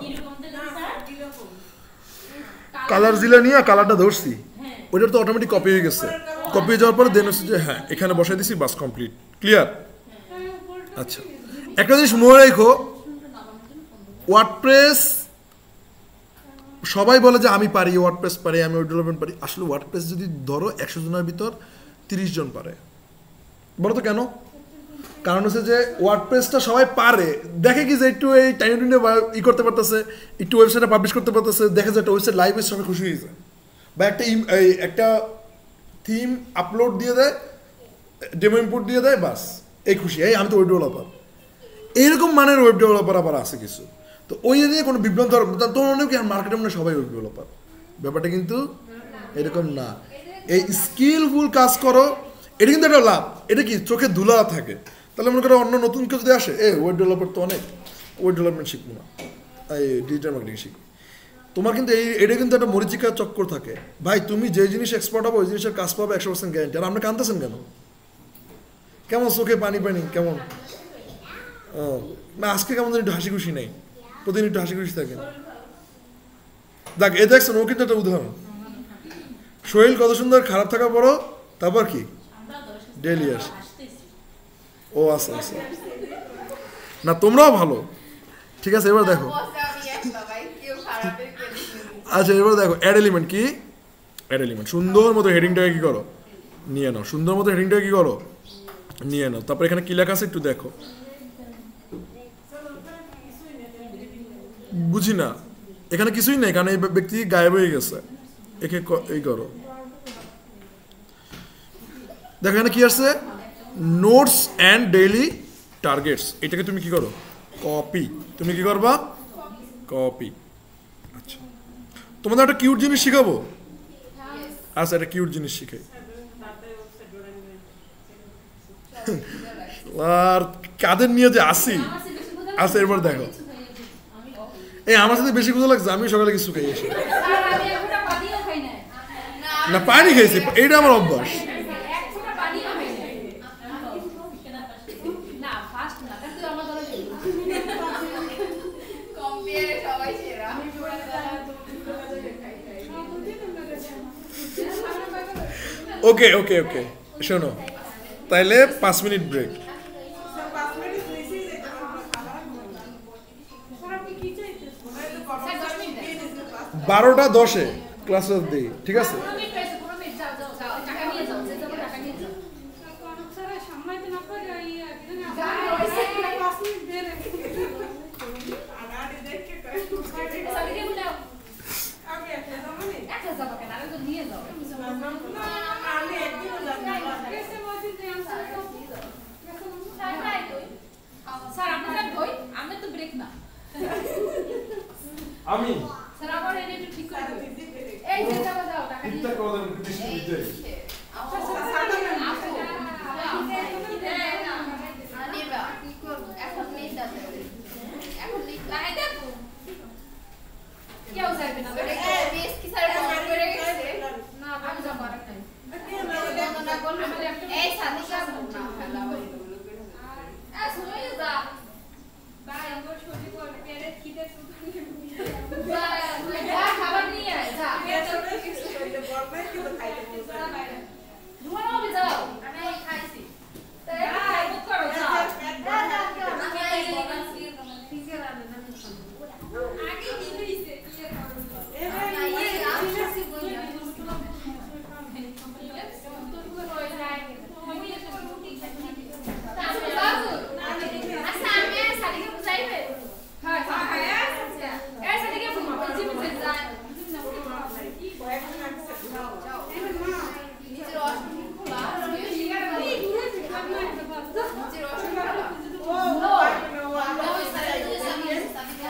কালার জিলা নিয়ে কালারটা ধরছি, ওইটার তো অটোমেটিক কপি হয়ে গেছে। কপি যাওয়ার পরে দেন হচ্ছে যে হ্যাঁ এখানে বসাই দিছি, বাস কমপ্লিট, ক্লিয়ার। আচ্ছা একটা জিনিস মনে রেখো, ওয়ার্ডপ্রেস সবাই বলে যে আমি পারি, ওয়ার্ডপ্রেস পারি, আমি ওয়েব ডেভেলপমেন্ট পারি। আসলে ওয়ার্ডপ্রেস যদি ধরো 100 জনের ভিতর 30 জন পারে। বলো তো কেন? কারণ হচ্ছে যে ওয়ার্ডপ্রেসটা সবাই পারে, দেখে কি যে একটু এই টাইম ই করতে পারতেছে, একটু ওয়েবসাইটে পাবলিশ করতে পারতেছে, দেখে যে একটা ওয়েবসাইট লাইভ এসে সবাই খুশি হয়ে যায়, বা একটা থিম আপলোড দিয়ে দেয়, ডেমো ইম্পোর্ট দিয়ে দেয়, বাস এই খুশি, এই আমি তো ওয়েব ডেভেলপার। এইরকম মানের ওয়েব ডেভেলপার আবার আছে কিছু, তো ওই নিয়ে কোনো বিভ্রান্ত তোমার মনে কি মার্কেটে মনে সবাই ওয়েব ডেভেলপার, ব্যাপারটা কিন্তু এরকম না। এই স্কিলফুল কাজ করো, এটা কিন্তু একটা লাভ। এটা কি চোখে ধুলা থাকে, তাহলে মনে করো অন্য নতুন কেউ যদি আসে, ওয়েব ডেভেলপার তো অনেক, ওয়েব ডেভেলপমেন্ট শিখবো না, এই ডিজিটাল মার্কেটিং শিখবো। তোমার কিন্তু এটা কিন্তু একটা মরিচিকা চক্কর থাকে। ভাই তুমি যে জিনিস এক্সপার্ট হবে ওই জিনিসের কাজ পাবে 100% গ্যারান্টি। আর আপনি কাঁদতেছেন কেন? কেমন চোখে পানি পানি কেমন? ও না, আজকে কেমন একটু হাসি খুশি নেই, প্রতিদিন একটু হাসি খুশি থাকেন। দেখ এ দেখছেন, ও কিন্তু একটা উদাহরণ। শরীর কত সুন্দর, খারাপ থাকার পরও তারপর কি ডেলি আসে। ও আচ্ছা আচ্ছা, না তোমরাও ভালো, ঠিক আছে। এবার দেখো, আচ্ছা এবার দেখো অ্যাড এলিমেন্ট কি, অ্যাড এলিমেন্ট সুন্দর মতো হেডিংটাকে কি করো নিয়ে নাও, সুন্দর মতো হেডিংটাকে কি করো নিয়ে নাও। তারপর এখানে কি লেখা আছে একটু দেখো, বুঝি না এখানে কিছুই নেই, কারণ এই ব্যক্তি গায়েব হয়ে গেছে। একে এই করো, দেখো এখানে কি আছে, নোটস অ্যান্ড ডেইলি টার্গেটস। এটাকে তুমি কি করো কপি, তুমি কি করবা কপি। আচ্ছা তোমাদের একটা কিউট জিনিস শিখাবো। আচ্ছা একটা কিউট জিনিস শিখাই। আর কাদের নিয়ে যে আসি। আচ্ছা এবার দেখো, এই আমার সাথে বেশি ক্ষুধা লাগছে, আমি সকালে কিছু খাই এসে না, পানি খাইছি, এইটা আমার অভ্যাস। ওকে ওকে ওকে শোনো, তাইলে 5 মিনিট ব্রেক। 12:10 ক্লাস দিই, ঠিক আছে। আমি স্যার আবার এটা একটু ঠিক করে দাও, এই যে যাও যাও টাকা নিয়ে ইচ্ছা করে দেন কিছু দিতে আচ্ছা নিবা কি করব এখন নেই দাদা, এখন লিখ লাই দেখো কেউ যাবে না, বেশ কি স্যার বন্ধ করে গেছে না, আমি যাব আর টাইম না বলবো এই সাথে কাজ না ফেলা হয় এগুলো করে আ সময় যা ভাই আমার ছোটি বল পেরে খিদে খাবার নিয়ে আয়, যা কিছু করতে বলবে কিন্তু খাইতে বলবে ধুয়া হবে, যাও আমি খাইছি তাই বুক করো, যাও আমি এই ফিজে রান্না না আগে কি হইছে কি করব এ ভাই এই আসছি বলি তো হয়ে যায় আমি এসে রুটি খাচ্ছি আচ্ছা আমি সাদিকে বুঝাইবে হ্যাঁ হ্যাঁ এই সাদিকে বুঝি বুঝে যায় কি ভয় করে লাগছে, যাও যাও নিজের অসুবিধা খোলা নিজের অসুবিধা ও ওই সাদিকে সাদিকে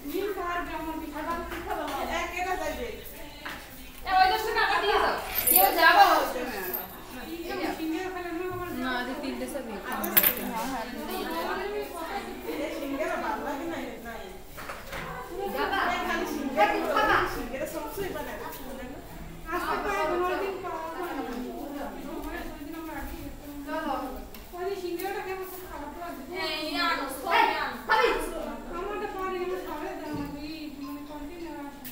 নীল কার গ্রামের পিঠাটা খাওয়া এক একা যাবে ওই দশ টাকা আবার দিয়ে দাও, কেউ যাবো না আজ তিনটে সব সিঙ্গারা বাবা কি নাই নাই যাবা খালি সিঙ্গারা খাবা, সিঙ্গারা সবসময় বানায় আজকে তো আমার দিন পাওয়া যায় না, দিন আমরা আগে চলো ওই সিঙ্গারাটা কেমন খারাপ লাগছে এই আনো সবাই আনো খাবি আমারটা পারি না, সবাই দাও না এই মানে কন্টিনিউ আসে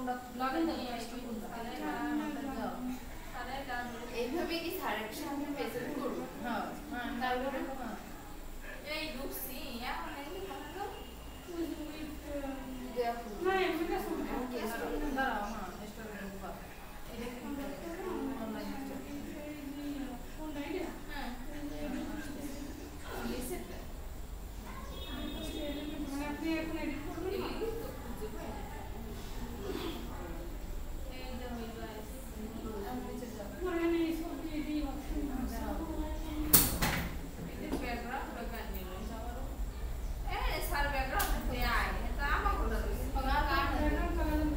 কোনটা লগইন দাও একটু কোনটা যাও তাহলে ডান এইভাবে কি স্যারের সামনে প্রেজেন্ট করব? হ্যাঁ তারপরে হ্যাঁ এই ঢুকছি এখন এই কথা দেখো দাঁড়াও হ্যাঁ স্টোরে ঢুকবা এটা কি অনলাইন হ্যাঁ লিসেটটা এই যে হইলো আইছে ব্যাকগ্রাউন্ড দোকান নিল এ স্যার ব্যাকগ্রাউন্ড তে আয় তা আমার কথা রইছে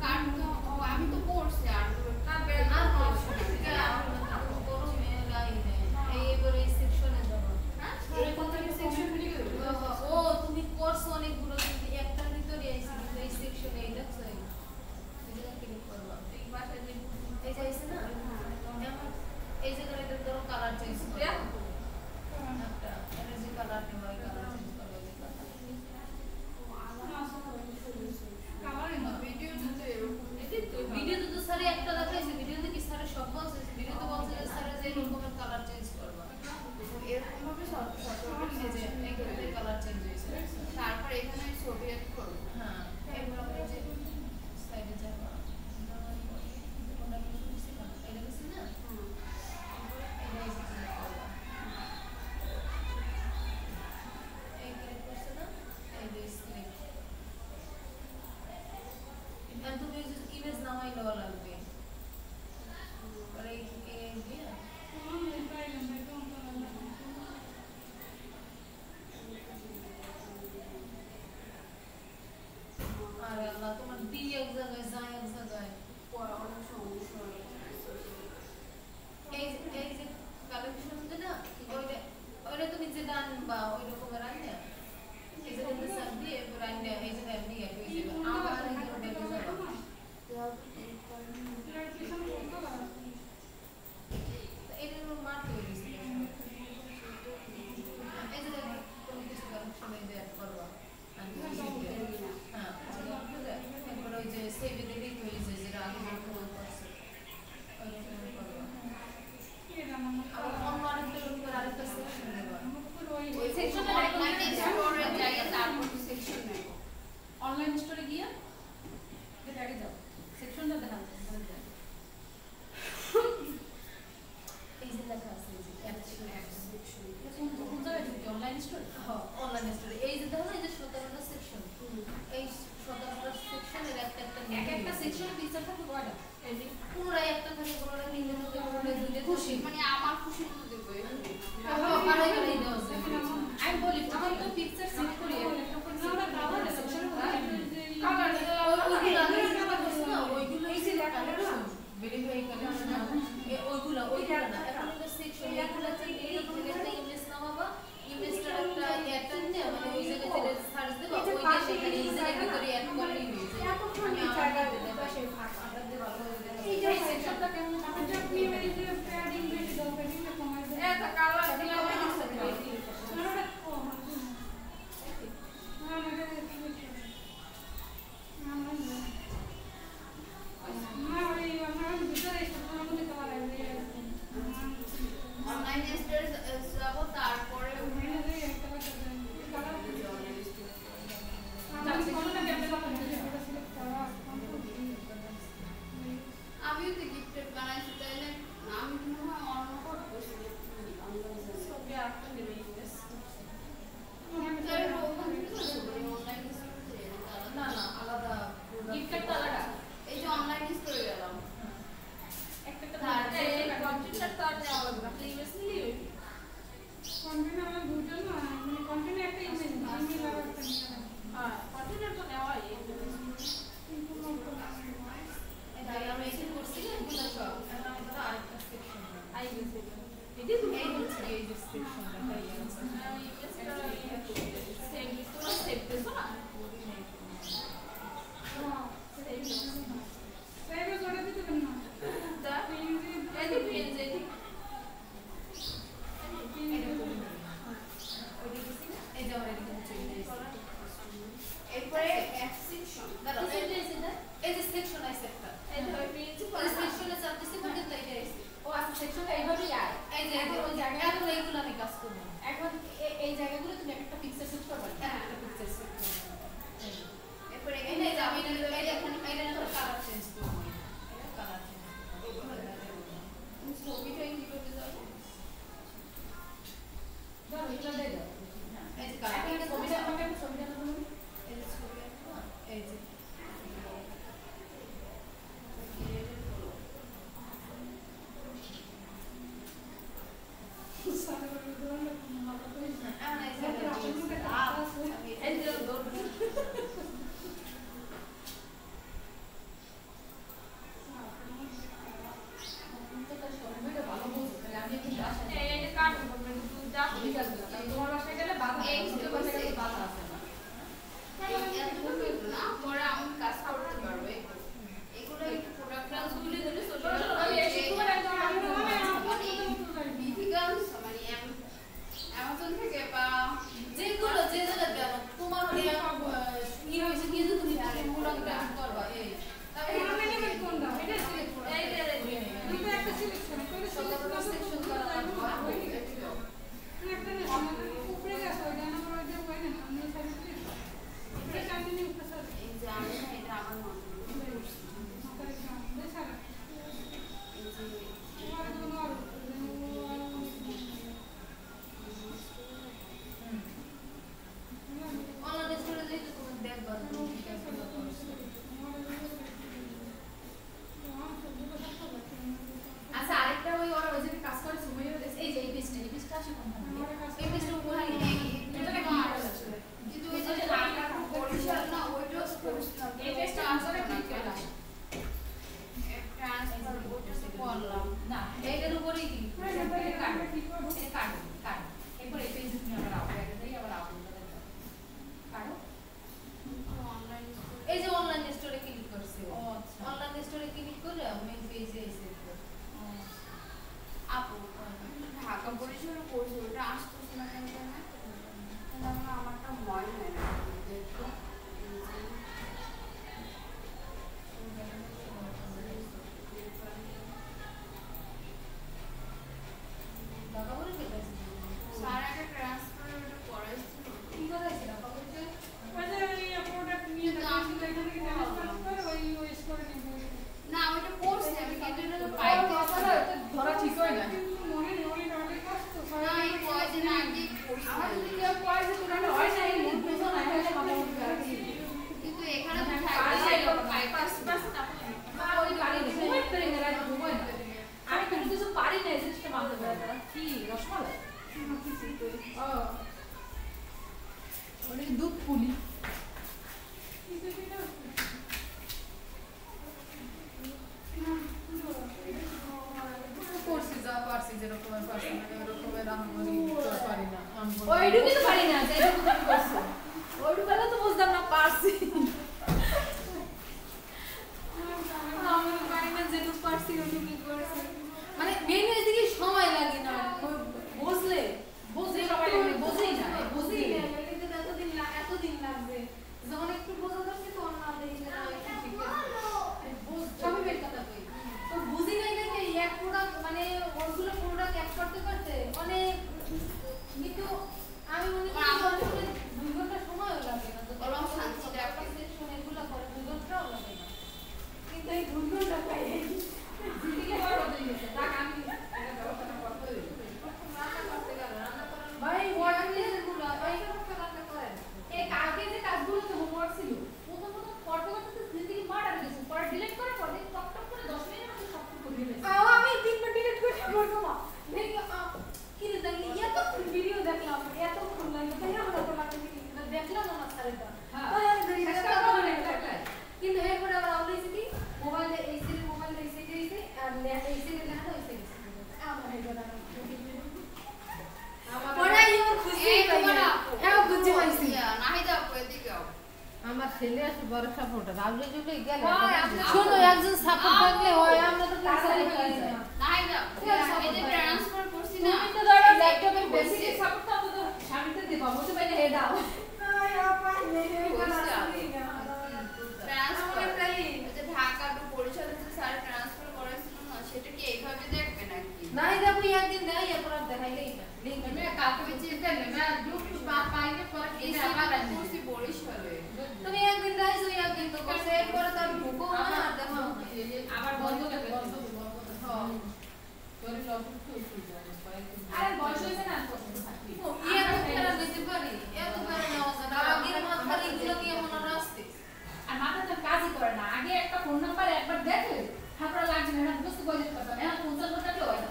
কাট তো আমি তো পড়ছি আর না ব্যাকগ্রাউন্ড অপশন আছে বড় মেয়ে লাইনে এইবারে এই সেকশনে যাব হ্যাঁ এই কোন সেকশন কি ও তুমি কোর্স অনেকগুলো কিন্তু একটার ভিতরে আইছি কিন্তু এই সেকশনে এই দেখছো এটা ক্লিক করবা এই বাসায় যে এই যে আইছে না এমন এই যে করে এটা ধরো কালার চেঞ্জ করো দেখো একটা এনার্জি কালার নেওয়া কালার চেঞ্জ করো ভিডিও তো এরকম এটাই তো ভিডিওতে তো স্যার একটা দেখাইছে ভিডিওতে কি স্যার সব বলছে ভিডিওতে বলছে যে স্যার যে রকমের কালার চেঞ্জ করবা এরকম ভাবে এই যে এখানে কালার চেঞ্জ হয়েছে তারপর এখানে ছবি অ্যাড করব হ্যাঁ এবার আমরা যে সাইডে যাব কোনটা কি দিছি না এটা দিছি না এটা এই যে click করবা। এই click করছে না এই যে select আর তুমি যে ইমেজ নামাই দেওয়া লাগবে পরে এই দিয়ে আরে আল্লাহ তোমার দি এক জায়গায় যায় এক জায়গায় অনেক সমস্যা হয় এই যে কালেকশন যে না ওইটা তুমি যেটা আনবা ওই রকমের আনলে এই যে কিন্তু সার দিয়ে এবার আনলে এই যে এমনি এক হয়ে যাবে আবার এই যে বেরিয়ে যাবে এটার মার তৈরি হয়েছে এই যে দেখো কোনো কিছু কালেকশন এই যে অ্যাড করবা হ্যাঁ এরপর ওই যে সেভে দেখেই হয়েছে যেটা আগে যখন করছে ওই রকম করবা আবার অন্য আরেকটা রকমের আরেকটা সেকশন দেবা ওই সেকশনে অনলাইন এক্সপ্লোরের জায়গা তারপর সেকশন নেব অনলাইন স্টোরে গিয়ে এটা আগে যাও সেকশনটা দেখা এই যে লেখা আছে এই যে কোন জায়গায় ঢুকতে অনলাইন স্টোর হ্যাঁ অনলাইন স্টোরে এই যে দেখো না এই যে 17টা সেকশন এই 17টা সেকশনের একটা একটা এক একটা সেকশনে পিকচার থাকে কয়টা পুরোটাই একটা থাকে পুরোটা তিনটে থাকে পুরোটা দুইটা খুশি মানে আমার খুশির মধ্যে বই বাড়াই বাড়াই দেওয়া আছে আমি বলি প্রথম তো পিকচার সেট করি ওইগুলো এই যে কালেকশন ভেরিফাই কালেকশন ওইগুলো না এখন তো সেকশন এগুলো থেকে একটা ইমেজ নামাবা ইমেজটা একটা নিয়ে মানে ওই জায়গায় থেকে সার্চ দেবা ওইটা সেখানে এই জায়গার ভিতরে অ্যাড করলেই হয়ে যায় আমি জায়গা দিতে পাশে ফাঁকা আলাদা ভালো হয়ে যাবে এই যে সেকশনটা কেমন আপনি আপনি এই যে প্যাডিং বেশি দাও প্যাডিংটা কমাই দেন এটা কালার দিলে আইছে একটা এই ধর প্রিন্সিপাল সেকশনে চাপতেছি মানে তো এটা আইছে ও আচ্ছা সেকশনটা এইভাবেই আয় এই যে ওই জায়গা এখন এইগুলো আমি কাজ করব এখন এই জায়গাগুলো তুমি একটা পিকচার সেট করবে হ্যাঁ একটা পিকচার সেট এরপরে এখানে যে আমি এটা এখন এটা কালার চেঞ্জ করব এটা কালার চেঞ্জ করব ছবিটা কিভাবে যাবে দাও এটা দিয়ে দাও এই যে কালার একটা ছবিটা আমাকে একটা ছবিটা দাও এই যে ছবি এই যে এটা কাট করবে তুই যা তোমার বাসায় গেলে বাধা এই তোমার বাসায় গেলে বাধা আছে না না পরে আমি কাজ করতে পারবে এগুলো একটু প্রোডাক্ট ক্লাসগুলো দিলে সোশ্যাল অ্যামাজন থেকে বা যেগুলো যে জায়গায় দেব তোমার ই হইছে কি যে তুমি মুড়াটা করবা এই তাহলে এটা কোন দাও এটা সিলেক্ট করো এই যে দুটো একটা সিলেকশন করে সবগুলো সেকশন করা লাগবে একটা না উপরে গেছে ওইটা না ওই যে ওই না আমি সাইডে এটা কন্টিনিউ করতে এই যে আমি না এটা আমার মনে করছি অনলাইন স্টোরে যাই তো তুমি দেখবা ঠিক আছে আচ্ছা আরেকটা ওই ওরা ওই যে কাজ করে সুমই এই যে এই পেজটা আসে কোন এই পেজটা উপরে এটা কি আসলে কিন্তু ওই যে ঢাকা বরিশাল না ওইটাও করছিলাম এই পেজটা আসলে ঠিক করে ট্রান্সফার করতে করলাম না এইটার উপরেই কি কাটো এরপর এই পেজে তুমি আবার আপলোড দেই আবার আপলোড করে দাও কাটো অনলাইন এই যে অনলাইন স্টোরে ক্লিক করছি ও আচ্ছা অনলাইন স্টোরে ক্লিক করে মেইন পেজে এসে আপু ঢাকা বরিশাল করছি ওটা আসতেছে না কেন জানেন তাহলে আমারটা মনে হয় না দেখো টাকা বলে গেছে স্যার একটা ট্রান্সফার ওটা করাইছিল কি করাইছে টাকা বলতে না ওটা করছি আমি কিন্তু এটা পাইতে ধরা ঠিক হয় না না এই কয়দিন আগে করছি আমার যদি কেউ কয় যে তোরা হয় না এই মন পেছন আয় হলে মাথা কিন্তু এখানে তো ওই গাড়ি ঘুমাই করে মেলা ঘুমাই না আমি কোনো কিছু পারি না এই জিনিসটা মানতে পারি না কি রসমালাই ও ওটা দুধ পুলি করছি যা পারছি যেরকম পারছি মানে ওরকমের আমি তো পারি না ওইটুকু তো পারি না যেটুকু তুমি করছো ওইটুকু তো বুঝতাম না পারছি আমি পারি না যেটুকু পারছি ওইটুকু করছি মানে মেন হয়েছে কি সময় লাগে না বুঝলে বুঝে সবাই বুঝেই না বুঝেই না কিন্তু এতদিন লাগবে যখন একটু বোঝা যাচ্ছে তখন না দেখি না একটু ঠিক আছে সবই বের কথা কই তো বুঝি নাই নাকি এক প্রোডাক্ট মানে ওগুলো প্রোডাক্ট এক করতে করতে অনেক কিন্তু আমি মনে করি আমার 2 ঘন্টা সময় লাগে না তো ওরকম শান্তিতে একটা সেকশন এগুলো করে 2 ঘন্টাও লাগে না কিন্তু এই 2 ঘন্টা পাই দিকে বড় হয়ে গেছে তাক আমি এটা ব্যবস্থা করতে হবে রান্না করতে গেল রান্না করার ভাই ওয়ার্ডনেস গুলো এই সমস্ত রান্না করেন এই কালকে যে কাজগুলো তো হোমওয়ার্ক ছিল প্রথম করতে করতে তো জিন্দেগি মার গেছে পরে ডিলিট করে পরে টক টক করে 10 মিনিটের মধ্যে সব কিছু করে দিয়েছে আমি 3 বার ডিলিট করে করবো না দেখি কি রে দেখি এত ভিডিও দেখলাম এত খুন লাগে তাই আমরা তো লাগে দেখলাম না স্যারটা হ্যাঁ তাই আমি দেখি চেষ্টা করে একটা কিন্তু এরপরে আবার আমরা কি মোবাইলে এই সিরিজ মোবাইলে এই সিরিজ আর এই সিরিজ লেখা ওই সিরিজ আমার এটা পড়া ইও খুশি হ্যাঁ বুঝতে পারছি নাহিদা আপু এদিকে আও আমার ছেলে আসলে বড় সাপোর্টার রাজু জুলে গেল হয়, শোনো একজন সাপোর্ট থাকলে হয় আমরা তো তাড়াতাড়ি পারি হয়ে না যায়। নাহিদা এই যে ট্রান্সফার করছি না তুমি তো ধরো ল্যাপটপের বেসিক সাপোর্টটা তো স্বামীতে দিবা বলতে পারি হেড আও ট্রান্সফার এই যে ঢাকা পাইলেই না লিংক मैं काफी चिंता नहीं मैं ग्रुप बात पाएंगे पर এই ये आवाज সিটি नहीं কোর্সি বরিশালে তুমি একদিন রাইছো একদিন তো করছে এরপরে তো আর ভুকো না দেখো আবার বন্ধ করে বন্ধ হ্যাঁ তোর সব কিছু আরে বয়স হয়েছে না তো ইয়া তো ফেরা দিতে পারি এত করে নেওয়া যায় না আগের মাথার এগুলো কি এমন রাস্তে আর মাথা তো কাজই করে না আগে একটা ফোন নাম্বার একবার দেখে তারপর লাগছে না বুঝতে বলতে পারতাম এখন ফোন চালু করতে হয় না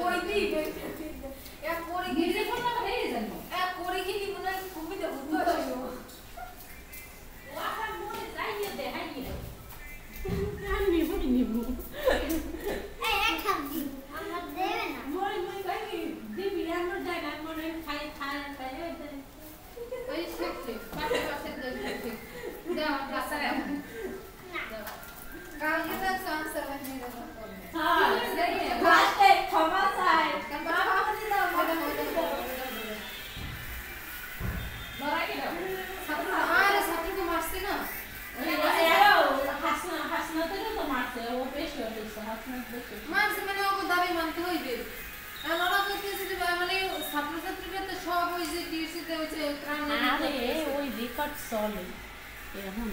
ওই দিই এক পরে গিয়ে নিজে ফোন নাম্বার হেরে জানো এক পরে গিয়ে মনে হয় খুবই তো বুঝতে পারছো ও আমার মনে যাইয়ে দে হাই কি রে এই এক খাম দি আমার দেবে না ওই শিখতে পাশে পাশে দেখতে দাও রাস্তায় কালকে তো সংসার বানিয়ে দেবো হ্যাঁ সही है বাতে ক্ষমা চাই কামা বানিয়ে দাও ম্যাডাম লড়াই কি দাও ছাত্র আর ছাত্রকে মারছে না মারছে মানে ওকে দাবি মানতে হইবে আর ওরা করতেছে যে মানে ছাত্রছাত্রীরা তো সব ওই যে টিউশনিতে হচ্ছে ত্রাণ আরে ওই রেকর্ড চলে এখন